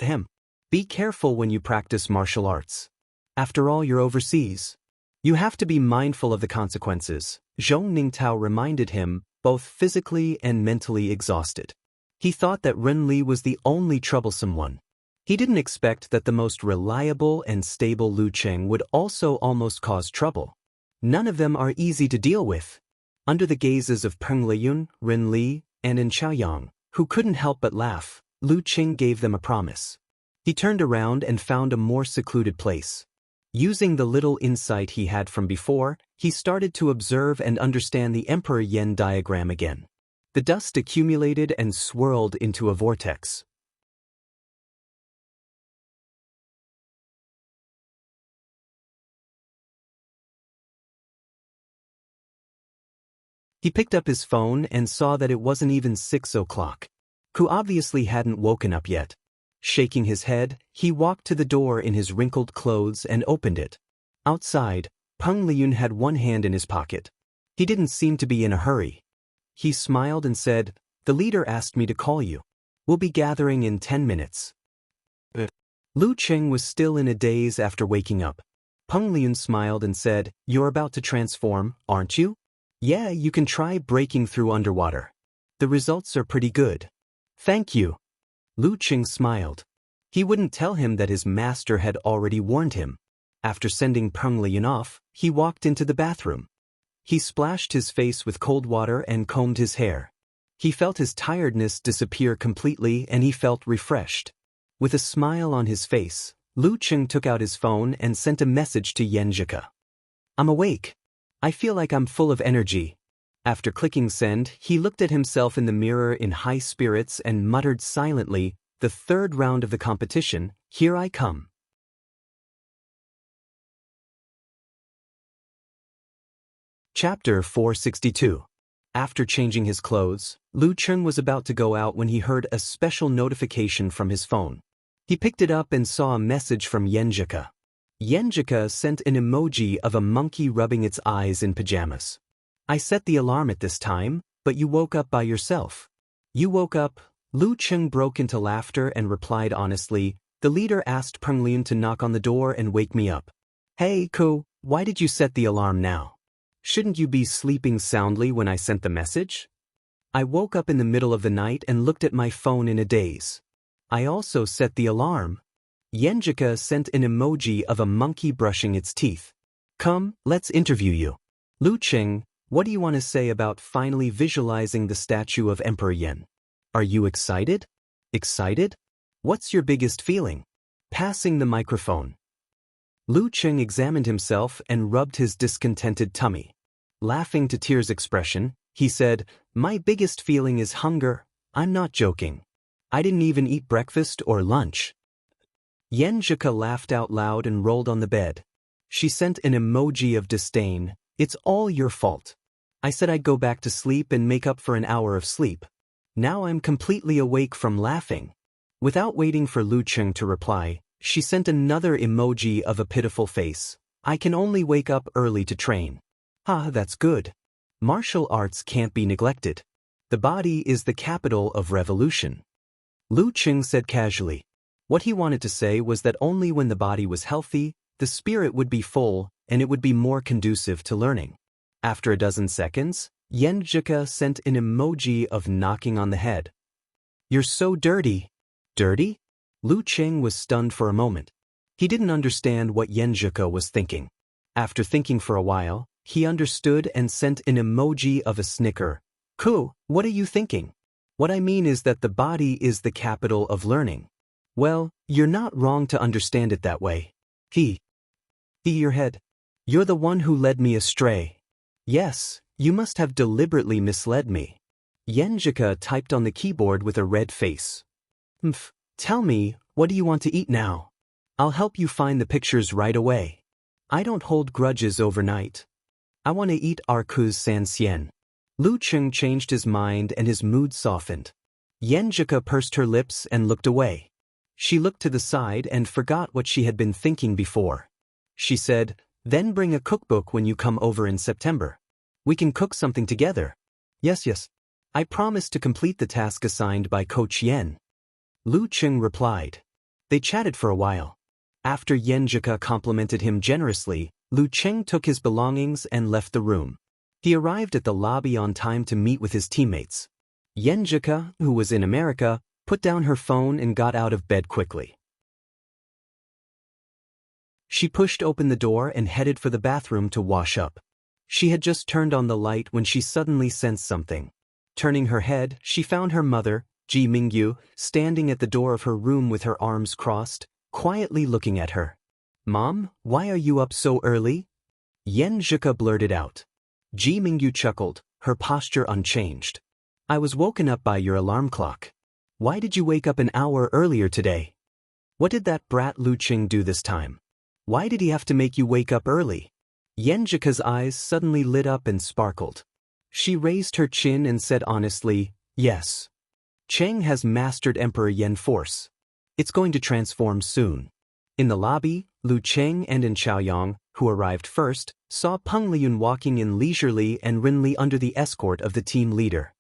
Ahem. Be careful when you practice martial arts. After all, you're overseas. You have to be mindful of the consequences, Zhong Ningtao reminded him, both physically and mentally exhausted. He thought that Ren Li was the only troublesome one. He didn't expect that the most reliable and stable Lu Cheng would also almost cause trouble. None of them are easy to deal with. Under the gazes of Peng Liyun, Ren Li, and An Chaoyang, who couldn't help but laugh, Lu Cheng gave them a promise. He turned around and found a more secluded place. Using the little insight he had from before, he started to observe and understand the Emperor Yen diagram again. The dust accumulated and swirled into a vortex. He picked up his phone and saw that it wasn't even 6 o'clock. Ku obviously hadn't woken up yet. Shaking his head, he walked to the door in his wrinkled clothes and opened it. Outside, Peng Liyun had one hand in his pocket. He didn't seem to be in a hurry. He smiled and said, "The leader asked me to call you. We'll be gathering in 10 minutes. Lu Cheng was still in a daze after waking up. Peng Liyun smiled and said, "You're about to transform, aren't you? Yeah, you can try breaking through underwater. The results are pretty good." "Thank you." Lu Cheng smiled. He wouldn't tell him that his master had already warned him. After sending Peng Liyun off, he walked into the bathroom. He splashed his face with cold water and combed his hair. He felt his tiredness disappear completely and he felt refreshed. With a smile on his face, Lu Cheng took out his phone and sent a message to Yenjika. "I'm awake. I feel like I'm full of energy." After clicking send, he looked at himself in the mirror in high spirits and muttered silently, "The third round of the competition, here I come." Chapter 462. After changing his clothes, Lu Cheng was about to go out when he heard a special notification from his phone. He picked it up and saw a message from Yenjika. Yenjika sent an emoji of a monkey rubbing its eyes in pajamas. "I set the alarm at this time, but you woke up by yourself." "You woke up?" Lu Cheng broke into laughter and replied honestly, "The leader asked Peng Liyun to knock on the door and wake me up." "Hey, Ko, why did you set the alarm now? Shouldn't you be sleeping soundly when I sent the message?" "I woke up in the middle of the night and looked at my phone in a daze. I also set the alarm." Yenjika sent an emoji of a monkey brushing its teeth. "Come, let's interview you. Lu Cheng, what do you want to say about finally visualizing the statue of Emperor Yen? Are you excited? Excited? What's your biggest feeling?" Passing the microphone. Lu Cheng examined himself and rubbed his discontented tummy. Laughing to tears expression, he said, "My biggest feeling is hunger. I'm not joking. I didn't even eat breakfast or lunch." Yen Zhika laughed out loud and rolled on the bed. She sent an emoji of disdain. It's all your fault. I said I'd go back to sleep and make up for an hour of sleep. Now I'm completely awake from laughing. Without waiting for Lu Cheng to reply, she sent another emoji of a pitiful face. I can only wake up early to train. That's good. Martial arts can't be neglected. The body is the capital of revolution. Lu Cheng said casually. What he wanted to say was that only when the body was healthy, the spirit would be full, and it would be more conducive to learning. After a dozen seconds, Yen Zhika sent an emoji of knocking on the head. You're so dirty. Dirty? Lu Cheng was stunned for a moment. He didn't understand what Yen Zhika was thinking. After thinking for a while, he understood and sent an emoji of a snicker. Ku, what are you thinking? What I mean is that the body is the capital of learning. Well, you're not wrong to understand it that way. Your head. You're the one who led me astray. Yes, you must have deliberately misled me. Yen Zhika typed on the keyboard with a red face. Tell me, what do you want to eat now? I'll help you find the pictures right away. I don't hold grudges overnight. I want to eat Arku's san xian. Lu Cheng changed his mind and his mood softened. Yen Zhika pursed her lips and looked away. She looked to the side and forgot what she had been thinking before. She said, then bring a cookbook when you come over in September. We can cook something together. Yes. I promise to complete the task assigned by Coach Yen. Lu Cheng replied. They chatted for a while. After Yen Zhika complimented him generously, Lu Cheng took his belongings and left the room. He arrived at the lobby on time to meet with his teammates. Yen Zhika, who was in America, put down her phone and got out of bed quickly. She pushed open the door and headed for the bathroom to wash up. She had just turned on the light when she suddenly sensed something. Turning her head, she found her mother, Ji Mingyu, standing at the door of her room with her arms crossed, quietly looking at her. Mom, why are you up so early? Yen Zhika blurted out. Ji Mingyu chuckled, her posture unchanged. I was woken up by your alarm clock. Why did you wake up an hour earlier today? What did that brat Lu Cheng do this time? Why did he have to make you wake up early? Yen Zhika's eyes suddenly lit up and sparkled. She raised her chin and said honestly, yes. Cheng has mastered Emperor Yen force. It's going to transform soon. In the lobby, Lu Cheng and In Chaoyang, who arrived first, saw Peng Liyun walking in leisurely and Rinli under the escort of the team leader.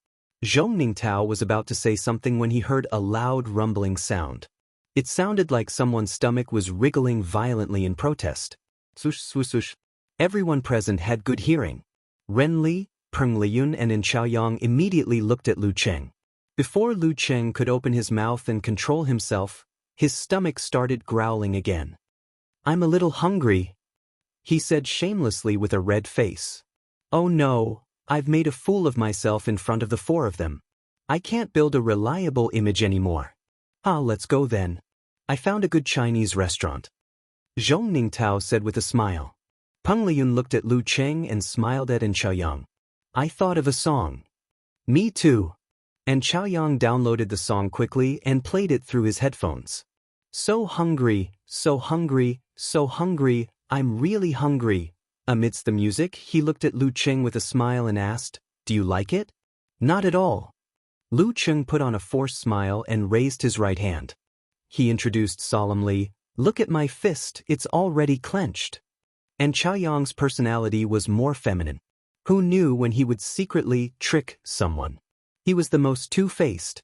Zhong Ningtao was about to say something when he heard a loud rumbling sound. It sounded like someone's stomach was wriggling violently in protest. Swoosh, swoosh, swoosh. Everyone present had good hearing. Renli, Peng Liyun and In Chaoyang immediately looked at Lu Cheng. Before Lu Cheng could open his mouth and control himself, his stomach started growling again. I'm a little hungry, he said shamelessly with a red face. Oh no, I've made a fool of myself in front of the four of them. I can't build a reliable image anymore. Let's go then. I found a good Chinese restaurant. Zhong Ningtao said with a smile. Peng Liyun looked at Lu Cheng and smiled at In Chaoyang. I thought of a song. Me too. And Chaoyang downloaded the song quickly and played it through his headphones. So hungry, so hungry, so hungry, I'm really hungry. Amidst the music, he looked at Lu Cheng with a smile and asked, do you like it? Not at all. Lu Cheng put on a forced smile and raised his right hand. He introduced solemnly, look at my fist, it's already clenched. And Chaoyang's personality was more feminine. Who knew when he would secretly trick someone? He was the most two-faced.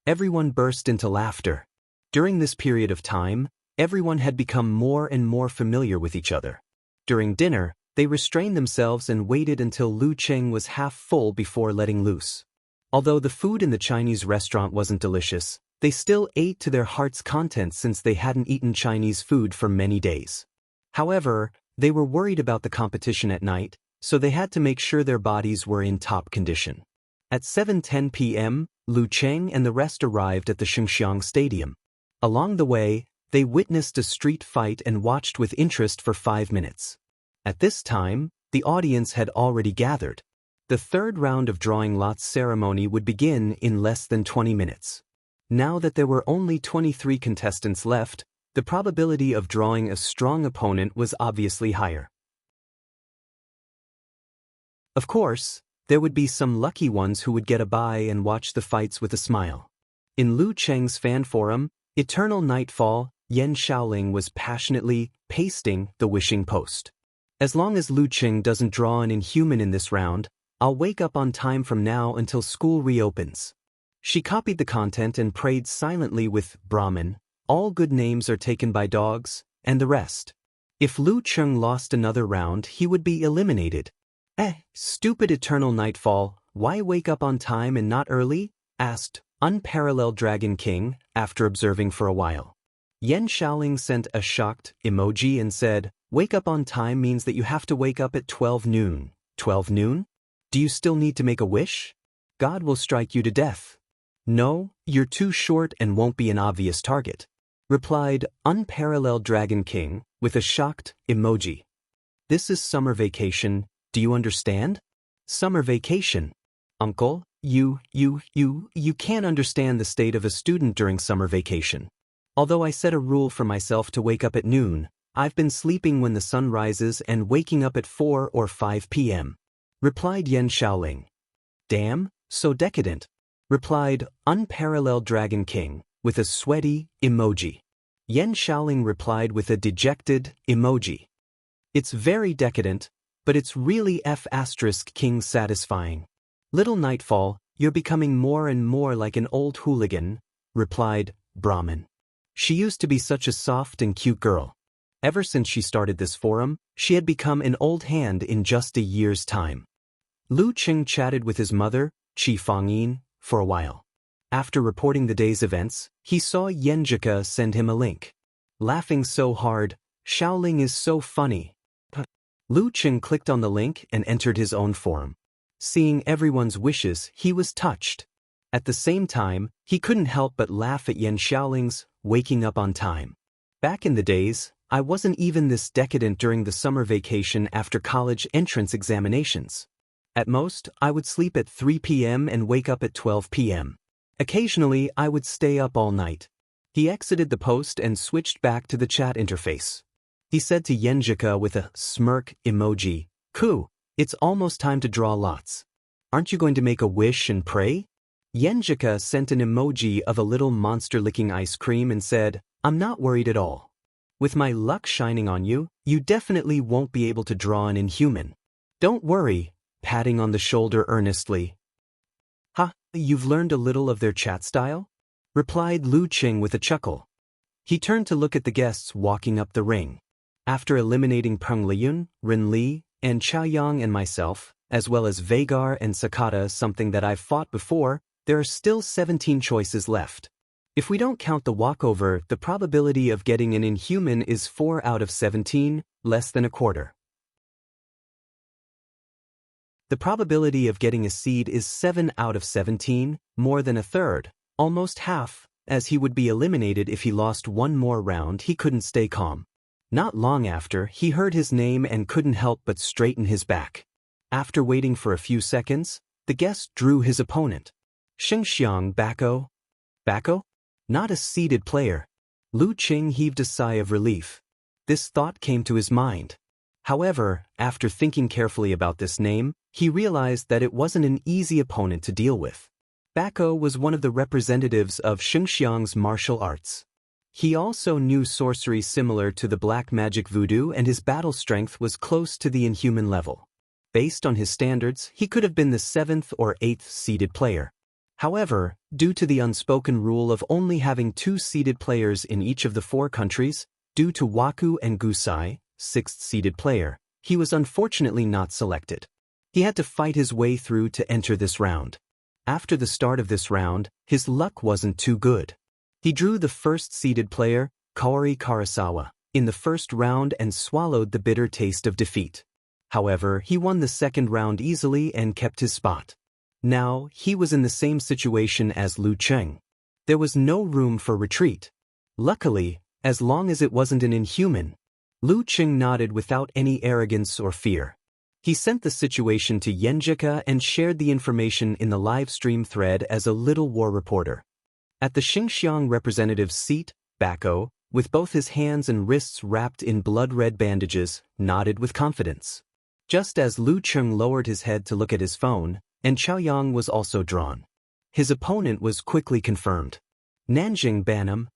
Everyone burst into laughter. During this period of time, everyone had become more and more familiar with each other. During dinner, they restrained themselves and waited until Lu Cheng was half full before letting loose. Although the food in the Chinese restaurant wasn't delicious, they still ate to their heart's content since they hadn't eaten Chinese food for many days. However, they were worried about the competition at night, so they had to make sure their bodies were in top condition. At 7:10 p.m., Lu Cheng and the rest arrived at the Xingxiang Stadium. Along the way, they witnessed a street fight and watched with interest for 5 minutes. At this time, the audience had already gathered. The third round of drawing lots ceremony would begin in less than 20 minutes. Now that there were only 23 contestants left, the probability of drawing a strong opponent was obviously higher. Of course, there would be some lucky ones who would get a bye and watch the fights with a smile. In Lu Cheng's fan forum, Eternal Nightfall, Yan Xiaoling was passionately pasting the wishing post. As long as Lu Cheng doesn't draw an inhuman in this round, I'll wake up on time from now until school reopens. She copied the content and prayed silently with Brahmin, all good names are taken by dogs, and the rest. If Lu Cheng lost another round, he would be eliminated. Stupid Eternal Nightfall, why wake up on time and not early? Asked Unparalleled Dragon King, after observing for a while. Yan Xiaoling sent a shocked emoji and said, wake up on time means that you have to wake up at 12 noon. 12 noon? Do you still need to make a wish? God will strike you to death. No, you're too short and won't be an obvious target, replied Unparalleled Dragon King, with a shocked emoji. This is summer vacation, do you understand? Summer vacation. Uncle, you can't understand the state of a student during summer vacation. Although I set a rule for myself to wake up at noon, I've been sleeping when the sun rises and waking up at 4 or 5 p.m., replied Yan Xiaoling. Damn, so decadent, replied Unparalleled Dragon King, with a sweaty emoji. Yan Xiaoling replied with a dejected emoji. It's very decadent, but it's really F***king satisfying. Little Nightfall, you're becoming more and more like an old hooligan, replied Brahmin. She used to be such a soft and cute girl. Ever since she started this forum, she had become an old hand in just a year's time. Lu Cheng chatted with his mother, Qi Fangyin, for a while. After reporting the day's events, he saw Yenjika send him a link. Laughing so hard, Xiaoling is so funny. Lu Cheng clicked on the link and entered his own forum. Seeing everyone's wishes, he was touched. At the same time, he couldn't help but laugh at Yan Xiaoling's waking up on time. Back in the days, I wasn't even this decadent during the summer vacation after college entrance examinations. At most, I would sleep at 3 p.m. and wake up at 12 p.m. Occasionally, I would stay up all night. He exited the post and switched back to the chat interface. He said to Yenjika with a smirk emoji, "Ku, it's almost time to draw lots. Aren't you going to make a wish and pray?" Yenjika sent an emoji of a little monster licking ice cream and said, "I'm not worried at all. With my luck shining on you, you definitely won't be able to draw an inhuman. Don't worry," patting on the shoulder earnestly. "Ha, you've learned a little of their chat style?" replied Lu Cheng with a chuckle. He turned to look at the guests walking up the ring. After eliminating Peng Liyun, Rin Li, and Chao Yang and myself, as well as Vagar and Sakata, something that I've fought before, there are still 17 choices left. If we don't count the walkover, the probability of getting an inhuman is 4 out of 17, less than a quarter. The probability of getting a seed is 7 out of 17, more than a third, almost half, as he would be eliminated if he lost one more round. He couldn't stay calm. Not long after, he heard his name and couldn't help but straighten his back. After waiting for a few seconds, the guest drew his opponent. Xingxiang Bako? Bako? Not a seeded player. Lu Cheng heaved a sigh of relief. This thought came to his mind. However, after thinking carefully about this name, he realized that it wasn't an easy opponent to deal with. Bako was one of the representatives of Xingxiang's martial arts. He also knew sorcery similar to the black magic voodoo, and his battle strength was close to the inhuman level. Based on his standards, he could have been the 7th or 8th seeded player. However, due to the unspoken rule of only having 2 seeded players in each of the 4 countries, due to Waku and Gusai, 6th seeded player, he was unfortunately not selected. He had to fight his way through to enter this round. After the start of this round, his luck wasn't too good. He drew the 1st seeded player, Kaori Karasawa, in the first round and swallowed the bitter taste of defeat. However, he won the 2nd round easily and kept his spot. Now, he was in the same situation as Lu Cheng. There was no room for retreat. Luckily, as long as it wasn't an inhuman, Lu Cheng nodded without any arrogance or fear. He sent the situation to Yenjika and shared the information in the live stream thread as a little war reporter. At the Xinjiang representative's seat, Bako, with both his hands and wrists wrapped in blood-red bandages, nodded with confidence. Just as Lu Cheng lowered his head to look at his phone, and Chaoyang was also drawn. His opponent was quickly confirmed. Nanjing Banam,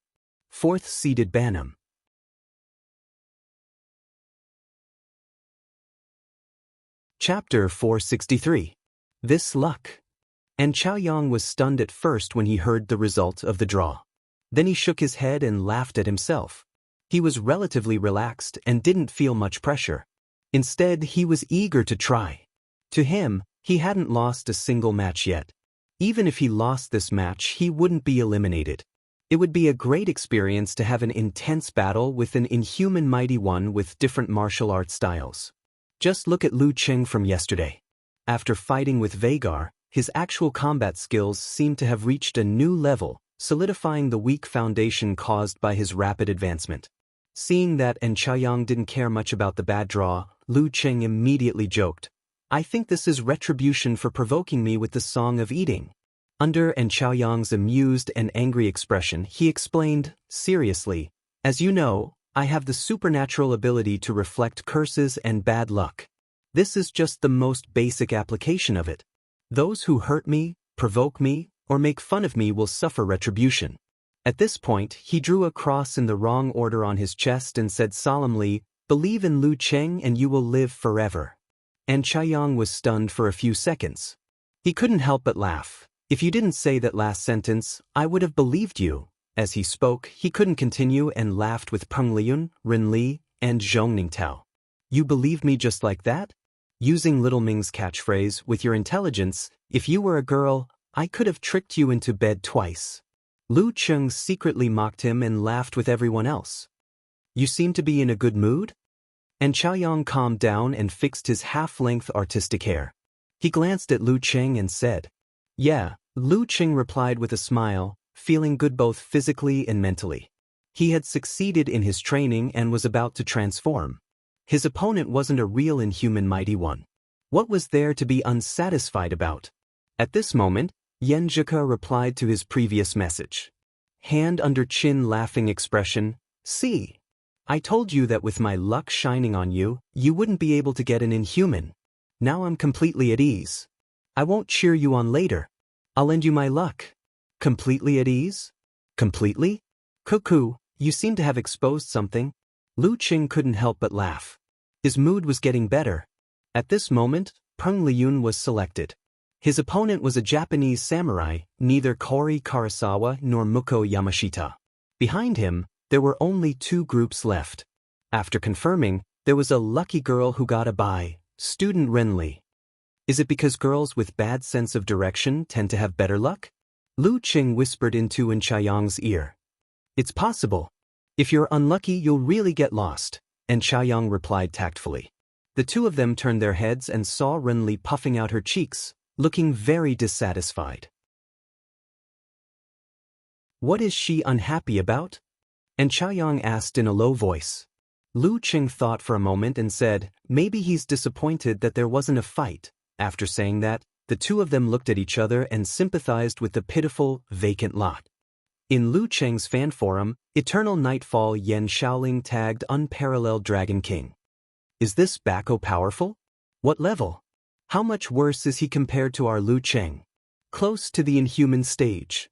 4th seeded Banam. Chapter 463. This luck. And Chaoyang was stunned at first when he heard the result of the draw. Then he shook his head and laughed at himself. He was relatively relaxed and didn't feel much pressure. Instead, he was eager to try. To him, he hadn't lost a single match yet. Even if he lost this match, he wouldn't be eliminated. It would be a great experience to have an intense battle with an inhuman mighty one with different martial arts styles. Just look at Lu Cheng from yesterday. After fighting with Vagar, his actual combat skills seemed to have reached a new level, solidifying the weak foundation caused by his rapid advancement. Seeing that and Chaoyang didn't care much about the bad draw, Lu Cheng immediately joked, "I think this is retribution for provoking me with the Song of Eating." Under and Chaoyang's amused and angry expression, he explained, seriously, "As you know, I have the supernatural ability to reflect curses and bad luck. This is just the most basic application of it. Those who hurt me, provoke me, or make fun of me will suffer retribution." At this point, he drew a cross in the wrong order on his chest and said solemnly, "Believe in Lu Cheng and you will live forever." And Chaoyang was stunned for a few seconds. He couldn't help but laugh. "If you didn't say that last sentence, I would have believed you." As he spoke, he couldn't continue and laughed with Peng Liyun, Rin Li, and Zhong Ningtao. "You believed me just like that?" Using Little Ming's catchphrase, "With your intelligence, if you were a girl, I could have tricked you into bed twice." Lu Cheng secretly mocked him and laughed with everyone else. "You seem to be in a good mood?" And Chaoyang calmed down and fixed his half-length artistic hair. He glanced at Lu Cheng and said, "Yeah." Lu Cheng replied with a smile, feeling good both physically and mentally. He had succeeded in his training and was about to transform. His opponent wasn't a real inhuman mighty one. What was there to be unsatisfied about? At this moment, Yen Zhika replied to his previous message. Hand under chin laughing expression, "See. I told you that with my luck shining on you, you wouldn't be able to get an inhuman. Now I'm completely at ease. I won't cheer you on later. I'll lend you my luck." Completely at ease? Completely? Cuckoo, you seem to have exposed something. Lu Cheng couldn't help but laugh. His mood was getting better. At this moment, Peng Liyun was selected. His opponent was a Japanese samurai, neither Kori Karasawa nor Muko Yamashita. Behind him, there were only 2 groups left. After confirming, there was a lucky girl who got a bye, student Renli. Is it because girls with bad sense of direction tend to have better luck? Lu Cheng whispered into Chaoyang's ear. "It's possible. If you're unlucky, you'll really get lost," and Chaoyang replied tactfully. The two of them turned their heads and saw Renli puffing out her cheeks, looking very dissatisfied. "What is she unhappy about?" and Chaoyang asked in a low voice. Lu Cheng thought for a moment and said, "Maybe he's disappointed that there wasn't a fight." After saying that, the two of them looked at each other and sympathized with the pitiful, vacant lot. In Lu Cheng's fan forum, Eternal Nightfall Yen Shaoling tagged Unparalleled Dragon King. "Is this Bako powerful? What level? How much worse is he compared to our Lu Cheng? Close to the inhuman stage."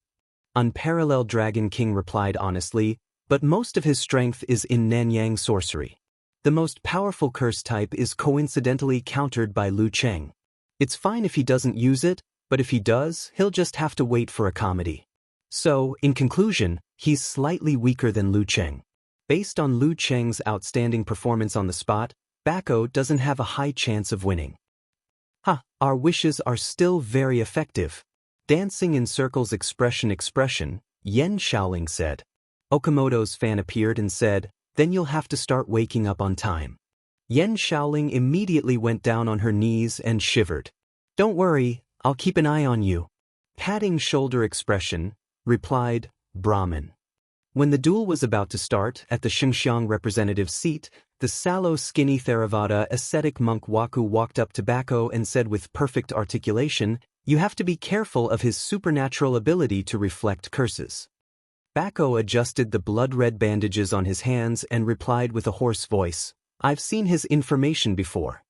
Unparalleled Dragon King replied honestly, "But most of his strength is in Nanyang sorcery. The most powerful curse type is coincidentally countered by Lu Cheng. It's fine if he doesn't use it, but if he does, he'll just have to wait for a comedy. So, in conclusion, he's slightly weaker than Lu Cheng. Based on Lu Cheng's outstanding performance on the spot, Bako doesn't have a high chance of winning." Our wishes are still very effective. Dancing in circles expression, Yen Shaoling said. Okamoto's fan appeared and said, "Then you'll have to start waking up on time." Yen Shaoling immediately went down on her knees and shivered. "Don't worry, I'll keep an eye on you." Patting shoulder expression, replied Brahmin. When the duel was about to start at the Xinjiang representative's seat, the sallow skinny Theravada ascetic monk Waku walked up to Bako and said with perfect articulation, You have to be careful of his supernatural ability to reflect curses. Bako adjusted the blood-red bandages on his hands and replied with a hoarse voice, I've seen his information before.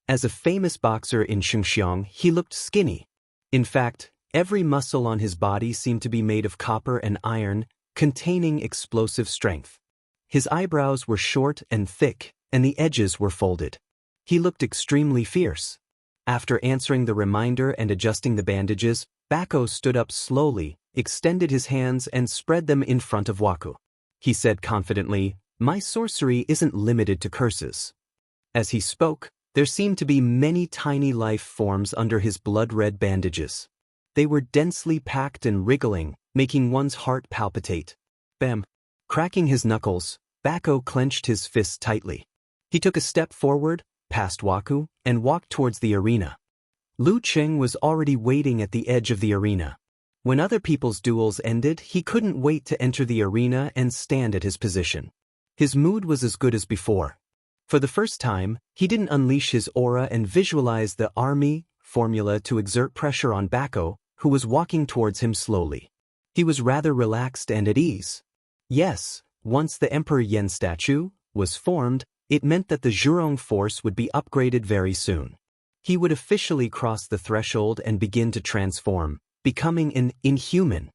As a famous boxer in Xinjiang, he looked skinny. In fact, every muscle on his body seemed to be made of copper and iron, containing explosive strength. His eyebrows were short and thick, and the edges were folded. He looked extremely fierce. After answering the reminder and adjusting the bandages, Bako stood up slowly, extended his hands and spread them in front of Waku. He said confidently, My sorcery isn't limited to curses. As he spoke, there seemed to be many tiny life forms under his blood-red bandages. They were densely packed and wriggling, making one's heart palpitate. Bam! Cracking his knuckles, Bako clenched his fists tightly. He took a step forward, past Waku, and walked towards the arena. Lu Cheng was already waiting at the edge of the arena. When other people's duels ended, he couldn't wait to enter the arena and stand at his position. His mood was as good as before. For the first time, he didn't unleash his aura and visualize the army formula to exert pressure on Bako, who was walking towards him slowly. He was rather relaxed and at ease. Yes, once the Emperor Yen statue was formed, it meant that the Zhurong force would be upgraded very soon. He would officially cross the threshold and begin to transform, becoming an inhuman.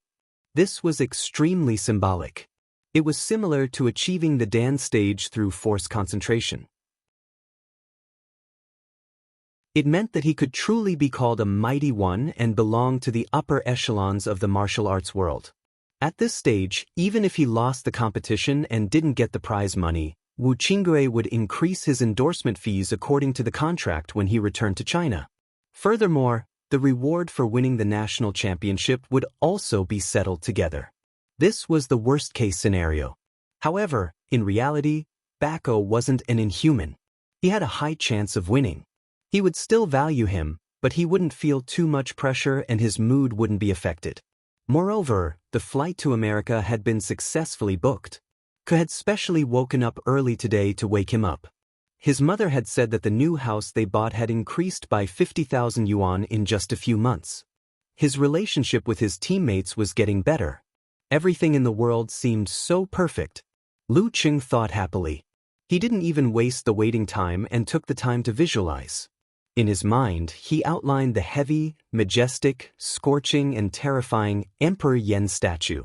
This was extremely symbolic. It was similar to achieving the Dan stage through force concentration. It meant that he could truly be called a mighty one and belong to the upper echelons of the martial arts world. At this stage, even if he lost the competition and didn't get the prize money, Wu Qingui would increase his endorsement fees according to the contract when he returned to China. Furthermore, the reward for winning the national championship would also be settled together. This was the worst-case scenario. However, in reality, Bako wasn't an inhuman. He had a high chance of winning. He would still value him, but he wouldn't feel too much pressure and his mood wouldn't be affected. Moreover, the flight to America had been successfully booked. Ke had specially woken up early today to wake him up. His mother had said that the new house they bought had increased by 50,000 yuan in just a few months. His relationship with his teammates was getting better. Everything in the world seemed so perfect. Lu Cheng thought happily. He didn't even waste the waiting time and took the time to visualize. In his mind, he outlined the heavy, majestic, scorching and terrifying Emperor Yen statue.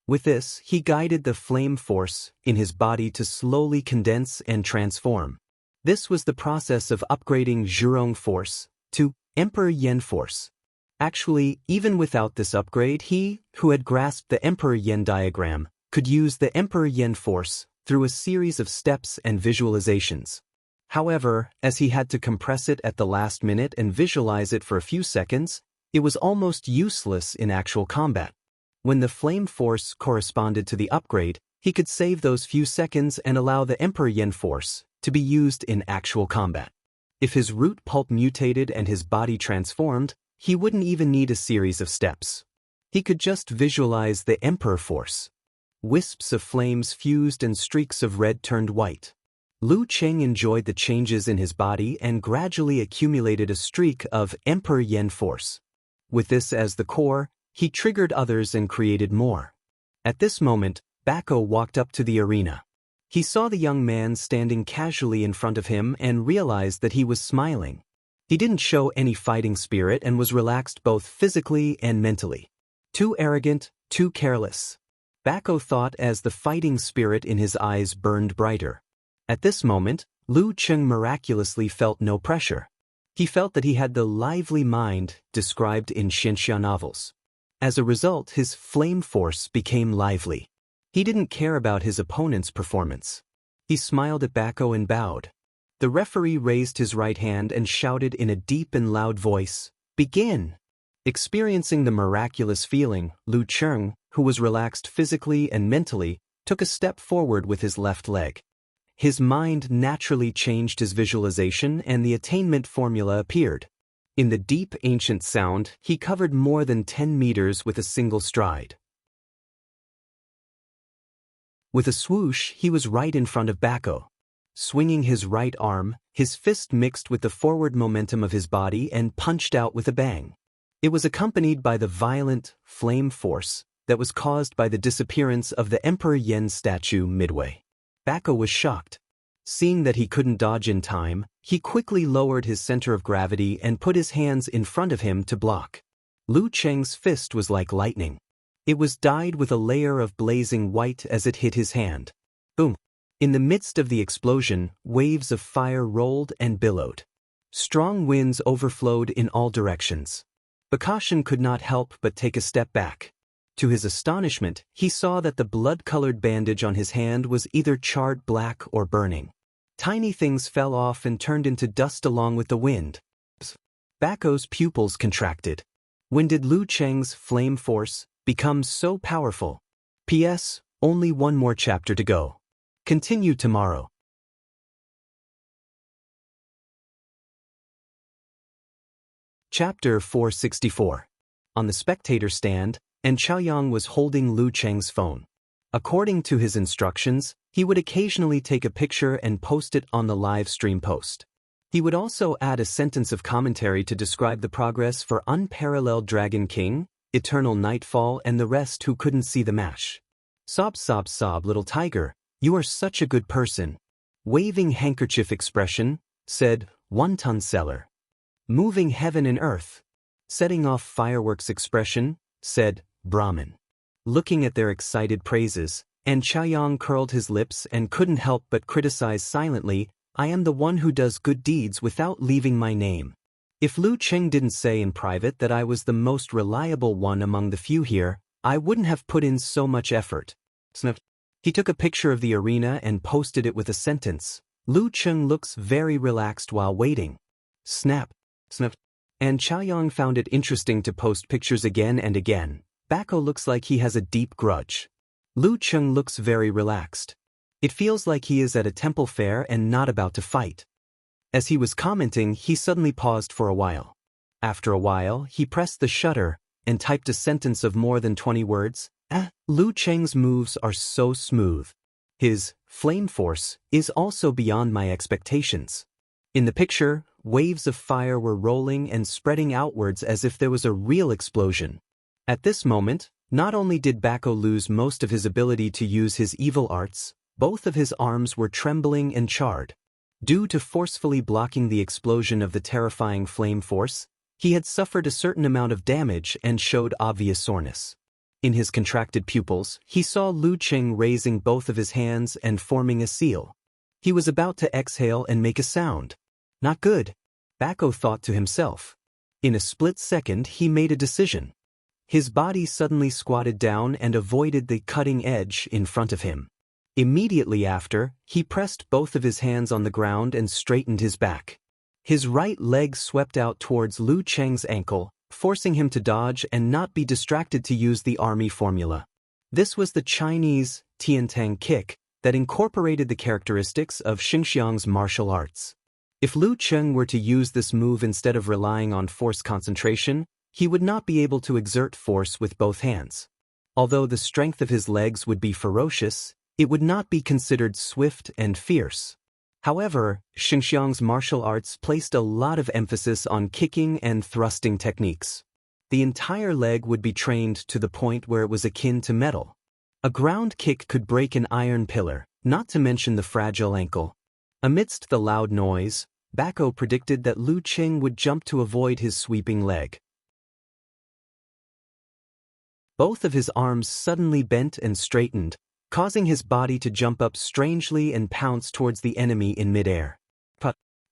With this, he guided the flame force in his body to slowly condense and transform. This was the process of upgrading Zhurong force to Emperor Yen force. Actually, even without this upgrade, he, who had grasped the Emperor Yen diagram, could use the Emperor Yen force through a series of steps and visualizations. However, as he had to compress it at the last minute and visualize it for a few seconds, it was almost useless in actual combat. When the flame force corresponded to the upgrade, he could save those few seconds and allow the Emperor Yen force to be used in actual combat. If his root pulp mutated and his body transformed, he wouldn't even need a series of steps. He could just visualize the Emperor force. Wisps of flames fused and streaks of red turned white. Lu Cheng enjoyed the changes in his body and gradually accumulated a streak of Emperor Yen force. With this as the core, he triggered others and created more. At this moment, Bako walked up to the arena. He saw the young man standing casually in front of him and realized that he was smiling. He didn't show any fighting spirit and was relaxed both physically and mentally. Too arrogant, too careless. Bako thought as the fighting spirit in his eyes burned brighter. At this moment, Lu Cheng miraculously felt no pressure. He felt that he had the lively mind described in Xinxia novels. As a result, his flame force became lively. He didn't care about his opponent's performance. He smiled at Bako and bowed. The referee raised his right hand and shouted in a deep and loud voice, "Begin!" Experiencing the miraculous feeling, Lu Cheng, who was relaxed physically and mentally, took a step forward with his left leg. His mind naturally changed his visualization and the attainment formula appeared. In the deep ancient sound, he covered more than 10 meters with a single stride. With a swoosh, he was right in front of Bako. Swinging his right arm, his fist mixed with the forward momentum of his body and punched out with a bang. It was accompanied by the violent flame force that was caused by the disappearance of the Emperor Yen's statue midway. Bako was shocked. Seeing that he couldn't dodge in time, he quickly lowered his center of gravity and put his hands in front of him to block. Lu Cheng's fist was like lightning. It was dyed with a layer of blazing white as it hit his hand. Boom! In the midst of the explosion, waves of fire rolled and billowed. Strong winds overflowed in all directions. Bakashin could not help but take a step back. To his astonishment, he saw that the blood-colored bandage on his hand was either charred black or burning. Tiny things fell off and turned into dust along with the wind. Bako's pupils contracted. When did Lu Cheng's flame force become so powerful? P.S. Only one more chapter to go. Continue tomorrow. Chapter 464. On the spectator stand, and Chaoyang was holding Lu Cheng's phone. According to his instructions, he would occasionally take a picture and post it on the live stream post. He would also add a sentence of commentary to describe the progress for Unparalleled Dragon King, Eternal Nightfall, and the rest who couldn't see the match. Sob sob sob, little tiger, you are such a good person. Waving handkerchief expression, said one-ton seller. Moving heaven and earth. Setting off fireworks expression, said Brahmin. Looking at their excited praises, and Chaoyang curled his lips and couldn't help but criticize silently, I am the one who does good deeds without leaving my name. If Lu Cheng didn't say in private that I was the most reliable one among the few here, I wouldn't have put in so much effort. Snip. He took a picture of the arena and posted it with a sentence. Lu Cheng looks very relaxed while waiting. Snap. Snip. And Chaoyang found it interesting to post pictures again and again. Bako looks like he has a deep grudge. Lu Cheng looks very relaxed. It feels like he is at a temple fair and not about to fight. As he was commenting, he suddenly paused for a while. After a while, he pressed the shutter and typed a sentence of more than 20 words. Lu Cheng's moves are so smooth. His flame force is also beyond my expectations. In the picture, waves of fire were rolling and spreading outwards as if there was a real explosion. At this moment, not only did Bako lose most of his ability to use his evil arts, both of his arms were trembling and charred. Due to forcefully blocking the explosion of the terrifying flame force, he had suffered a certain amount of damage and showed obvious soreness. In his contracted pupils, he saw Lu Cheng raising both of his hands and forming a seal. He was about to exhale and make a sound. Not good, Bako thought to himself. In a split second, he made a decision. His body suddenly squatted down and avoided the cutting edge in front of him. Immediately after, he pressed both of his hands on the ground and straightened his back. His right leg swept out towards Lu Cheng's ankle, forcing him to dodge and not be distracted to use the army formula. This was the Chinese Tiantang kick that incorporated the characteristics of Xingxiang's martial arts. If Lu Cheng were to use this move instead of relying on force concentration, he would not be able to exert force with both hands. Although the strength of his legs would be ferocious, it would not be considered swift and fierce. However, Xingxiang's martial arts placed a lot of emphasis on kicking and thrusting techniques. The entire leg would be trained to the point where it was akin to metal. A ground kick could break an iron pillar, not to mention the fragile ankle. Amidst the loud noise, Bako predicted that Lu Cheng would jump to avoid his sweeping leg. Both of his arms suddenly bent and straightened, causing his body to jump up strangely and pounce towards the enemy in midair.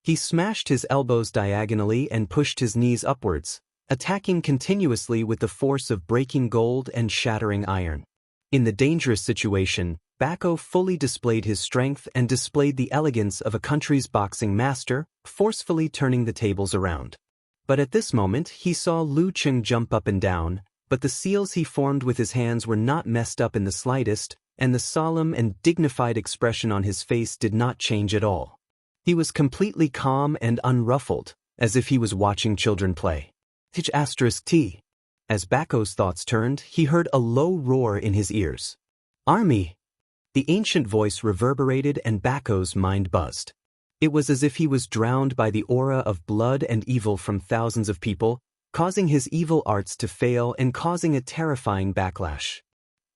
He smashed his elbows diagonally and pushed his knees upwards, attacking continuously with the force of breaking gold and shattering iron. In the dangerous situation, Bako fully displayed his strength and displayed the elegance of a country's boxing master, forcefully turning the tables around. But at this moment he saw Lu Cheng jump up and down, but the seals he formed with his hands were not messed up in the slightest, and the solemn and dignified expression on his face did not change at all. He was completely calm and unruffled, as if he was watching children play. T. As Bako's thoughts turned, he heard a low roar in his ears. Army! The ancient voice reverberated and Bako's mind buzzed. It was as if he was drowned by the aura of blood and evil from thousands of people, causing his evil arts to fail and causing a terrifying backlash.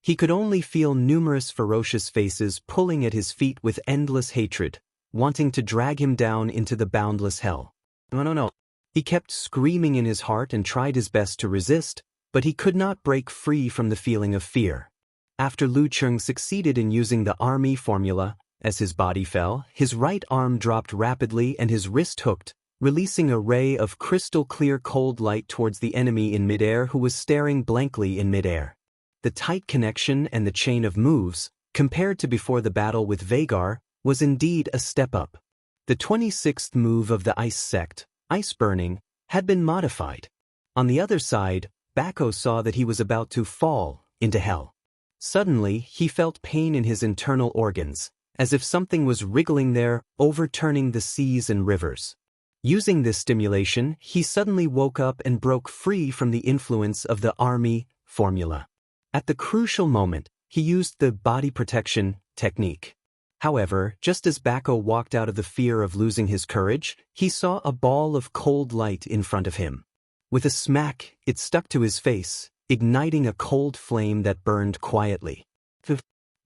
He could only feel numerous ferocious faces pulling at his feet with endless hatred, wanting to drag him down into the boundless hell. No. He kept screaming in his heart and tried his best to resist, but he could not break free from the feeling of fear. After Lu Cheng succeeded in using the army formula, as his body fell, his right arm dropped rapidly and his wrist hooked, releasing a ray of crystal-clear cold light towards the enemy in midair who was staring blankly in midair. The tight connection and the chain of moves, compared to before the battle with Vagar, was indeed a step up. The 26th move of the ice sect, ice burning, had been modified. On the other side, Bako saw that he was about to fall into hell. Suddenly, he felt pain in his internal organs, as if something was wriggling there, overturning the seas and rivers. Using this stimulation, he suddenly woke up and broke free from the influence of the army formula. At the crucial moment, he used the body protection technique. However, just as Bako walked out of the fear of losing his courage, he saw a ball of cold light in front of him. With a smack, it stuck to his face, igniting a cold flame that burned quietly.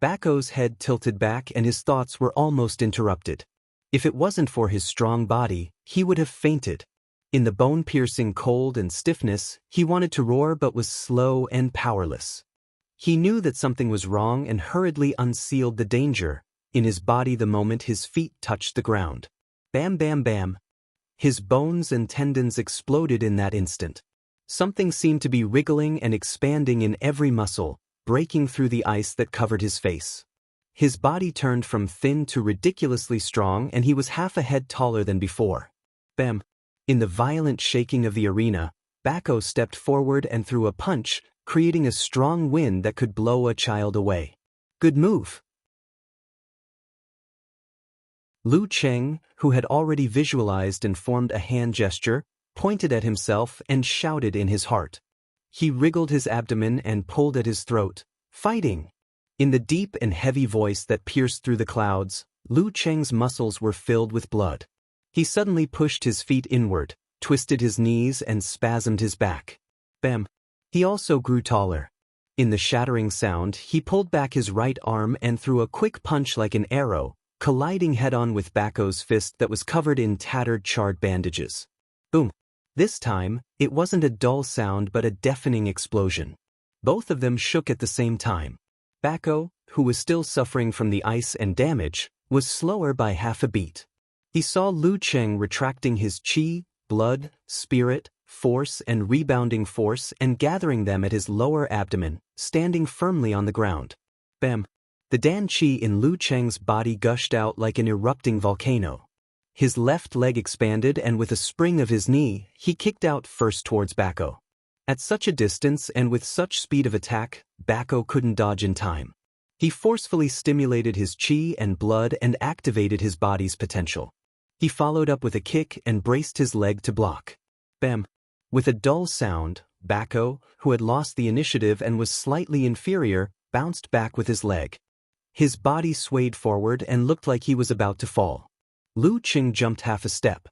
Bako's head tilted back and his thoughts were almost interrupted. If it wasn't for his strong body, he would have fainted. In the bone-piercing cold and stiffness, he wanted to roar but was slow and powerless. He knew that something was wrong and hurriedly unsealed the danger in his body the moment his feet touched the ground. Bam, bam, bam. His bones and tendons exploded in that instant. Something seemed to be wriggling and expanding in every muscle, breaking through the ice that covered his face. His body turned from thin to ridiculously strong and he was half a head taller than before. Bam! In the violent shaking of the arena, Bako stepped forward and threw a punch, creating a strong wind that could blow a child away. Good move! Lu Cheng, who had already visualized and formed a hand gesture, pointed at himself and shouted in his heart. He wriggled his abdomen and pulled at his throat, fighting. In the deep and heavy voice that pierced through the clouds, Lu Cheng's muscles were filled with blood. He suddenly pushed his feet inward, twisted his knees and spasmed his back. Bam! He also grew taller. In the shattering sound, he pulled back his right arm and threw a quick punch like an arrow, colliding head-on with Bako's fist that was covered in tattered charred bandages. Boom! This time, it wasn't a dull sound but a deafening explosion. Both of them shook at the same time. Bako, who was still suffering from the ice and damage, was slower by half a beat. He saw Lu Cheng retracting his chi, blood, spirit, force and rebounding force and gathering them at his lower abdomen, standing firmly on the ground. Bam! The Dan Chi in Lu Cheng's body gushed out like an erupting volcano. His left leg expanded and with a spring of his knee, he kicked out first towards Bako. At such a distance and with such speed of attack, Bako couldn't dodge in time. He forcefully stimulated his chi and blood and activated his body's potential. He followed up with a kick and braced his leg to block. Bam! With a dull sound, Bako, who had lost the initiative and was slightly inferior, bounced back with his leg. His body swayed forward and looked like he was about to fall. Lu Cheng jumped half a step.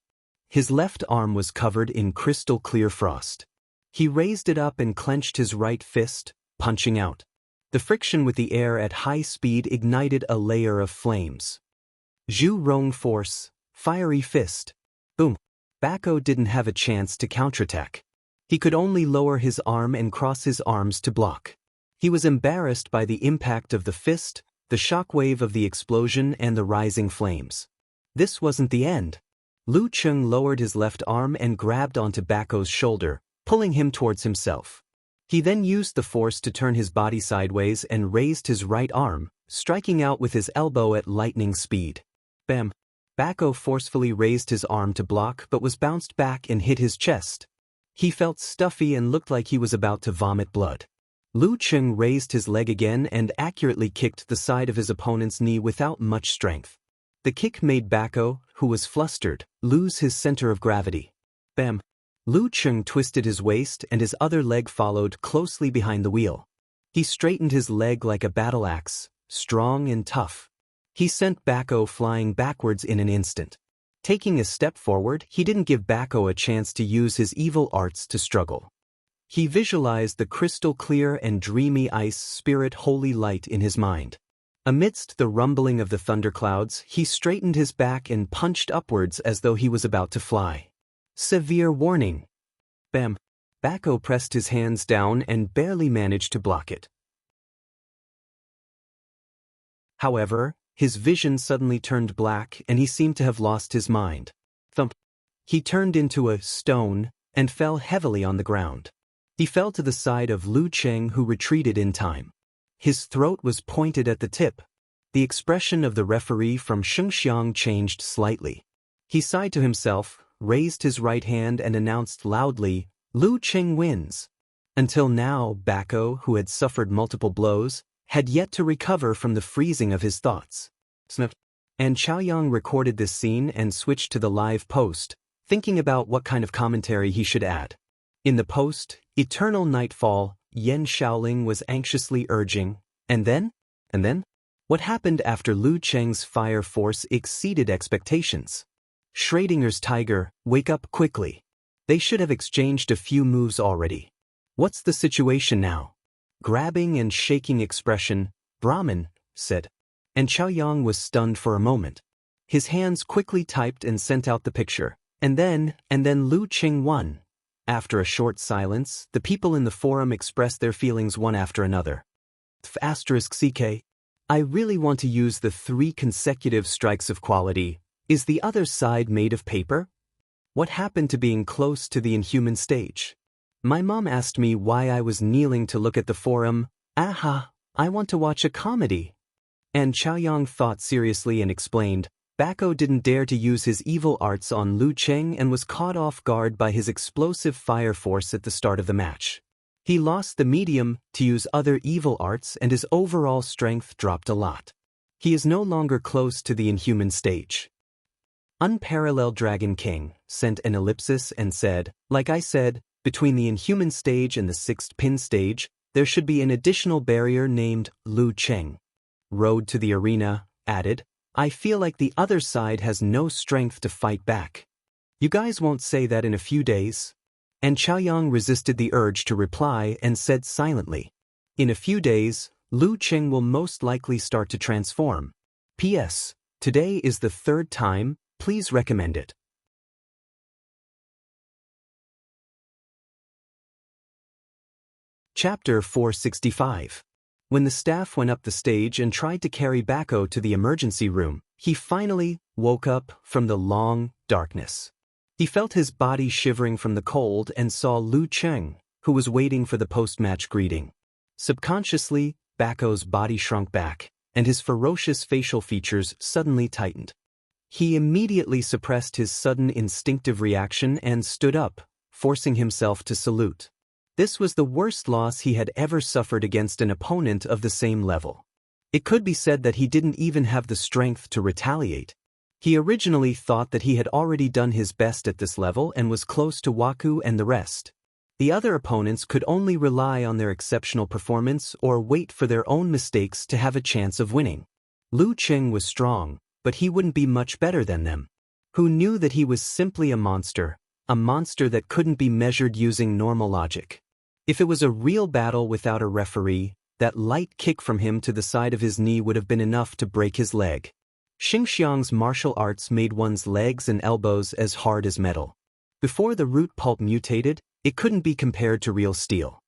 His left arm was covered in crystal-clear frost. He raised it up and clenched his right fist, punching out. The friction with the air at high speed ignited a layer of flames. Zhu Rong Force, Fiery Fist. Boom! Bako didn't have a chance to counterattack. He could only lower his arm and cross his arms to block. He was embarrassed by the impact of the fist, the shockwave of the explosion and the rising flames. This wasn't the end. Lu Cheng lowered his left arm and grabbed onto Bako's shoulder, pulling him towards himself. He then used the force to turn his body sideways and raised his right arm, striking out with his elbow at lightning speed. Bam! Bako forcefully raised his arm to block but was bounced back and hit his chest. He felt stuffy and looked like he was about to vomit blood. Lu Cheng raised his leg again and accurately kicked the side of his opponent's knee without much strength. The kick made Bako, who was flustered, lose his center of gravity. Bam! Lu Cheng twisted his waist and his other leg followed closely behind the wheel. He straightened his leg like a battle axe, strong and tough. He sent Bako flying backwards in an instant. Taking a step forward, he didn't give Bako a chance to use his evil arts to struggle. He visualized the crystal-clear and dreamy ice spirit holy light in his mind. Amidst the rumbling of the thunderclouds, he straightened his back and punched upwards as though he was about to fly. Severe warning. Bam! Bako pressed his hands down and barely managed to block it. However, his vision suddenly turned black and he seemed to have lost his mind. Thump! He turned into a stone and fell heavily on the ground. He fell to the side of Lu Cheng, who retreated in time. His throat was pointed at the tip. The expression of the referee from Shengxiang changed slightly. He sighed to himself, raised his right hand and announced loudly, "Lu Cheng wins." Until now, Bako, who had suffered multiple blows, had yet to recover from the freezing of his thoughts. Snip. And Chaoyang recorded this scene and switched to the live post, thinking about what kind of commentary he should add. In the post, "Eternal Nightfall," Yan Shaoling was anxiously urging, And then? What happened after Lu Cheng's fire force exceeded expectations? Schrodinger's tiger, wake up quickly. They should have exchanged a few moves already. What's the situation now? Grabbing and shaking expression, Brahmin said. And Chaoyang was stunned for a moment. His hands quickly typed and sent out the picture. And then Lu Cheng won. After a short silence, the people in the forum expressed their feelings one after another. *CK. I really want to use the 3 consecutive strikes of quality. Is the other side made of paper? What happened to being close to the inhuman stage? My mom asked me why I was kneeling to look at the forum. Aha, I want to watch a comedy. And Chaoyang thought seriously and explained, Bako didn't dare to use his evil arts on Lu Cheng and was caught off guard by his explosive fire force at the start of the match. He lost the medium to use other evil arts and his overall strength dropped a lot. He is no longer close to the inhuman stage. Unparalleled Dragon King sent an ellipsis and said, like I said, between the inhuman stage and the 6th pin stage, there should be an additional barrier named Lu Cheng. Road to the arena added, I feel like the other side has no strength to fight back. You guys won't say that in a few days? And Chaoyang resisted the urge to reply and said silently, in a few days, Lu Cheng will most likely start to transform. P.S. Today is the 3rd time, please recommend it. Chapter 465. When the staff went up the stage and tried to carry Bako to the emergency room, he finally woke up from the long darkness. He felt his body shivering from the cold and saw Lu Cheng, who was waiting for the post-match greeting. Subconsciously, Bako's body shrunk back, and his ferocious facial features suddenly tightened. He immediately suppressed his sudden instinctive reaction and stood up, forcing himself to salute. This was the worst loss he had ever suffered against an opponent of the same level. It could be said that he didn't even have the strength to retaliate. He originally thought that he had already done his best at this level and was close to Waku and the rest. The other opponents could only rely on their exceptional performance or wait for their own mistakes to have a chance of winning. Lu Cheng was strong, but he wouldn't be much better than them. Who knew that he was simply a monster that couldn't be measured using normal logic. If it was a real battle without a referee, that light kick from him to the side of his knee would have been enough to break his leg. Xingxiang's martial arts made one's legs and elbows as hard as metal. Before the root pulp mutated, it couldn't be compared to real steel.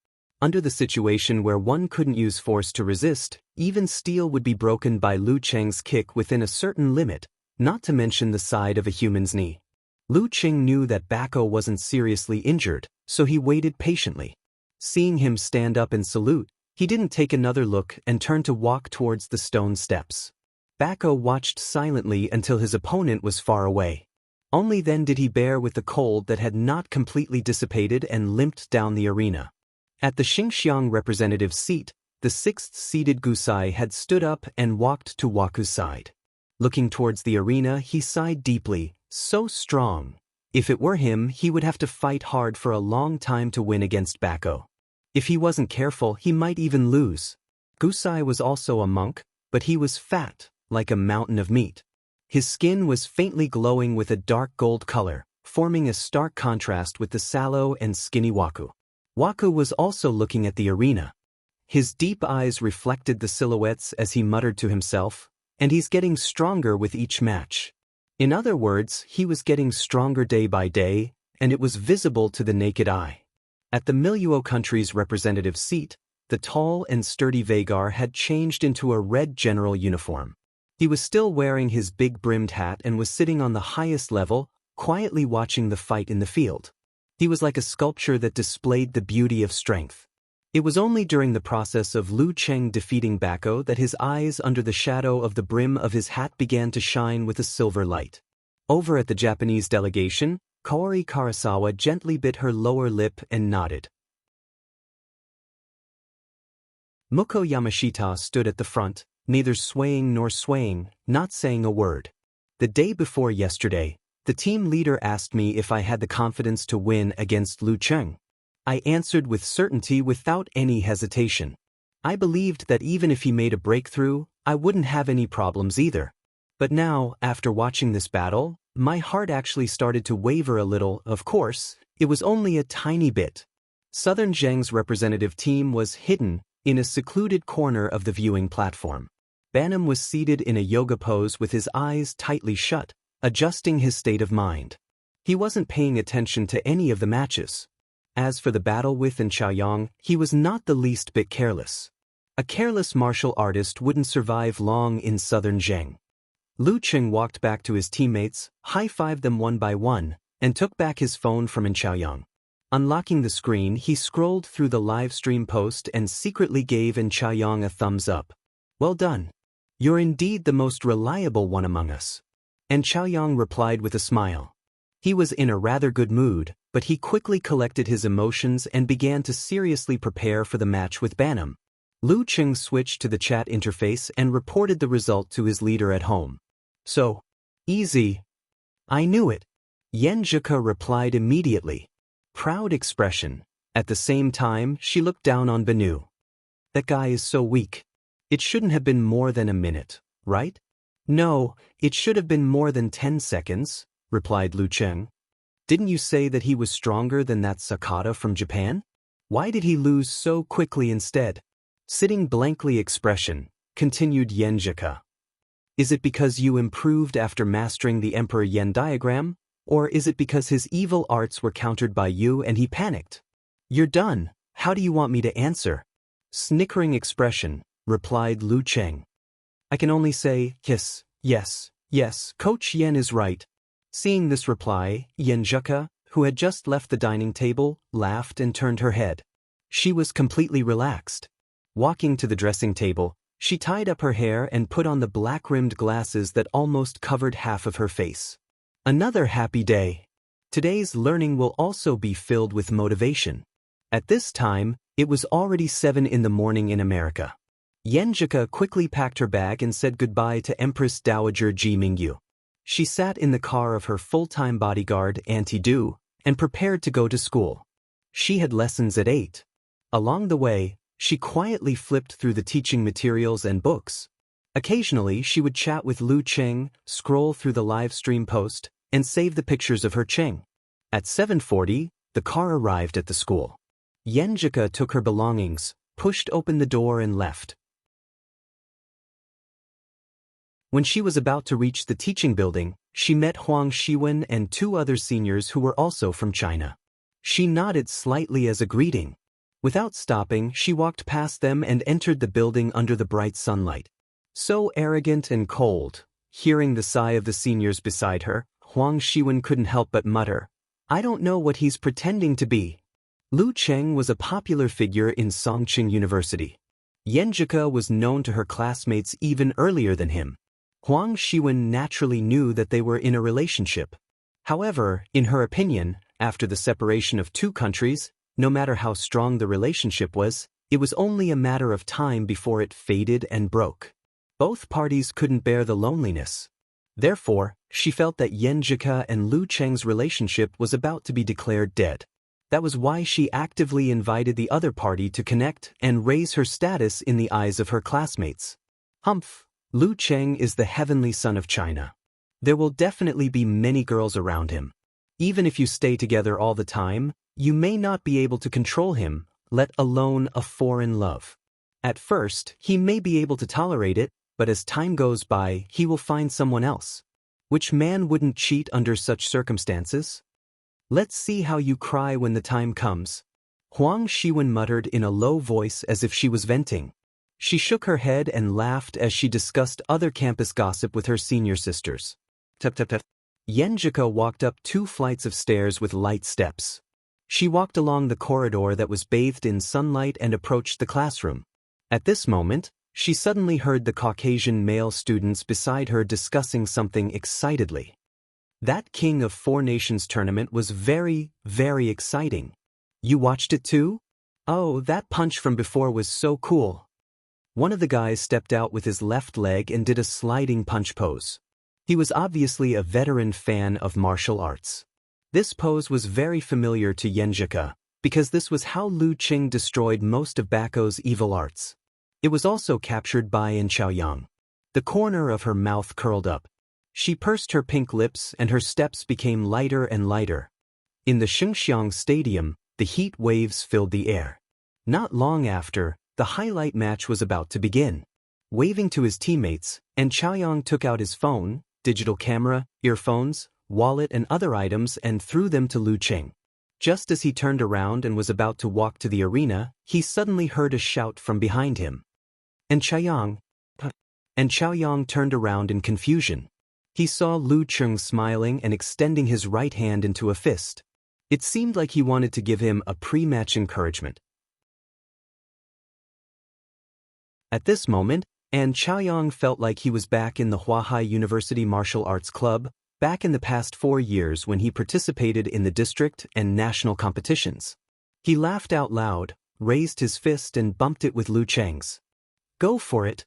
Under the situation where one couldn't use force to resist, even steel would be broken by Lu Cheng's kick within a certain limit, not to mention the side of a human's knee. Lu Cheng knew that Bako wasn't seriously injured, so he waited patiently. Seeing him stand up and salute, he didn't take another look and turned to walk towards the stone steps. Bako watched silently until his opponent was far away. Only then did he bear with the cold that had not completely dissipated and limped down the arena. At the Xingxiang representative's seat, the 6th-seeded Gusai had stood up and walked to Waku's side. Looking towards the arena, he sighed deeply, so strong. If it were him, he would have to fight hard for a long time to win against Bako. If he wasn't careful, he might even lose. Gusai was also a monk, but he was fat, like a mountain of meat. His skin was faintly glowing with a dark gold color, forming a stark contrast with the sallow and skinny Waku. Waku was also looking at the arena. His deep eyes reflected the silhouettes as he muttered to himself, and he's getting stronger with each match. In other words, he was getting stronger day by day, and it was visible to the naked eye. At the Miluo country's representative seat, the tall and sturdy Vagar had changed into a red general uniform. He was still wearing his big brimmed hat and was sitting on the highest level, quietly watching the fight in the field. He was like a sculpture that displayed the beauty of strength. It was only during the process of Lu Cheng defeating Bako that his eyes under the shadow of the brim of his hat began to shine with a silver light. Over at the Japanese delegation, Kaori Karasawa gently bit her lower lip and nodded. Muko Yamashita stood at the front, neither swaying nor swaying, not saying a word. The day before yesterday, the team leader asked me if I had the confidence to win against Lu Cheng. I answered with certainty without any hesitation. I believed that even if he made a breakthrough, I wouldn't have any problems either. But now, after watching this battle, my heart actually started to waver a little. Of course, it was only a tiny bit. Southern Zheng's representative team was hidden in a secluded corner of the viewing platform. Banham was seated in a yoga pose with his eyes tightly shut, adjusting his state of mind. He wasn't paying attention to any of the matches. As for the battle with Chaoyang, he was not the least bit careless. A careless martial artist wouldn't survive long in Southern Zheng. Lu Cheng walked back to his teammates, high-fived them one by one, and took back his phone from Chaoyang. Unlocking the screen, he scrolled through the live stream post and secretly gave Chaoyang a thumbs up. "Well done. You're indeed the most reliable one among us." And Chaoyang replied with a smile. He was in a rather good mood, but he quickly collected his emotions and began to seriously prepare for the match with Banham. Lu Cheng switched to the chat interface and reported the result to his leader at home. "So, easy." "I knew it," Yenjika replied immediately. Proud expression. At the same time, she looked down on Benu. "That guy is so weak. It shouldn't have been more than a minute, right?" "No, it should have been more than 10 seconds, replied Lu Cheng. "Didn't you say that he was stronger than that Sakata from Japan? Why did he lose so quickly instead?" Sitting blankly expression, continued Yenjika. "Is it because you improved after mastering the Emperor Yen diagram? Or is it because his evil arts were countered by you and he panicked?" "You're done. How do you want me to answer?" Snickering expression, replied Lu Cheng. "I can only say, yes, Coach Yen is right." Seeing this reply, Yenjika, who had just left the dining table, laughed and turned her head. She was completely relaxed. Walking to the dressing table, she tied up her hair and put on the black-rimmed glasses that almost covered half of her face. Another happy day. Today's learning will also be filled with motivation. At this time, it was already 7 in the morning in America. Yenjika quickly packed her bag and said goodbye to Empress Dowager Ji Mingyu. She sat in the car of her full-time bodyguard, Auntie Du, and prepared to go to school. She had lessons at 8. Along the way, she quietly flipped through the teaching materials and books. Occasionally, she would chat with Lu Cheng, scroll through the live stream post, and save the pictures of her Cheng. At 7:40, the car arrived at the school. Yenjika took her belongings, pushed open the door and left. When she was about to reach the teaching building, she met Huang Shiwen and 2 other seniors who were also from China. She nodded slightly as a greeting. Without stopping, she walked past them and entered the building under the bright sunlight. So arrogant and cold. Hearing the sigh of the seniors beside her, Huang Shiwen couldn't help but mutter, "I don't know what he's pretending to be." Lu Cheng was a popular figure in Songqing University. Yenjika was known to her classmates even earlier than him. Huang Shiwen naturally knew that they were in a relationship. However, in her opinion, after the separation of 2 countries, no matter how strong the relationship was, it was only a matter of time before it faded and broke. Both parties couldn't bear the loneliness. Therefore, she felt that Yenjika and Lu Cheng's relationship was about to be declared dead. That was why she actively invited the other party to connect and raise her status in the eyes of her classmates. Humph! Lu Cheng is the heavenly son of China. There will definitely be many girls around him. Even if you stay together all the time, you may not be able to control him, let alone a foreign love. At first, he may be able to tolerate it, but as time goes by, he will find someone else. Which man wouldn't cheat under such circumstances? Let's see how you cry when the time comes. Huang Shiwen muttered in a low voice as if she was venting. She shook her head and laughed as she discussed other campus gossip with her senior sisters. Tap tap tap. Yenjika walked up 2 flights of stairs with light steps. She walked along the corridor that was bathed in sunlight and approached the classroom. At this moment, she suddenly heard the Caucasian male students beside her discussing something excitedly. That King of 4 Nations tournament was very, very exciting. You watched it too? Oh, that punch from before was so cool. One of the guys stepped out with his left leg and did a sliding punch pose. He was obviously a veteran fan of martial arts. This pose was very familiar to Yenjika, because this was how Lu Qing destroyed most of Bako's evil arts. It was also captured by An Chaoyang. The corner of her mouth curled up. She pursed her pink lips and her steps became lighter and lighter. In the Xinxiang Stadium, the heat waves filled the air. Not long after, the highlight match was about to begin. Waving to his teammates, An Chaoyang took out his phone, digital camera, earphones, wallet and other items and threw them to Lu Qing. Just as he turned around and was about to walk to the arena, he suddenly heard a shout from behind him. An Chaoyang turned around in confusion. He saw Lu Qing smiling and extending his right hand into a fist. It seemed like he wanted to give him a pre-match encouragement. At this moment, An Chaoyang felt like he was back in the Huahai University Martial Arts Club, back in the past 4 years when he participated in the district and national competitions. He laughed out loud, raised his fist and bumped it with Lu Qing's. Go for it.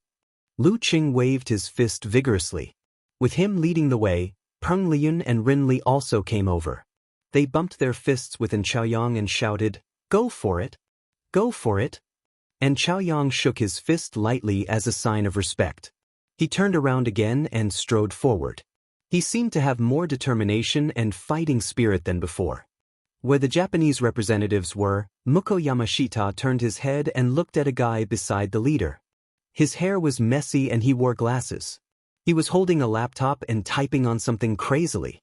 Lu Qing waved his fist vigorously. With him leading the way, Peng Liyun and Rin Li also came over. They bumped their fists with An Chaoyang and shouted, Go for it! Go for it! An Chaoyang shook his fist lightly as a sign of respect. He turned around again and strode forward. He seemed to have more determination and fighting spirit than before. Where the Japanese representatives were, Muko Yamashita turned his head and looked at a guy beside the leader. His hair was messy and he wore glasses. He was holding a laptop and typing on something crazily.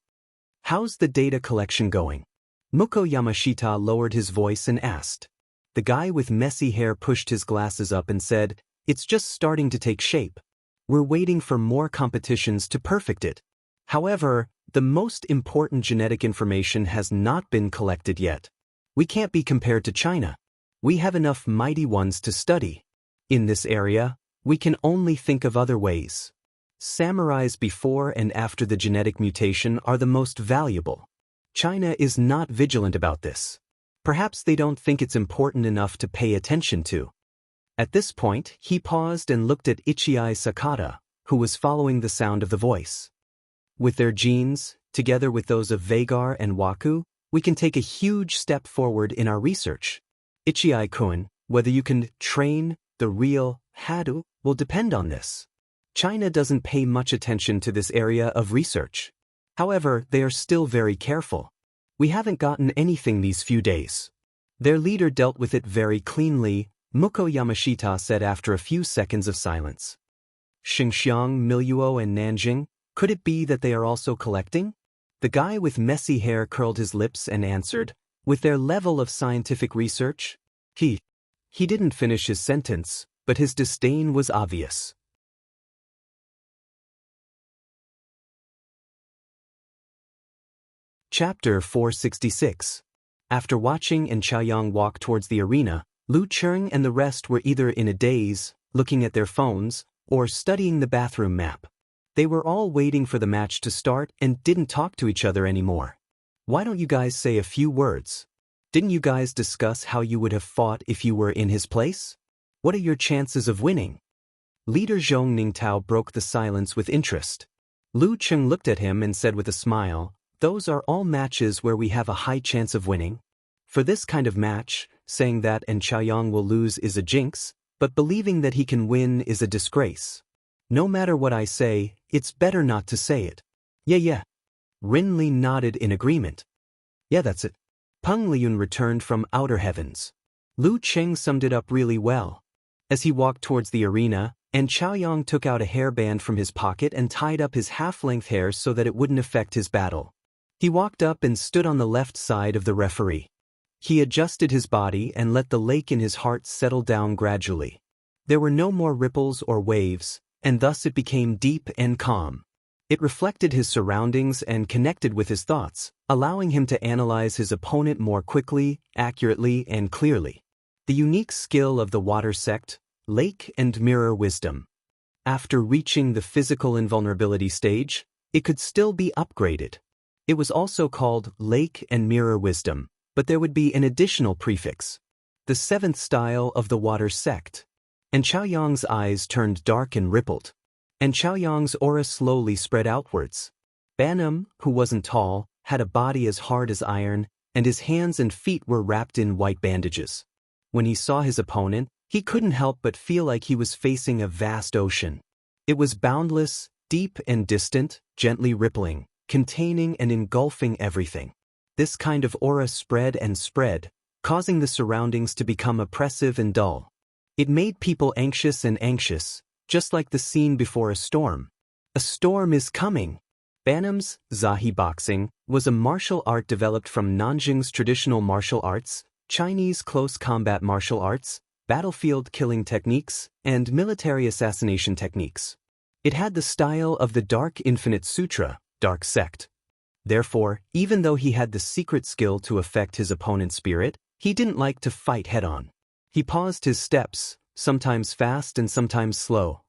How's the data collection going? Muko Yamashita lowered his voice and asked. The guy with messy hair pushed his glasses up and said, It's just starting to take shape. We're waiting for more competitions to perfect it. However, the most important genetic information has not been collected yet. We can't be compared to China. We have enough mighty ones to study. In this area, we can only think of other ways. Samurais before and after the genetic mutation are the most valuable. China is not vigilant about this. Perhaps they don't think it's important enough to pay attention to. At this point, he paused and looked at Ichii Sakata, who was following the sound of the voice. With their genes, together with those of Vagar and Waku, we can take a huge step forward in our research. Ichii-kun, whether you can train the real Hadu will depend on this. China doesn't pay much attention to this area of research. However, they are still very careful. We haven't gotten anything these few days. Their leader dealt with it very cleanly, Muko Yamashita said after a few seconds of silence. Xinxiang, Miluo and Nanjing, could it be that they are also collecting? The guy with messy hair curled his lips and answered, with their level of scientific research? He didn't finish his sentence, but his disdain was obvious. Chapter 466. After watching An Chaoyang walk towards the arena, Lu Qing and the rest were either in a daze, looking at their phones, or studying the bathroom map. They were all waiting for the match to start and didn't talk to each other anymore. Why don't you guys say a few words? Didn't you guys discuss how you would have fought if you were in his place? What are your chances of winning? Leader Zhong Ningtao broke the silence with interest. Lu Qing looked at him and said with a smile, Those are all matches where we have a high chance of winning. For this kind of match, saying that An Chaoyang will lose is a jinx, but believing that he can win is a disgrace. No matter what I say, it's better not to say it. Yeah. Rin Li nodded in agreement. Yeah, that's it. Peng Liyun returned from outer heavens. Lu Cheng summed it up really well. As he walked towards the arena, and Chaoyang took out a hairband from his pocket and tied up his half-length hair so that it wouldn't affect his battle. He walked up and stood on the left side of the referee. He adjusted his body and let the lake in his heart settle down gradually. There were no more ripples or waves, and thus it became deep and calm. It reflected his surroundings and connected with his thoughts, allowing him to analyze his opponent more quickly, accurately, and clearly. The unique skill of the water sect, lake and mirror wisdom. After reaching the physical invulnerability stage, it could still be upgraded. It was also called lake and mirror wisdom, but there would be an additional prefix. The seventh style of the water sect. And Chaoyang's eyes turned dark and rippled. And Chaoyang's aura slowly spread outwards. Banam, who wasn't tall, had a body as hard as iron, and his hands and feet were wrapped in white bandages. When he saw his opponent, he couldn't help but feel like he was facing a vast ocean. It was boundless, deep and distant, gently rippling, containing and engulfing everything. This kind of aura spread and spread, causing the surroundings to become oppressive and dull. It made people anxious and anxious, just like the scene before a storm. A storm is coming. Banam's Zahi boxing was a martial art developed from Nanjing's traditional martial arts, Chinese close combat martial arts, battlefield killing techniques, and military assassination techniques. It had the style of the Dark Infinite Sutra, Dark Sect. Therefore, even though he had the secret skill to affect his opponent's spirit, he didn't like to fight head-on. He paused his steps, sometimes fast and sometimes slow.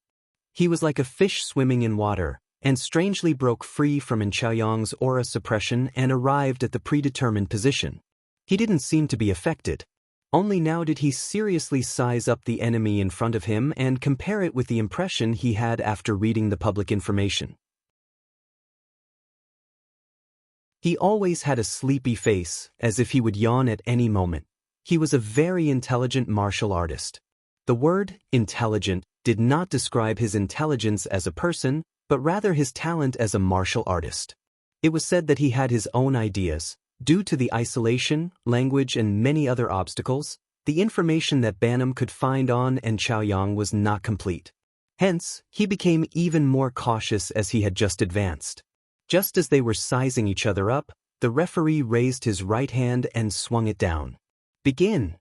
He was like a fish swimming in water, and strangely broke free from Chaoyang's aura suppression and arrived at the predetermined position. He didn't seem to be affected. Only now did he seriously size up the enemy in front of him and compare it with the impression he had after reading the public information. He always had a sleepy face, as if he would yawn at any moment. He was a very intelligent martial artist. The word intelligent did not describe his intelligence as a person, but rather his talent as a martial artist. It was said that he had his own ideas. Due to the isolation, language, and many other obstacles, the information that Banam could find on Chaoyang was not complete. Hence, he became even more cautious as he had just advanced. Just as they were sizing each other up, the referee raised his right hand and swung it down. Begin!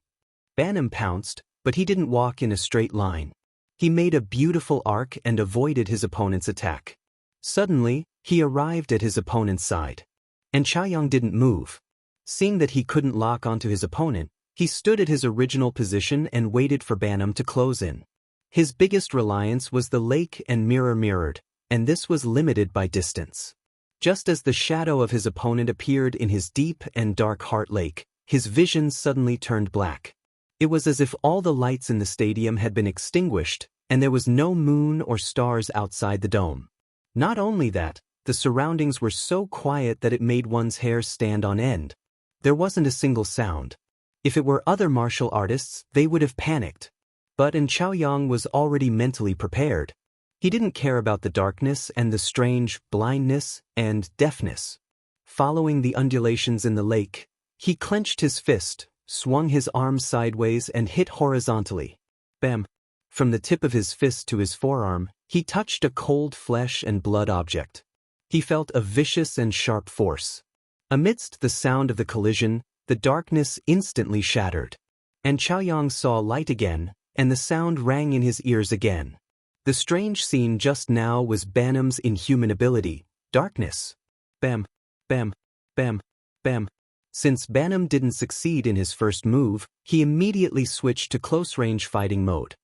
Banam pounced, but he didn't walk in a straight line. He made a beautiful arc and avoided his opponent's attack. Suddenly, he arrived at his opponent's side. And Chaoyang didn't move. Seeing that he couldn't lock onto his opponent, he stood at his original position and waited for Banam to close in. His biggest reliance was the lake and mirrored, and this was limited by distance. Just as the shadow of his opponent appeared in his deep and dark heart lake, his vision suddenly turned black. It was as if all the lights in the stadium had been extinguished, and there was no moon or stars outside the dome. Not only that, the surroundings were so quiet that it made one's hair stand on end. There wasn't a single sound. If it were other martial artists, they would have panicked. But Chaoyang was already mentally prepared. He didn't care about the darkness and the strange blindness and deafness. Following the undulations in the lake, he clenched his fist, swung his arm sideways and hit horizontally. Bam! From the tip of his fist to his forearm, he touched a cold flesh and blood object. He felt a vicious and sharp force. Amidst the sound of the collision, the darkness instantly shattered. And Chaoyang saw light again, and the sound rang in his ears again. The strange scene just now was Banam's inhuman ability, darkness. Bam, bam, bam, bam. Since Banam didn't succeed in his first move, he immediately switched to close-range fighting mode.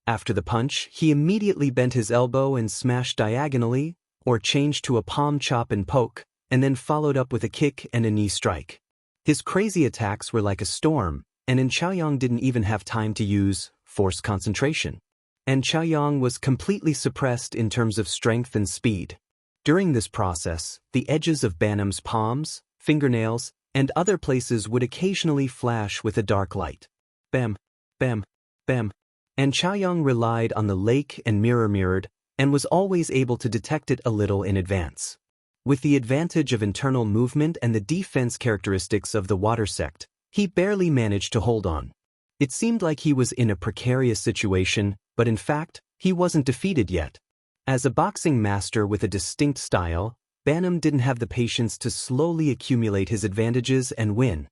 After the punch, he immediately bent his elbow and smashed diagonally, or changed to a palm chop and poke, and then followed up with a kick and a knee strike. His crazy attacks were like a storm, and Chaoyang didn't even have time to use force concentration. And Chaoyang was completely suppressed in terms of strength and speed. During this process, the edges of Banam's palms, fingernails, and other places would occasionally flash with a dark light. Bam, bam, bam. And Chaoyang relied on the lake and mirrored, and was always able to detect it a little in advance. With the advantage of internal movement and the defense characteristics of the water sect, he barely managed to hold on. It seemed like he was in a precarious situation, but in fact, he wasn't defeated yet. As a boxing master with a distinct style, Banham didn't have the patience to slowly accumulate his advantages and win.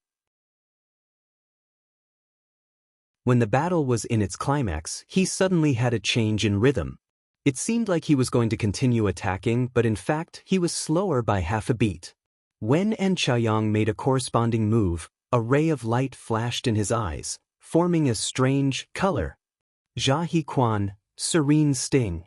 When the battle was in its climax, he suddenly had a change in rhythm. It seemed like he was going to continue attacking, but in fact, he was slower by half a beat. When Chaoyang made a corresponding move, a ray of light flashed in his eyes, forming a strange color. Jia He Quan, serene sting.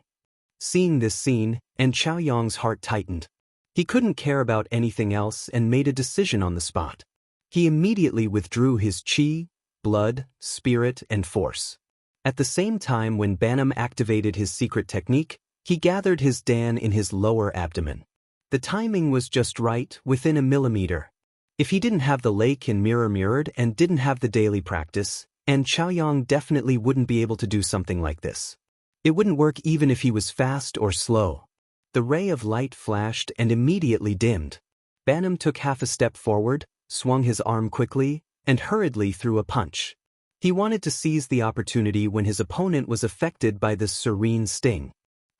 Seeing this scene, Chaoyang's heart tightened. He couldn't care about anything else and made a decision on the spot. He immediately withdrew his qi, blood, spirit, and force. At the same time when Banham activated his secret technique, he gathered his Dan in his lower abdomen. The timing was just right, within a millimeter. If he didn't have the lake in mirrored and didn't have the daily practice, Chaoyang definitely wouldn't be able to do something like this. It wouldn't work even if he was fast or slow. The ray of light flashed and immediately dimmed. Banham took half a step forward, swung his arm quickly, and hurriedly threw a punch. He wanted to seize the opportunity when his opponent was affected by the serene sting.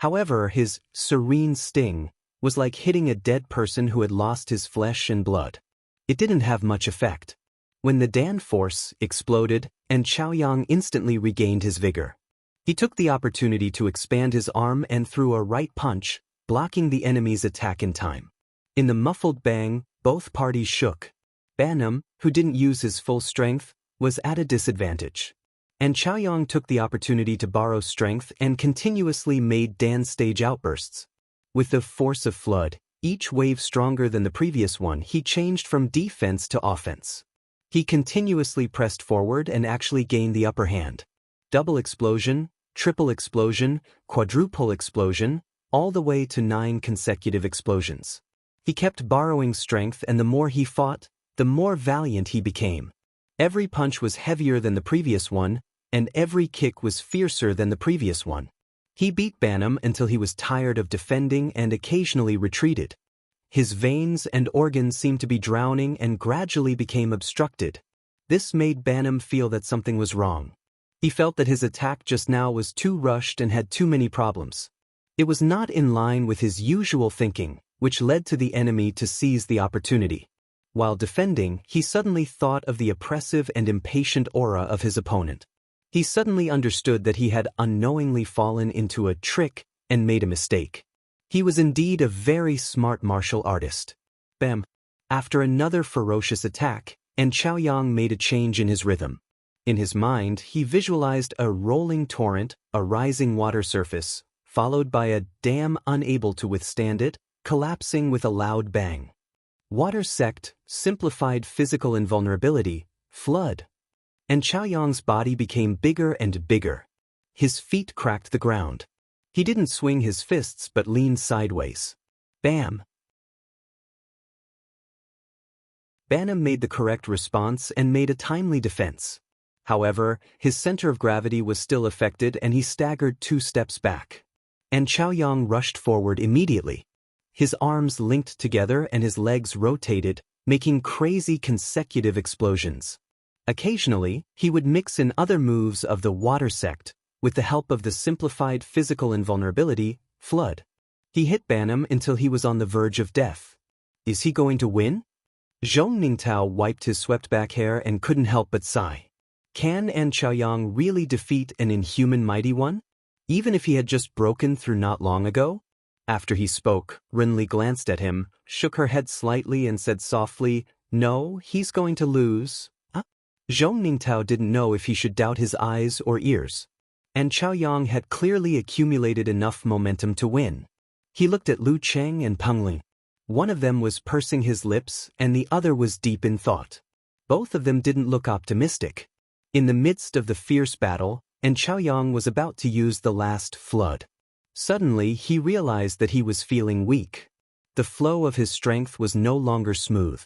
However, his serene sting was like hitting a dead person who had lost his flesh and blood. It didn't have much effect. When the Dan force exploded, Chaoyang instantly regained his vigor. He took the opportunity to expand his arm and threw a right punch, blocking the enemy's attack in time. In the muffled bang, both parties shook. Banham, who didn't use his full strength, was at a disadvantage. Chaoyang took the opportunity to borrow strength and continuously made Dan stage outbursts. With the force of flood, each wave stronger than the previous one, he changed from defense to offense. He continuously pressed forward and actually gained the upper hand. Double explosion, triple explosion, quadruple explosion, all the way to 9 consecutive explosions. He kept borrowing strength, and the more he fought, the more valiant he became. Every punch was heavier than the previous one, and every kick was fiercer than the previous one. He beat Banham until he was tired of defending and occasionally retreated. His veins and organs seemed to be drowning and gradually became obstructed. This made Banham feel that something was wrong. He felt that his attack just now was too rushed and had too many problems. It was not in line with his usual thinking, which led to the enemy to seize the opportunity. While defending, he suddenly thought of the oppressive and impatient aura of his opponent. He suddenly understood that he had unknowingly fallen into a trick and made a mistake. He was indeed a very smart martial artist. Bam! After another ferocious attack, Chaoyang made a change in his rhythm. In his mind, he visualized a rolling torrent, a rising water surface, followed by a dam unable to withstand it, collapsing with a loud bang. Water sect, simplified physical invulnerability, flood. Chaoyang's body became bigger and bigger. His feet cracked the ground. He didn't swing his fists but leaned sideways. Bam! Banham made the correct response and made a timely defense. However, his center of gravity was still affected and he staggered 2 steps back. Chaoyang rushed forward immediately. His arms linked together and his legs rotated, making crazy consecutive explosions. Occasionally, he would mix in other moves of the water sect, with the help of the simplified physical invulnerability, flood. He hit Banham until he was on the verge of death. Is he going to win? Zhong Ningtao wiped his swept-back hair and couldn't help but sigh. Can Chaoyang really defeat an inhuman mighty one? Even if he had just broken through not long ago? After he spoke, Renli glanced at him, shook her head slightly and said softly, "No, he's going to lose." Zhong Ningtao didn't know if he should doubt his eyes or ears. Chaoyang had clearly accumulated enough momentum to win. He looked at Lu Cheng and Peng Ling. One of them was pursing his lips and the other was deep in thought. Both of them didn't look optimistic. In the midst of the fierce battle, Chaoyang was about to use the last flood. Suddenly, he realized that he was feeling weak. The flow of his strength was no longer smooth.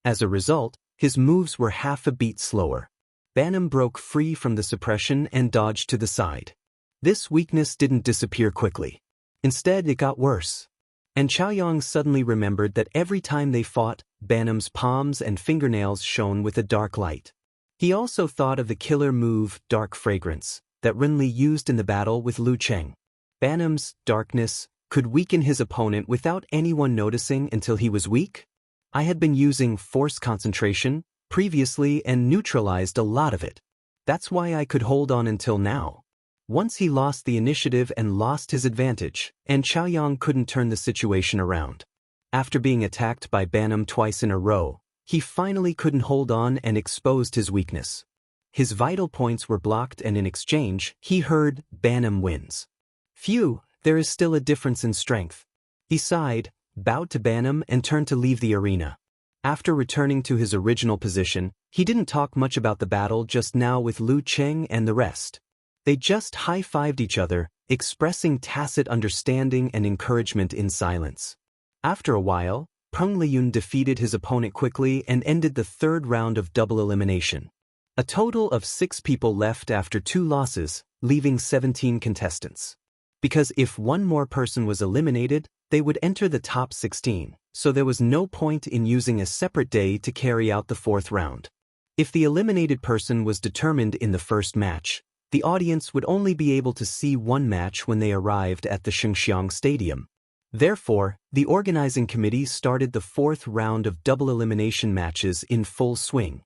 As a result, his moves were half a beat slower. Banham broke free from the suppression and dodged to the side. This weakness didn't disappear quickly. Instead, it got worse. And Chaoyang suddenly remembered that every time they fought, Banam's palms and fingernails shone with a dark light. He also thought of the killer move, Dark Fragrance, that Renli used in the battle with Lu Cheng. Banam's darkness could weaken his opponent without anyone noticing until he was weak? I had been using force concentration previously and neutralized a lot of it. That's why I could hold on until now. Once he lost the initiative and lost his advantage, and Chaoyang couldn't turn the situation around. After being attacked by Banam twice in a row, he finally couldn't hold on and exposed his weakness. His vital points were blocked and in exchange, he heard, Banam wins. Phew, there is still a difference in strength. He sighed, bowed to Banam and turned to leave the arena. After returning to his original position, he didn't talk much about the battle just now with Lu Cheng and the rest. They just high-fived each other, expressing tacit understanding and encouragement in silence. After a while, Peng Liyun defeated his opponent quickly and ended the third round of double elimination. A total of 6 people left after 2 losses, leaving 17 contestants. Because if one more person was eliminated, they would enter the top 16, so there was no point in using a separate day to carry out the 4th round. If the eliminated person was determined in the first match, the audience would only be able to see one match when they arrived at the Shengxiang Stadium. Therefore, the organizing committee started the 4th round of double elimination matches in full swing.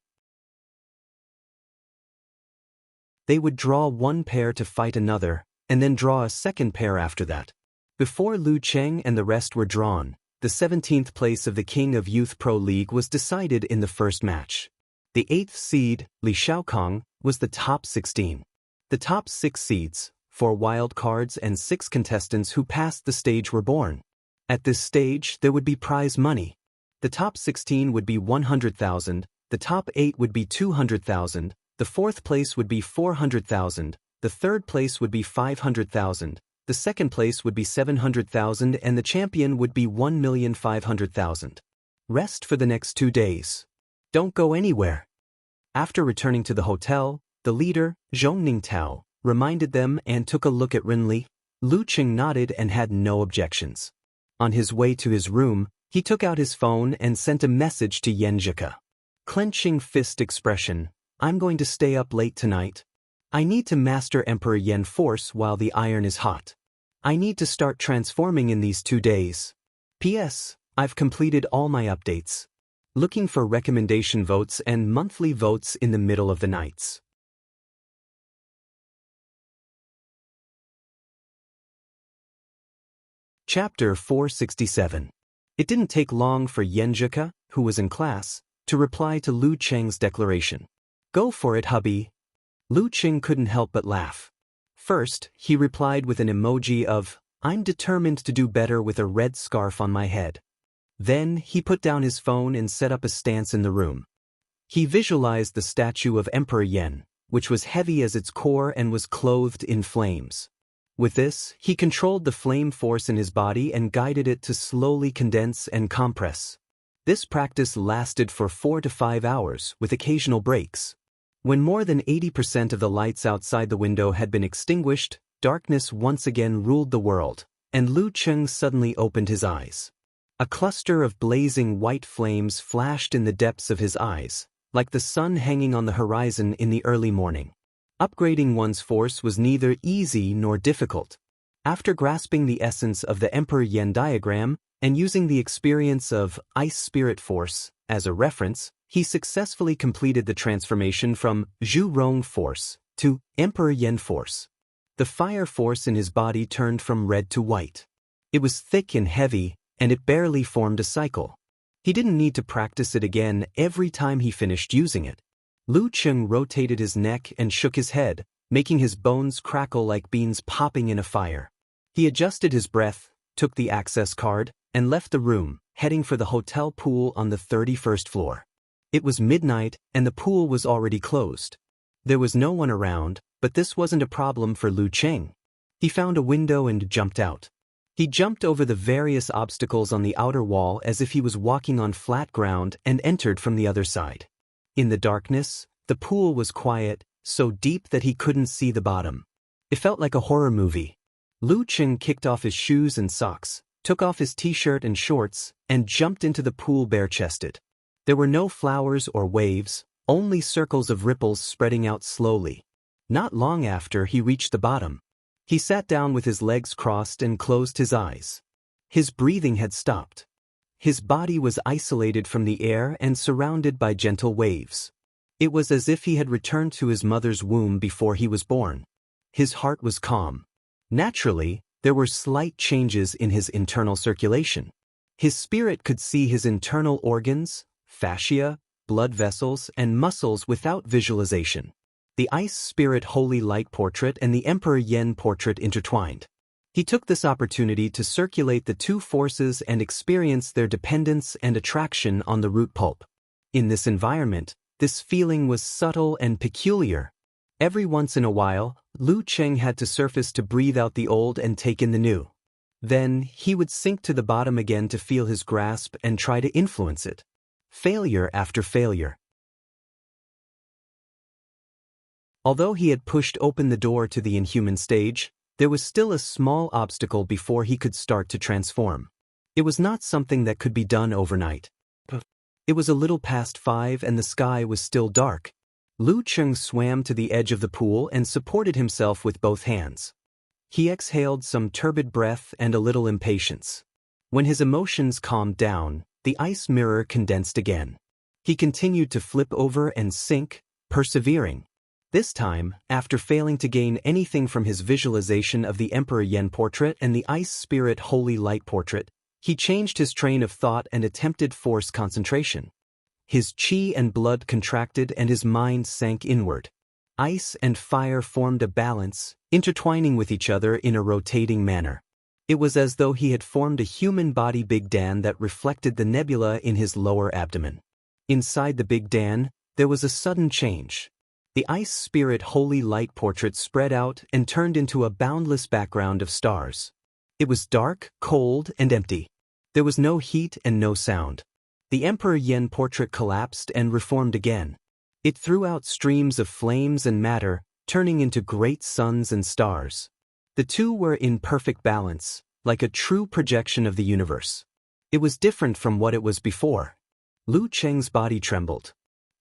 They would draw one pair to fight another, and then draw a second pair after that. Before Lu Cheng and the rest were drawn, the 17th place of the King of Youth Pro League was decided in the first match. The 8th seed, Li Shaokong, was the top 16. The top 6 seeds, 4 wild cards and 6 contestants who passed the stage were born. At this stage, there would be prize money. The top 16 would be 100,000, the top 8 would be 200,000, the 4th place would be 400,000, the 3rd place would be 500,000, the 2nd place would be 700,000 and the champion would be 1,500,000. Rest for the next 2 days. Don't go anywhere. After returning to the hotel, the leader, Zhong Ningtao, reminded them and took a look at Renli. Lu Cheng nodded and had no objections. On his way to his room, he took out his phone and sent a message to Yenjika. Clenching fist expression, I'm going to stay up late tonight. I need to master Emperor Yen force while the iron is hot. I need to start transforming in these 2 days. P.S. I've completed all my updates. Looking for recommendation votes and monthly votes in the middle of the nights. Chapter 467. It didn't take long for Yenjika, who was in class, to reply to Lu Cheng's declaration. Go for it, hubby. Lu Cheng couldn't help but laugh. First, he replied with an emoji of, I'm determined to do better with a red scarf on my head. Then, he put down his phone and set up a stance in the room. He visualized the statue of Emperor Yen, which was heavy as its core and was clothed in flames. With this, he controlled the flame force in his body and guided it to slowly condense and compress. This practice lasted for 4 to 5 hours, with occasional breaks. When more than 80% of the lights outside the window had been extinguished, darkness once again ruled the world, and Lu Cheng suddenly opened his eyes. A cluster of blazing white flames flashed in the depths of his eyes, like the sun hanging on the horizon in the early morning. Upgrading one's force was neither easy nor difficult. After grasping the essence of the Emperor Yen diagram, and using the experience of Ice Spirit Force as a reference, he successfully completed the transformation from Zhu Rong Force to Emperor Yen Force. The fire force in his body turned from red to white. It was thick and heavy, and it barely formed a cycle. He didn't need to practice it again every time he finished using it. Lu Cheng rotated his neck and shook his head, making his bones crackle like beans popping in a fire. He adjusted his breath, took the access card, and left the room, heading for the hotel pool on the 31st floor. It was midnight, and the pool was already closed. There was no one around, but this wasn't a problem for Lu Cheng. He found a window and jumped out. He jumped over the various obstacles on the outer wall as if he was walking on flat ground and entered from the other side. In the darkness, the pool was quiet, so deep that he couldn't see the bottom. It felt like a horror movie. Lu Cheng kicked off his shoes and socks, took off his t-shirt and shorts, and jumped into the pool bare-chested. There were no flowers or waves, only circles of ripples spreading out slowly. Not long after he reached the bottom. He sat down with his legs crossed and closed his eyes. His breathing had stopped. His body was isolated from the air and surrounded by gentle waves. It was as if he had returned to his mother's womb before he was born. His heart was calm. Naturally, there were slight changes in his internal circulation. His spirit could see his internal organs, fascia, blood vessels, and muscles without visualization. The Ice Spirit Holy Light portrait and the Emperor Yen portrait intertwined. He took this opportunity to circulate the two forces and experience their dependence and attraction on the root pulp. In this environment, this feeling was subtle and peculiar. Every once in a while, Lu Cheng had to surface to breathe out the old and take in the new. Then, he would sink to the bottom again to feel his grasp and try to influence it. Failure after failure. Although he had pushed open the door to the inhuman stage, there was still a small obstacle before he could start to transform. It was not something that could be done overnight. It was a little past 5 and the sky was still dark. Lu Cheng swam to the edge of the pool and supported himself with both hands. He exhaled some turbid breath and a little impatience. When his emotions calmed down, the ice mirror condensed again. He continued to flip over and sink, persevering. This time, after failing to gain anything from his visualization of the Emperor Yen portrait and the Ice Spirit Holy Light portrait, he changed his train of thought and attempted force concentration. His chi and blood contracted and his mind sank inward. Ice and fire formed a balance, intertwining with each other in a rotating manner. It was as though he had formed a human body Big Dan that reflected the nebula in his lower abdomen. Inside the Big Dan, there was a sudden change. The Ice Spirit Holy Light portrait spread out and turned into a boundless background of stars. It was dark, cold, and empty. There was no heat and no sound. The Emperor Yen portrait collapsed and reformed again. It threw out streams of flames and matter, turning into great suns and stars. The two were in perfect balance, like a true projection of the universe. It was different from what it was before. Lu Cheng's body trembled.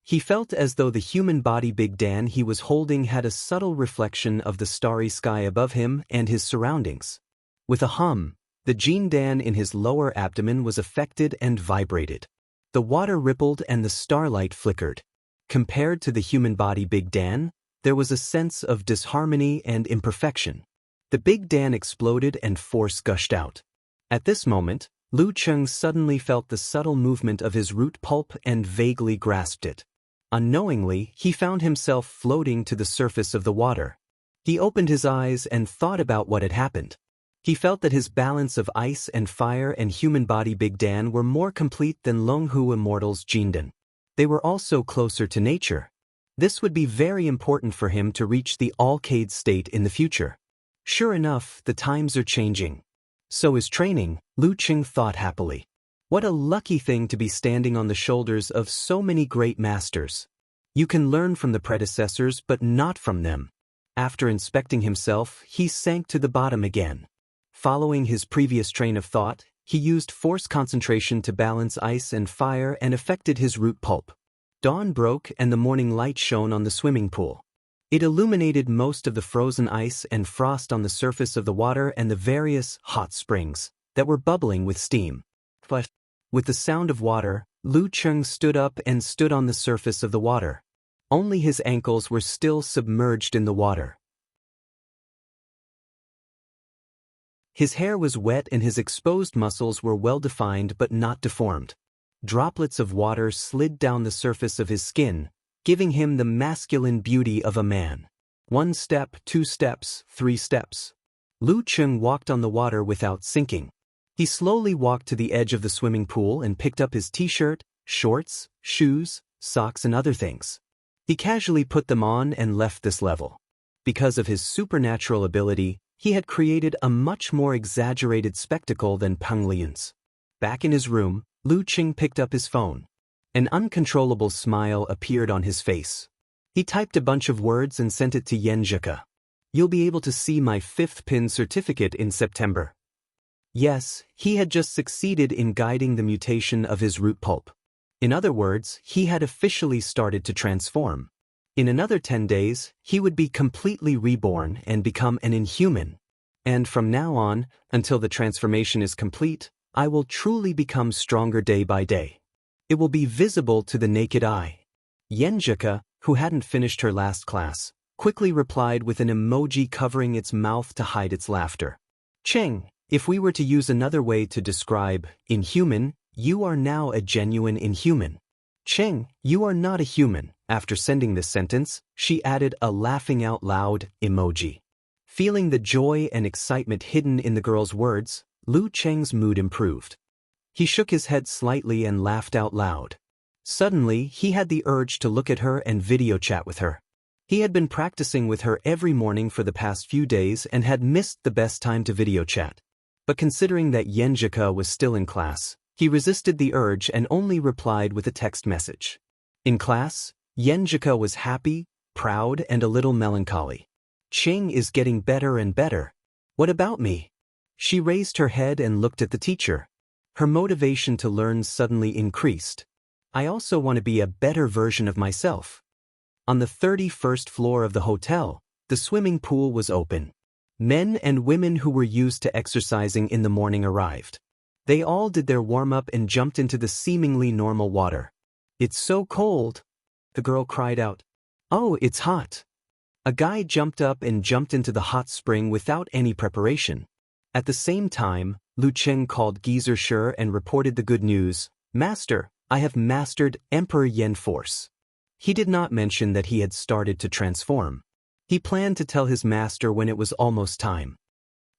He felt as though the human body Big Dan he was holding had a subtle reflection of the starry sky above him and his surroundings. With a hum, the Jin Dan in his lower abdomen was affected and vibrated. The water rippled and the starlight flickered. Compared to the human body Big Dan, there was a sense of disharmony and imperfection. The Big Dan exploded and force gushed out. At this moment, Lu Cheng suddenly felt the subtle movement of his root pulp and vaguely grasped it. Unknowingly, he found himself floating to the surface of the water. He opened his eyes and thought about what had happened. He felt that his balance of ice and fire and human body Big Dan were more complete than Longhu Immortal's Jindan. They were also closer to nature. This would be very important for him to reach the all-cade state in the future. Sure enough, the times are changing. So is training, Lu Cheng thought happily. What a lucky thing to be standing on the shoulders of so many great masters. You can learn from the predecessors but not from them. After inspecting himself, he sank to the bottom again. Following his previous train of thought, he used force concentration to balance ice and fire and affected his root pulp. Dawn broke and the morning light shone on the swimming pool. It illuminated most of the frozen ice and frost on the surface of the water and the various hot springs that were bubbling with steam. But, with the sound of water, Lu Cheng stood up and stood on the surface of the water. Only his ankles were still submerged in the water. His hair was wet and his exposed muscles were well-defined but not deformed. Droplets of water slid down the surface of his skin, giving him the masculine beauty of a man. 1 step, 2 steps, 3 steps. Lu Cheng walked on the water without sinking. He slowly walked to the edge of the swimming pool and picked up his t-shirt, shorts, shoes, socks and other things. He casually put them on and left this level. Because of his supernatural ability, he had created a much more exaggerated spectacle than Peng Lian's. Back in his room, Lu Cheng picked up his phone. An uncontrollable smile appeared on his face. He typed a bunch of words and sent it to Yen Zhika. "You'll be able to see my 5th pin certificate in September. Yes, he had just succeeded in guiding the mutation of his root pulp. In other words, he had officially started to transform. In another 10 days, he would be completely reborn and become an inhuman. And from now on, until the transformation is complete, I will truly become stronger day by day. It will be visible to the naked eye. Yenjika, who hadn't finished her last class, quickly replied with an emoji covering its mouth to hide its laughter. Cheng, if we were to use another way to describe inhuman, you are now a genuine inhuman. Cheng, you are not a human. After sending this sentence, she added a laughing out loud emoji. Feeling the joy and excitement hidden in the girl's words, Lu Cheng's mood improved. He shook his head slightly and laughed out loud. Suddenly, he had the urge to look at her and video chat with her. He had been practicing with her every morning for the past few days and had missed the best time to video chat. But considering that Yenjika was still in class, he resisted the urge and only replied with a text message. In class, Yenjika was happy, proud, and a little melancholy. Cheng is getting better and better. What about me? She raised her head and looked at the teacher. Her motivation to learn suddenly increased. I also want to be a better version of myself. On the 31st floor of the hotel, the swimming pool was open. Men and women who were used to exercising in the morning arrived. They all did their warm-up and jumped into the seemingly normal water. It's so cold, the girl cried out. Oh, it's hot. A guy jumped up and jumped into the hot spring without any preparation. At the same time, Lu Cheng called Geezer Shi and reported the good news. Master, I have mastered Emperor Yen Force. He did not mention that he had started to transform. He planned to tell his master when it was almost time.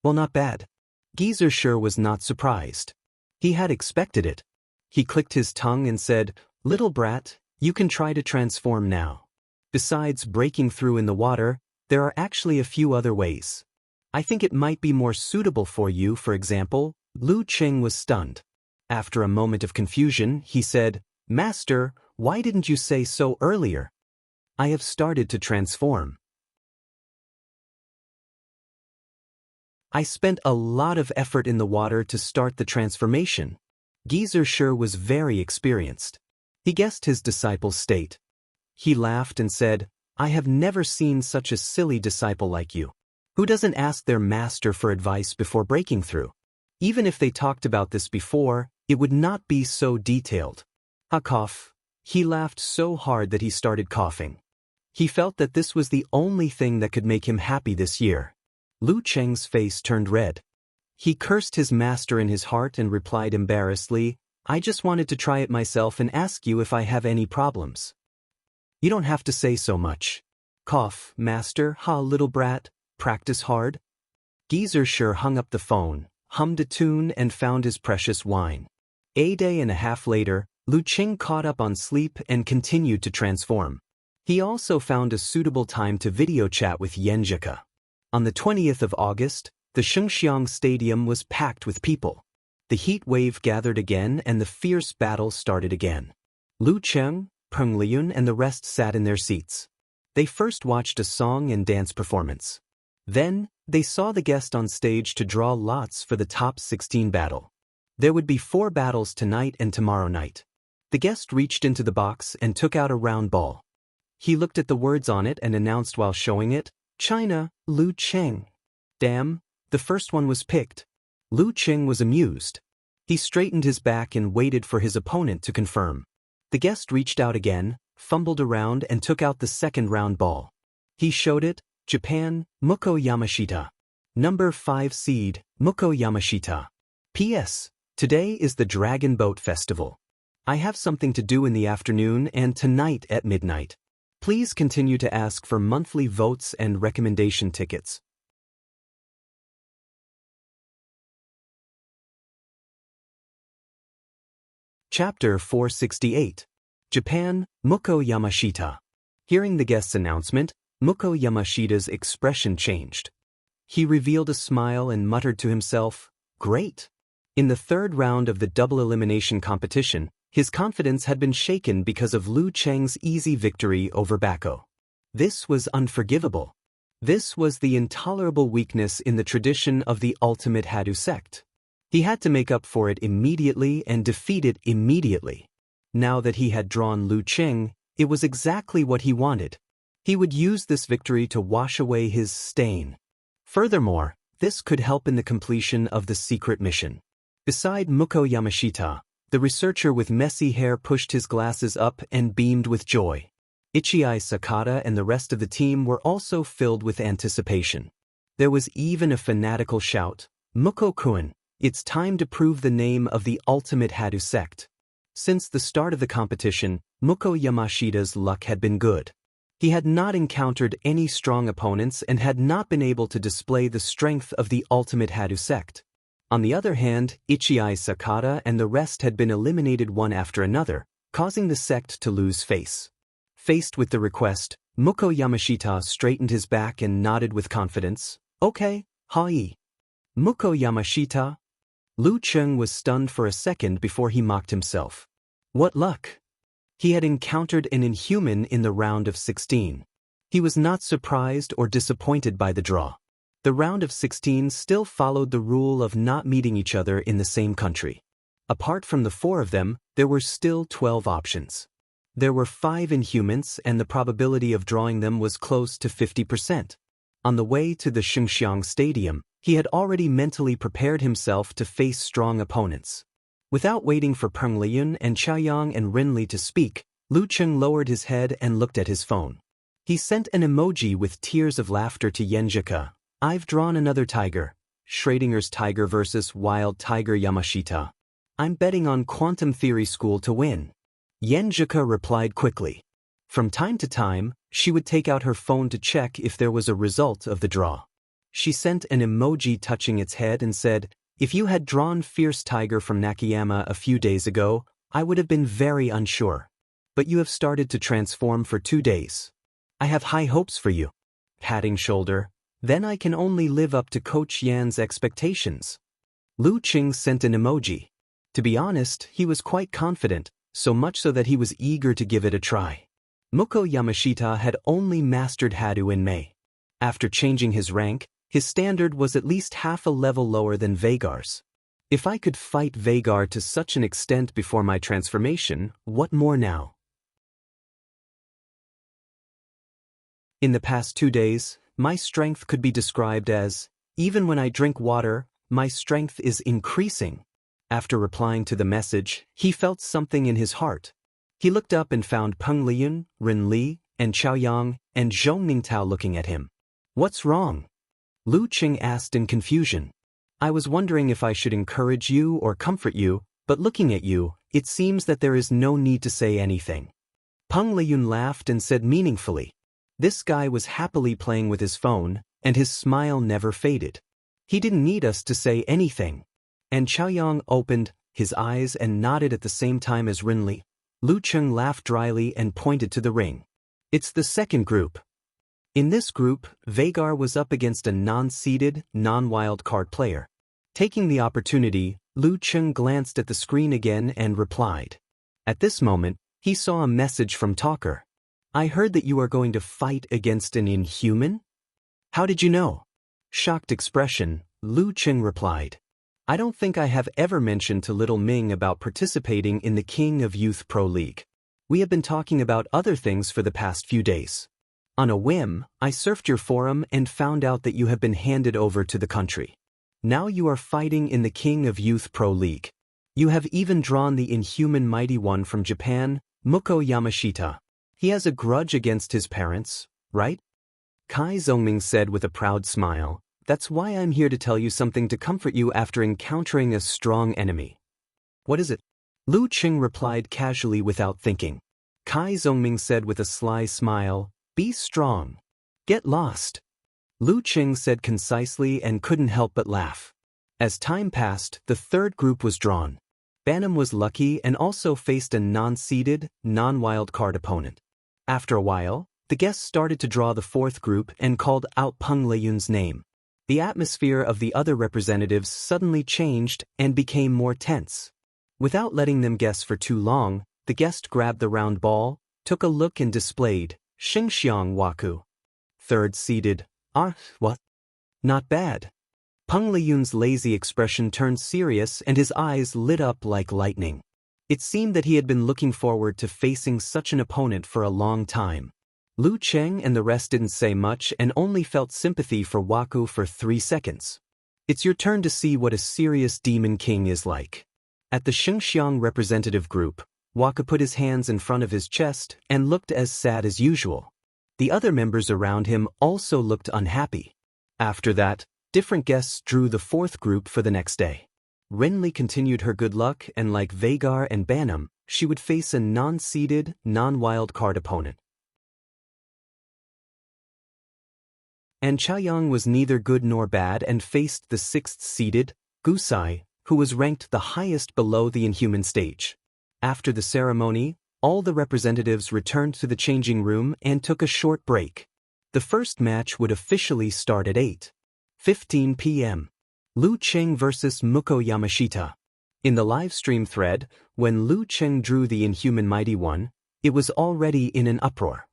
Well, not bad. Geezer Shi was not surprised. He had expected it. He clicked his tongue and said, Little brat, you can try to transform now. Besides breaking through in the water, there are actually a few other ways. I think it might be more suitable for you, for example. Lu Cheng was stunned. After a moment of confusion, he said, Master, why didn't you say so earlier? I have started to transform. I spent a lot of effort in the water to start the transformation. Geezer Shi was very experienced. He guessed his disciple's state. He laughed and said, I have never seen such a silly disciple like you. Who doesn't ask their master for advice before breaking through? Even if they talked about this before, it would not be so detailed. Ha cough. He laughed so hard that he started coughing. He felt that this was the only thing that could make him happy this year. Lu Cheng's face turned red. He cursed his master in his heart and replied embarrassedly, I just wanted to try it myself and ask you if I have any problems. You don't have to say so much. Cough, master, ha little brat, practice hard. Geezer Shi hung up the phone, hummed a tune and found his precious wine. A day and a half later, Lu Cheng caught up on sleep and continued to transform. He also found a suitable time to video chat with Yenjika. On the 20th of August, the Shengxiang Stadium was packed with people. The heat wave gathered again and the fierce battle started again. Lu Cheng, Peng Liyun and the rest sat in their seats. They first watched a song and dance performance. Then, they saw the guest on stage to draw lots for the top 16 battle. There would be 4 battles tonight and tomorrow night. The guest reached into the box and took out a round ball. He looked at the words on it and announced while showing it, China, Lu Cheng. Damn, the first one was picked. Lu Cheng was amused. He straightened his back and waited for his opponent to confirm. The guest reached out again, fumbled around and took out the second round ball. He showed it, Japan, Muko Yamashita. Number 5 seed, Muko Yamashita. P.S. Today is the Dragon Boat Festival. I have something to do in the afternoon and tonight at midnight. Please continue to ask for monthly votes and recommendation tickets. Chapter 468. Japan, Muko Yamashita. Hearing the guest's announcement, Muko Yamashita's expression changed. He revealed a smile and muttered to himself, Great! In the third round of the double elimination competition, his confidence had been shaken because of Lu Cheng's easy victory over Bako. This was unforgivable. This was the intolerable weakness in the tradition of the ultimate Hadu sect. He had to make up for it immediately and defeat it immediately. Now that he had drawn Lu Qing, it was exactly what he wanted. He would use this victory to wash away his stain. Furthermore, this could help in the completion of the secret mission. Beside Muko Yamashita, the researcher with messy hair pushed his glasses up and beamed with joy. Ichii Sakata and the rest of the team were also filled with anticipation. There was even a fanatical shout, "Muko-kun, it's time to prove the name of the ultimate Hadu sect." Since the start of the competition, Muko Yamashita's luck had been good. He had not encountered any strong opponents and had not been able to display the strength of the ultimate Hadu sect. On the other hand, Ichii Sakata and the rest had been eliminated one after another, causing the sect to lose face. Faced with the request, Muko Yamashita straightened his back and nodded with confidence. "Okay, hai." Muko Yamashita? Lu Qing was stunned for a second before he mocked himself. What luck! He had encountered an inhuman in the round of 16. He was not surprised or disappointed by the draw. The round of 16 still followed the rule of not meeting each other in the same country. Apart from the 4 of them, there were still 12 options. There were 5 inhumans and the probability of drawing them was close to 50%. On the way to the Xingxiang Stadium, he had already mentally prepared himself to face strong opponents. Without waiting for Peng Liyun and Chaoyang and Rinli to speak, Lu Qing lowered his head and looked at his phone. He sent an emoji with tears of laughter to Yenjika. "I've drawn another tiger. Schrodinger's tiger versus wild tiger Yamashita. I'm betting on quantum theory school to win." Yenjika replied quickly. From time to time, she would take out her phone to check if there was a result of the draw. She sent an emoji touching its head and said, "If you had drawn Fierce Tiger from Nakayama a few days ago, I would have been very unsure. But you have started to transform for 2 days. I have high hopes for you." Patting shoulder, "Then I can only live up to Coach Yan's expectations." Lu Qing sent an emoji. To be honest, he was quite confident, so much so that he was eager to give it a try. Muko Yamashita had only mastered Hadu in May. After changing his rank, his standard was at least half a level lower than Vagar's. If I could fight Vagar to such an extent before my transformation, what more now? In the past 2 days, my strength could be described as, even when I drink water, my strength is increasing. After replying to the message, he felt something in his heart. He looked up and found Peng Liyun, Rin Li, and Chaoyang, and Zhong Ningtao looking at him. "What's wrong?" Lu Qing asked in confusion. "I was wondering if I should encourage you or comfort you, but looking at you, it seems that there is no need to say anything." Peng Liyun laughed and said meaningfully. This guy was happily playing with his phone, and his smile never faded. He didn't need us to say anything. And Chaoyang opened his eyes and nodded at the same time as Rin Li. Lu Qing laughed dryly and pointed to the ring. "It's the second group." In this group, Vagar was up against a non-seeded, non-wild card player. Taking the opportunity, Lu Qing glanced at the screen again and replied. At this moment, he saw a message from Talker. "I heard that you are going to fight against an inhuman?" "How did you know?" Shocked expression, Lu Qing replied. "I don't think I have ever mentioned to Little Ming about participating in the King of Youth Pro League. We have been talking about other things for the past few days. On a whim, I surfed your forum and found out that you have been handed over to the country. Now you are fighting in the King of Youth Pro League. You have even drawn the inhuman mighty one from Japan, Muko Yamashita. He has a grudge against his parents, right?" Kai Zongming said with a proud smile. "That's why I'm here to tell you something to comfort you after encountering a strong enemy." "What is it?" Lu Qing replied casually without thinking. Kai Zongming said with a sly smile, "Be strong. Get lost." Lu Qing said concisely and couldn't help but laugh. As time passed, the third group was drawn. Bantam was lucky and also faced a non-seeded, non-wild card opponent. After a while, the guests started to draw the fourth group and called out Peng Liyun's name. The atmosphere of the other representatives suddenly changed and became more tense. Without letting them guess for too long, the guest grabbed the round ball, took a look and displayed, Xingxiang Waku. Third seeded, what? Not bad. Peng Liyun's lazy expression turned serious and his eyes lit up like lightning. It seemed that he had been looking forward to facing such an opponent for a long time. Lu Cheng and the rest didn't say much and only felt sympathy for Waku for 3 seconds. It's your turn to see what a serious demon king is like. At the Xinjiang representative group, Waku put his hands in front of his chest and looked as sad as usual. The other members around him also looked unhappy. After that, different guests drew the 4th group for the next day. Renly continued her good luck and like Vagar and Banam, she would face a non-seeded, non-wild card opponent. And Chaoyang was neither good nor bad and faced the 6th-seeded, Gusai, who was ranked the highest below the inhuman stage. After the ceremony, all the representatives returned to the changing room and took a short break. The first match would officially start at 8:15 p.m. Lu Cheng vs. Muko Yamashita. In the live stream thread, when Lu Cheng drew the inhuman mighty one, it was already in an uproar.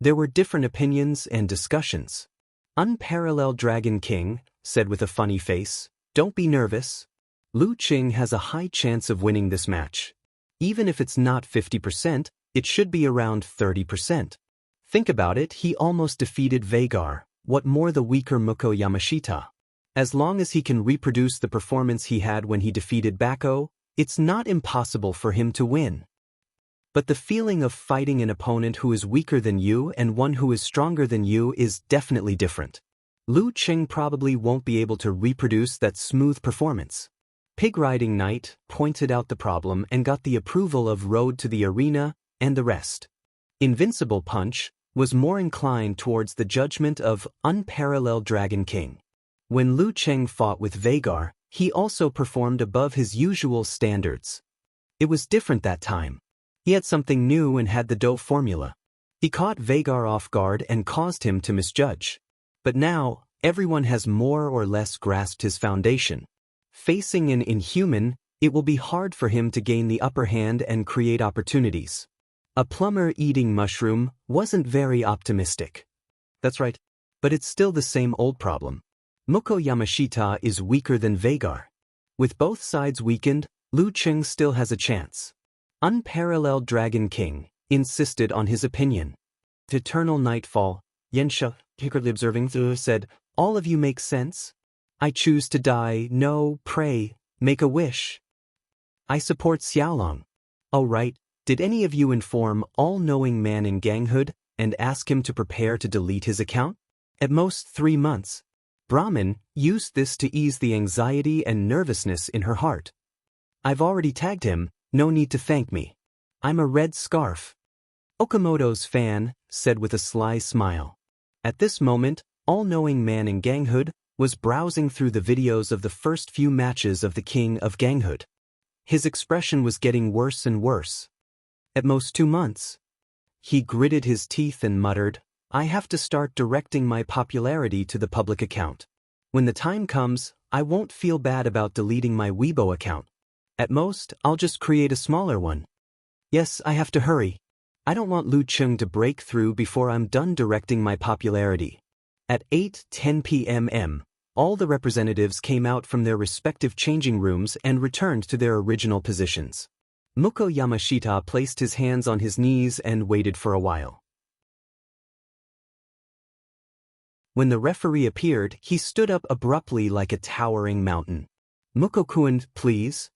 There were different opinions and discussions. Unparalleled Dragon King said with a funny face, "Don't be nervous. Lu Cheng has a high chance of winning this match. Even if it's not 50%, it should be around 30%. Think about it, he almost defeated Vagar, what more the weaker Muko Yamashita. As long as he can reproduce the performance he had when he defeated Bako, it's not impossible for him to win. But the feeling of fighting an opponent who is weaker than you and one who is stronger than you is definitely different. Lu Cheng probably won't be able to reproduce that smooth performance." Pig Riding Knight pointed out the problem and got the approval of Road to the Arena and the rest. Invincible Punch was more inclined towards the judgment of Unparalleled Dragon King. When Lu Cheng fought with Vagar, he also performed above his usual standards. It was different that time. He had something new and had the dough formula. He caught Vagar off guard and caused him to misjudge. But now, everyone has more or less grasped his foundation. Facing an inhuman, it will be hard for him to gain the upper hand and create opportunities. A plumber eating mushroom wasn't very optimistic. That's right. But it's still the same old problem. Muko Yamashita is weaker than Vagar. With both sides weakened, Lu Cheng still has a chance. Unparalleled Dragon King insisted on his opinion. Eternal Nightfall, Yensha, secretly observing, said, "All of you make sense? I choose to die, no, pray, make a wish. I support Xiaolong. Oh right, did any of you inform all-knowing man in ganghood and ask him to prepare to delete his account? At most 3 months. Brahmin used this to ease the anxiety and nervousness in her heart. I've already tagged him, no need to thank me. I'm a red scarf." Okamoto's fan said with a sly smile. At this moment, all-knowing man in ganghood was browsing through the videos of the first few matches of the King of Ganghood. His expression was getting worse and worse. At most 2 months. He gritted his teeth and muttered, "I have to start directing my popularity to the public account. When the time comes, I won't feel bad about deleting my Weibo account. At most, I'll just create a smaller one. Yes, I have to hurry. I don't want Lu Cheng to break through before I'm done directing my popularity." At 8:10 p.m., all the representatives came out from their respective changing rooms and returned to their original positions. Muko Yamashita placed his hands on his knees and waited for a while. When the referee appeared, he stood up abruptly like a towering mountain. "Muko-kun, please."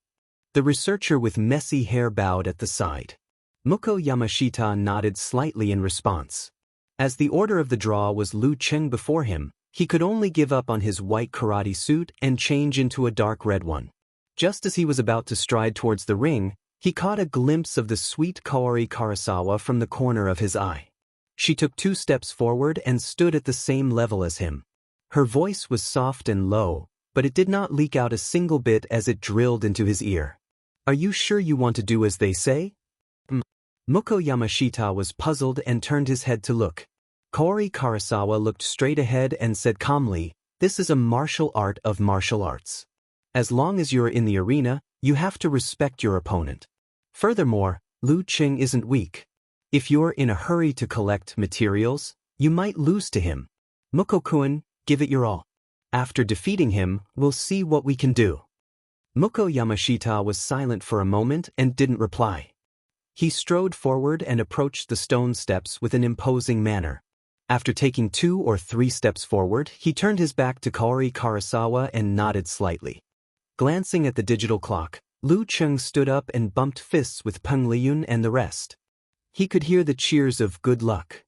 The researcher with messy hair bowed at the side. Muko Yamashita nodded slightly in response. As the order of the draw was Lu Cheng before him, he could only give up on his white karate suit and change into a dark red one. Just as he was about to stride towards the ring, he caught a glimpse of the sweet Kaori Karasawa from the corner of his eye. She took 2 steps forward and stood at the same level as him. Her voice was soft and low, but it did not leak out a single bit as it drilled into his ear. "Are you sure you want to do as they say?" Muko Yamashita was puzzled and turned his head to look. Kaori Karasawa looked straight ahead and said calmly, "This is a martial art of martial arts. As long as you're in the arena, you have to respect your opponent. Furthermore, Lu Cheng isn't weak. If you're in a hurry to collect materials, you might lose to him. Muko-kun, give it your all." After defeating him, we'll see what we can do. Muko Yamashita was silent for a moment and didn't reply. He strode forward and approached the stone steps with an imposing manner. After taking 2 or 3 steps forward, he turned his back to Kaori Karasawa and nodded slightly. Glancing at the digital clock, Lu Cheng stood up and bumped fists with Peng Liyun and the rest. He could hear the cheers of good luck.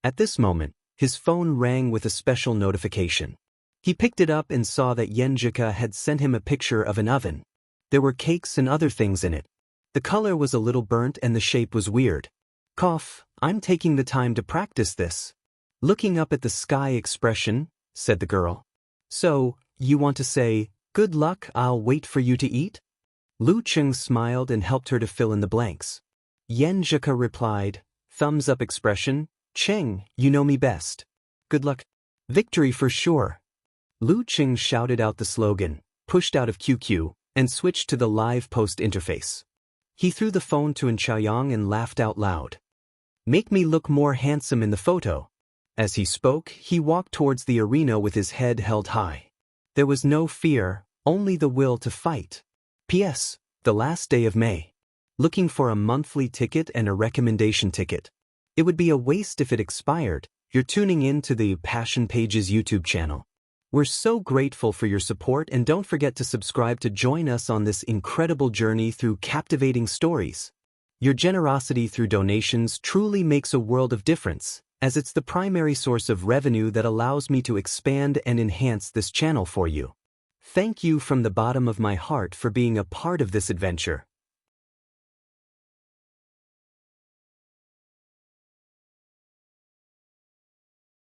At this moment, his phone rang with a special notification. He picked it up and saw that Yenjika had sent him a picture of an oven. There were cakes and other things in it. The color was a little burnt and the shape was weird. Cough, I'm taking the time to practice this. Looking up at the sky expression, said the girl. So, you want to say, good luck, I'll wait for you to eat? Lu Cheng smiled and helped her to fill in the blanks. Yenjika replied, thumbs up expression, Cheng, you know me best. Good luck. Victory for sure. Lu Cheng shouted out the slogan, pushed out of QQ, and switched to the live post interface. He threw the phone to Chaoyang and laughed out loud. Make me look more handsome in the photo. As he spoke, he walked towards the arena with his head held high. There was no fear, only the will to fight. P.S. The last day of May. Looking for a monthly ticket and a recommendation ticket. It would be a waste if it expired. You're tuning in to the Passion Pages YouTube channel. We're so grateful for your support and don't forget to subscribe to join us on this incredible journey through captivating stories. Your generosity through donations truly makes a world of difference, as it's the primary source of revenue that allows me to expand and enhance this channel for you. Thank you from the bottom of my heart for being a part of this adventure.